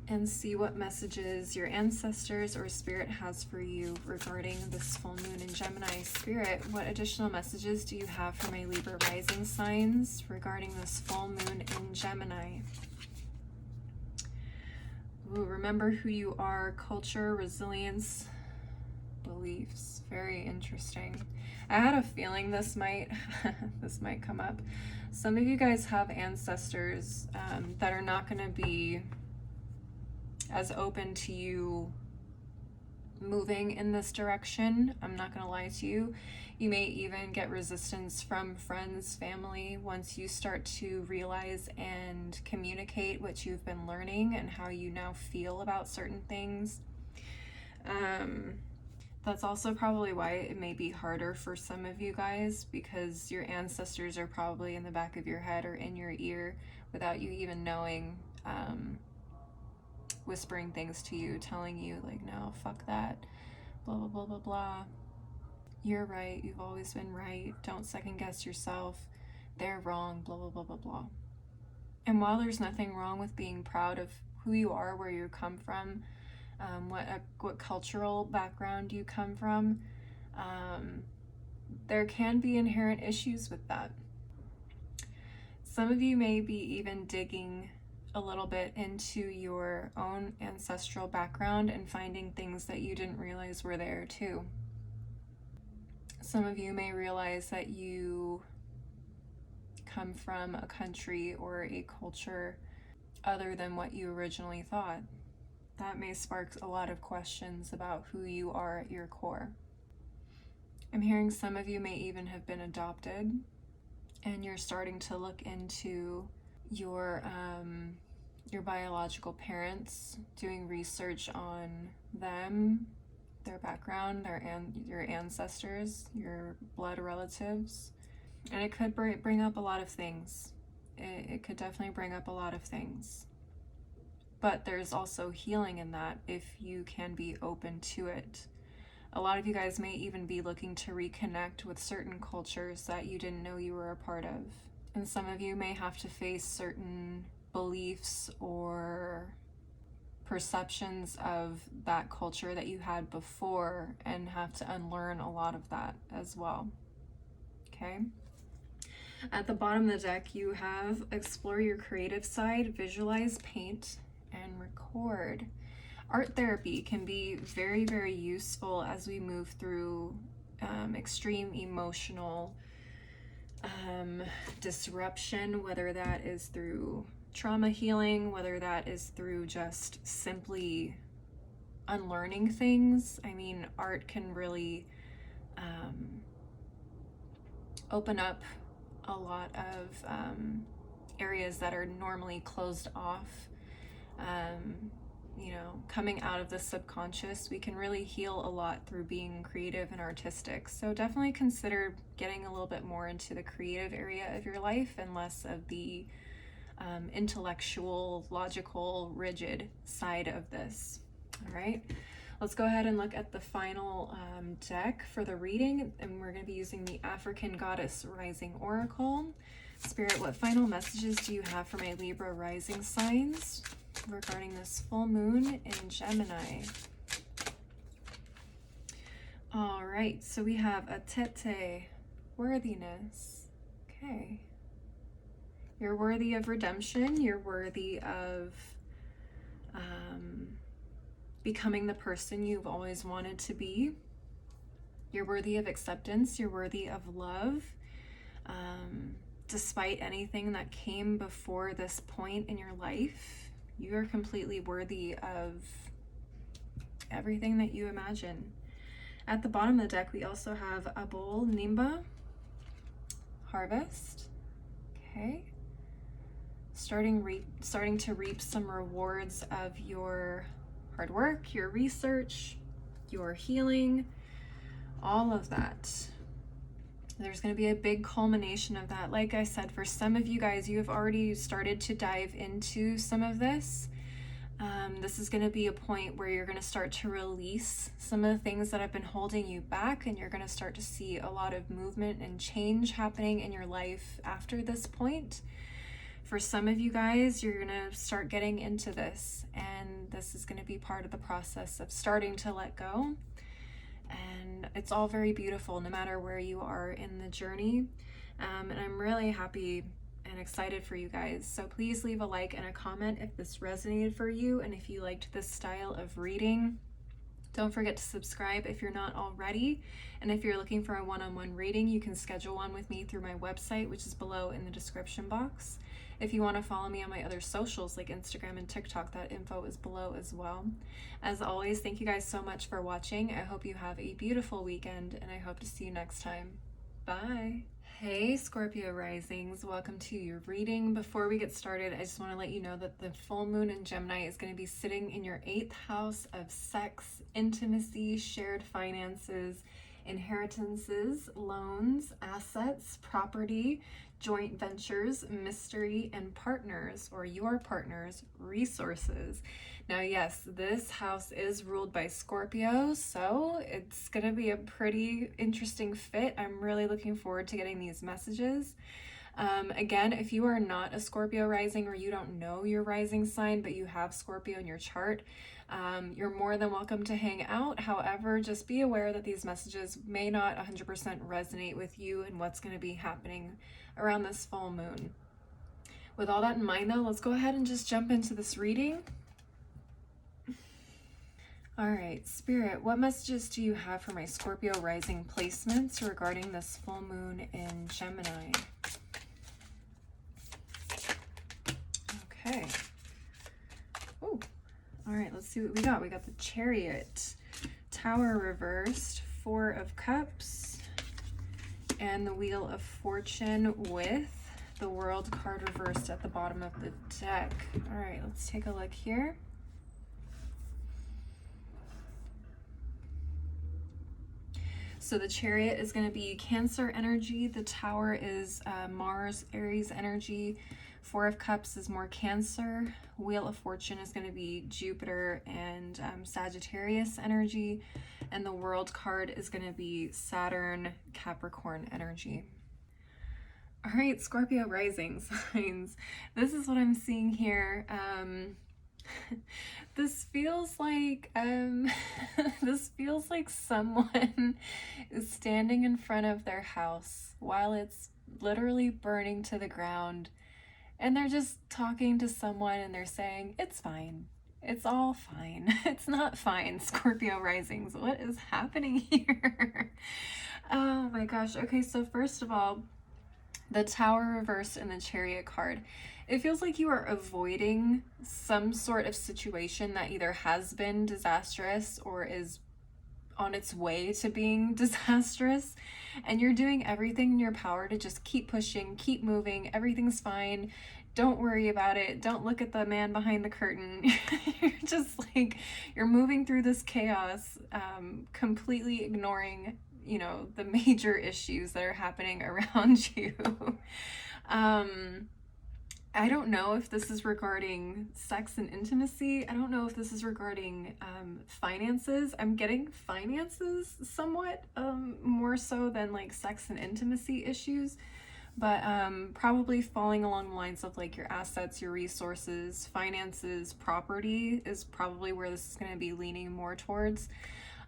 and see what messages your ancestors or spirit has for you regarding this full moon in Gemini. Spirit, what additional messages do you have for my Libra rising signs regarding this full moon in Gemini? Ooh, remember who you are, culture, resilience, beliefs. Very interesting. I had a feeling this might this might come up. Some of you guys have ancestors that are not going to be as open to you moving in this direction. I'm not going to lie to you. You may even get resistance from friends, family, once you start to realize and communicate what you've been learning and how you now feel about certain things. That's also probably why it may be harder for some of you guys, because your ancestors are probably in the back of your head or in your ear without you even knowing, whispering things to you, telling you like, no, fuck that, blah, blah, blah, blah, blah. You're right. You've always been right. Don't second guess yourself. They're wrong, blah, blah, blah, blah, blah. And while there's nothing wrong with being proud of who you are, where you come from, what cultural background you come from, there can be inherent issues with that. Some of you may be even digging a little bit into your own ancestral background and finding things that you didn't realize were there too. Some of you may realize that you come from a country or a culture other than what you originally thought. That may spark a lot of questions about who you are at your core. I'm hearing some of you may even have been adopted, and you're starting to look into your biological parents, doing research on them, their background, your ancestors, your blood relatives. And it could bring up a lot of things. It could definitely bring up a lot of things. But there's also healing in that if you can be open to it. A lot of you guys may even be looking to reconnect with certain cultures that you didn't know you were a part of. And some of you may have to face certain beliefs or perceptions of that culture that you had before and have to unlearn a lot of that as well. Okay? At the bottom of the deck, you have explore your creative side, visualize, paint, and record. Art therapy can be very, very useful as we move through extreme emotional disruption, whether that is through trauma healing, whether that is through just simply unlearning things. I mean, art can really open up a lot of areas that are normally closed off. You know, coming out of the subconscious, we can really heal a lot through being creative and artistic. So definitely consider getting a little bit more into the creative area of your life and less of the intellectual, logical, rigid side of this. All right, let's go ahead and look at the final deck for the reading, and we're going to be using the African Goddess Rising Oracle. Spirit, what final messages do you have for my Libra rising signs regarding this full moon in Gemini? All right, so we have Atete, worthiness. Okay. You're worthy of redemption. You're worthy of becoming the person you've always wanted to be. You're worthy of acceptance. You're worthy of love. Despite anything that came before this point in your life, you are completely worthy of everything that you imagine. At the bottom of the deck, we also have Abul, Nimba, Harvest. Okay. Starting to reap some rewards of your hard work, your research, your healing, all of that. There's going to be a big culmination of that. Like I said, for some of you guys, you have already started to dive into some of this. This is going to be a point where you're going to start to release some of the things that have been holding you back, and you're going to start to see a lot of movement and change happening in your life after this point. For some of you guys, you're going to start getting into this, and this is going to be part of the process of starting to let go. And it's all very beautiful no matter where you are in the journey. And I'm really happy and excited for you guys. So please leave a like and a comment if this resonated for you, and if you liked this style of reading. Don't forget to subscribe if you're not already. And if you're looking for a one-on-one reading, you can schedule one with me through my website, which is below in the description box. If you want to follow me on my other socials like Instagram and TikTok, that info is below as well. As always, thank you guys so much for watching. I hope you have a beautiful weekend, and I hope to see you next time. Bye. Hey Scorpio risings, welcome to your reading. Before we get started, I just want to let you know that the full moon in Gemini is going to be sitting in your 8th house of sex, intimacy, shared finances, inheritances, loans, assets, property, joint ventures, mystery, and partners, or your partners, resources. Now, yes, this house is ruled by Scorpio, so it's going to be a pretty interesting fit. I'm really looking forward to getting these messages. Again, if you are not a Scorpio rising, or you don't know your rising sign, but you have Scorpio in your chart, you're more than welcome to hang out. However, just be aware that these messages may not 100% resonate with you and what's going to be happening around this full moon. With all that in mind, though, let's go ahead and just jump into this reading. All right, Spirit, what messages do you have for my Scorpio rising placements regarding this full moon in Gemini? Okay. Oh, all right, let's see what we got. We got the Chariot, Tower reversed, 4 of Cups, and the Wheel of Fortune with the World card reversed at the bottom of the deck. All right, let's take a look here. So the Chariot is going to be Cancer energy. The Tower is Mars, Aries energy. 4 of Cups is more Cancer. Wheel of Fortune is going to be Jupiter and Sagittarius energy. And the World card is going to be Saturn, Capricorn energy. All right, Scorpio rising signs. This is what I'm seeing here. This feels like someone is standing in front of their house while it's literally burning to the ground, and they're just talking to someone and they're saying, "It's fine. It's all fine." It's not fine, Scorpio risings. What is happening here? Oh my gosh. Okay, so first of all, the Tower reversed and the Chariot card. It feels like you are avoiding some sort of situation that either has been disastrous or is on its way to being disastrous. And you're doing everything in your power to just keep pushing, keep moving. Everything's fine. Don't worry about it. Don't look at the man behind the curtain. You're just like, you're moving through this chaos, completely ignoring, you know, the major issues that are happening around you. I don't know if this is regarding sex and intimacy. I don't know if this is regarding finances. I'm getting finances somewhat more so than like sex and intimacy issues, but probably falling along the lines of like your assets, your resources, finances, property is probably where this is going to be leaning more towards.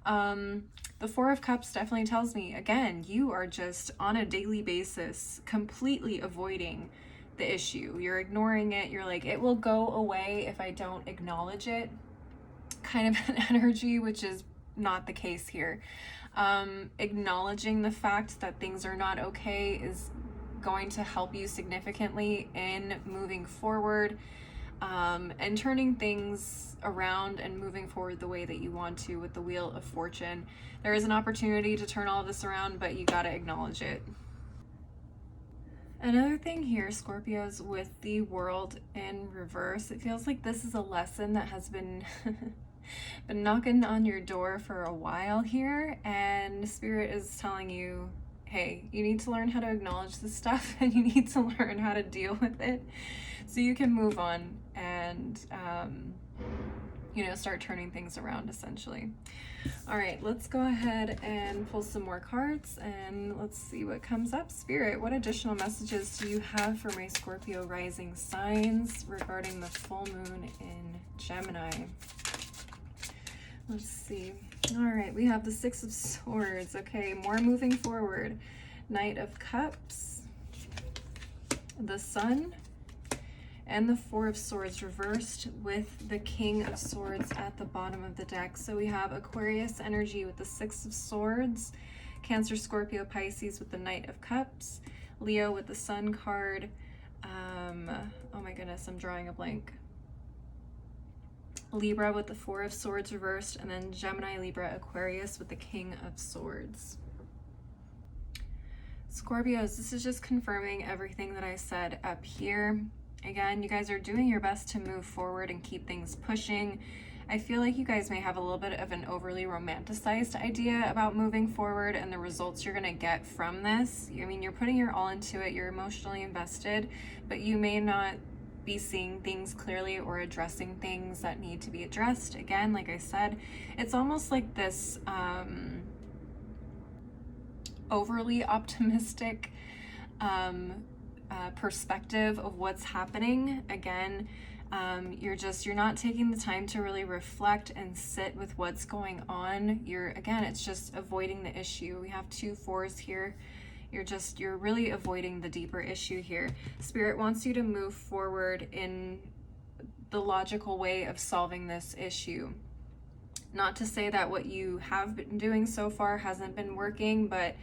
The 4 of Cups definitely tells me, again, you are just on a daily basis completely avoiding the issue. You're ignoring it. You're like, it will go away if I don't acknowledge it, kind of an energy, which is not the case here. Acknowledging the fact that things are not okay is going to help you significantly in moving forward, and turning things around and moving forward the way that you want to with the Wheel of Fortune. There is an opportunity to turn all of this around, but you got to acknowledge it. Another thing here, Scorpios, with the World in reverse, it feels like this is a lesson that has been been knocking on your door for a while here, and Spirit is telling you, hey, you need to learn how to acknowledge this stuff, and you need to learn how to deal with it so you can move on and you know, start turning things around, essentially. All right, let's go ahead and pull some more cards and let's see what comes up. Spirit, what additional messages do you have for my Scorpio rising signs regarding the full moon in Gemini? Let's see. All right, we have the Six of Swords. Okay, more moving forward. Knight of Cups, the Sun, and the Four of Swords reversed with the King of Swords at the bottom of the deck. So we have Aquarius energy with the Six of Swords, Cancer, Scorpio, Pisces with the Knight of Cups, Leo with the Sun card. Oh my goodness, I'm drawing a blank. Libra with the Four of Swords reversed, and then Gemini, Libra, Aquarius with the King of Swords. Scorpios, this is just confirming everything that I said up here. Again, you guys are doing your best to move forward and keep things pushing. I feel like you guys may have a little bit of an overly romanticized idea about moving forward and the results you're going to get from this. I mean, you're putting your all into it, you're emotionally invested, but you may not be seeing things clearly or addressing things that need to be addressed. Again, like I said, it's almost like this overly optimistic perspective of what's happening. Again, you're not taking the time to really reflect and sit with what's going on. It's just avoiding the issue. We have 2 4s here. You're really avoiding the deeper issue here. Spirit wants you to move forward in the logical way of solving this issue. Not to say that what you have been doing so far hasn't been working, but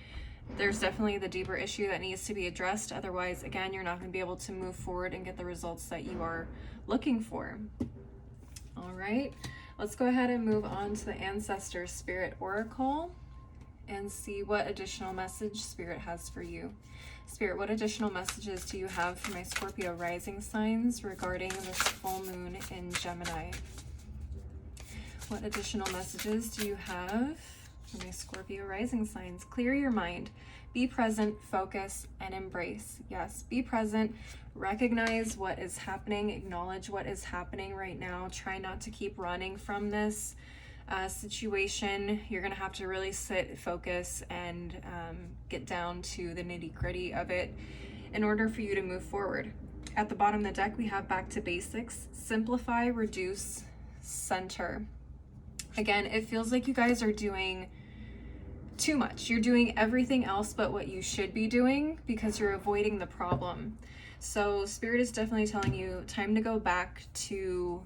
there's definitely the deeper issue that needs to be addressed. Otherwise, again, you're not going to be able to move forward and get the results that you are looking for. All right, let's go ahead and move on to the Ancestor Spirit Oracle and see what additional message Spirit has for you. Spirit, what additional messages do you have for my Scorpio rising signs regarding this full moon in Gemini? What additional messages do you have for my Scorpio rising signs? Clear your mind, be present, focus, and embrace. Yes, be present, recognize what is happening, acknowledge what is happening right now. Try not to keep running from this situation. You're gonna have to really sit, focus, and get down to the nitty-gritty of it in order for you to move forward. At the bottom of the deck, we have back to basics, simplify, reduce, center. Again, it feels like you guys are doing too much. You're doing everything else but what you should be doing because you're avoiding the problem. So Spirit is definitely telling you time to go back to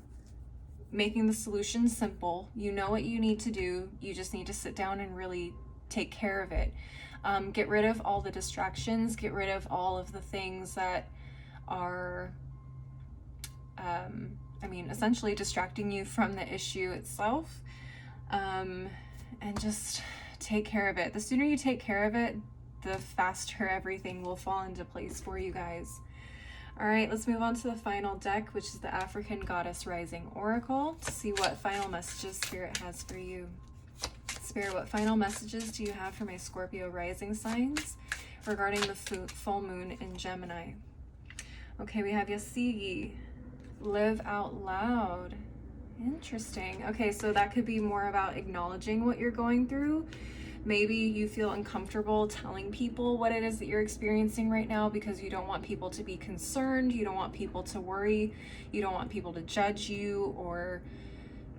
making the solution simple. You know what you need to do. You just need to sit down and really take care of it. Get rid of all the distractions. Get rid of all of the things that are, essentially distracting you from the issue itself. And just take care of it. The sooner you take care of it, the faster everything will fall into place for you guys. All right, let's move on to the final deck, which is the African Goddess Rising Oracle, to see what final messages Spirit has for you. Spirit, what final messages do you have for my Scorpio rising signs regarding the full moon in Gemini? Okay, we have Yasigi, live out loud. Interesting. Okay, so that could be more about acknowledging what you're going through. Maybe you feel uncomfortable telling people what it is that you're experiencing right now because you don't want people to be concerned, you don't want people to worry, you don't want people to judge you or,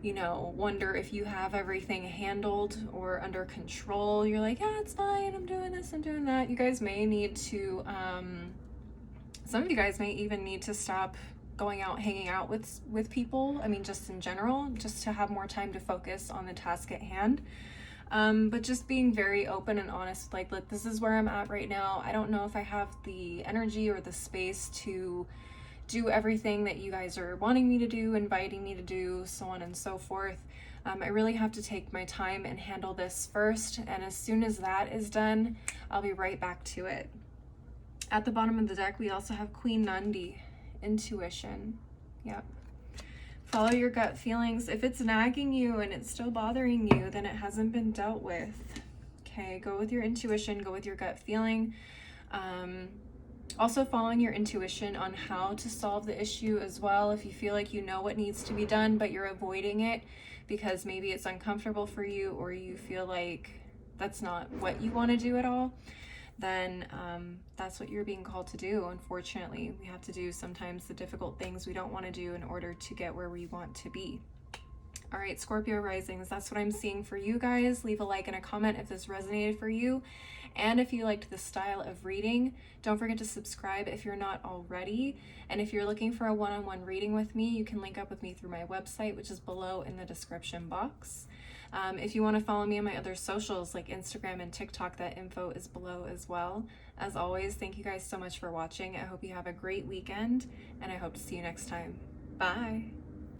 wonder if you have everything handled or under control. You're like, yeah, it's fine, I'm doing this, I'm doing that. You guys may need to Some of you guys may even need to stop going out, hanging out with people. I mean, just in general, just to have more time to focus on the task at hand. But just being very open and honest, like, look, this is where I'm at right now. I don't know if I have the energy or the space to do everything that you guys are wanting me to do, inviting me to do, so on and so forth. I really have to take my time and handle this first. And as soon as that is done, I'll be right back to it. At the bottom of the deck, we also have Queen Nandi, intuition. Yep. Follow your gut feelings. If it's nagging you and it's still bothering you, then it hasn't been dealt with. Okay, go with your intuition, go with your gut feeling. Also following your intuition on how to solve the issue as well. If you feel like you know what needs to be done, but you're avoiding it because maybe it's uncomfortable for you, or you feel like that's not what you want to do at all, then that's what you're being called to do. Unfortunately, we have to do sometimes the difficult things we don't want to do in order to get where we want to be. All right, Scorpio risings, that's what I'm seeing for you guys. Leave a like and a comment if this resonated for you. And if you liked this style of reading, don't forget to subscribe if you're not already. And if you're looking for a one-on-one reading with me, you can link up with me through my website, which is below in the description box. If you want to follow me on my other socials like Instagram and TikTok, that info is below as well. As always, thank you guys so much for watching. I hope you have a great weekend, and I hope to see you next time. Bye.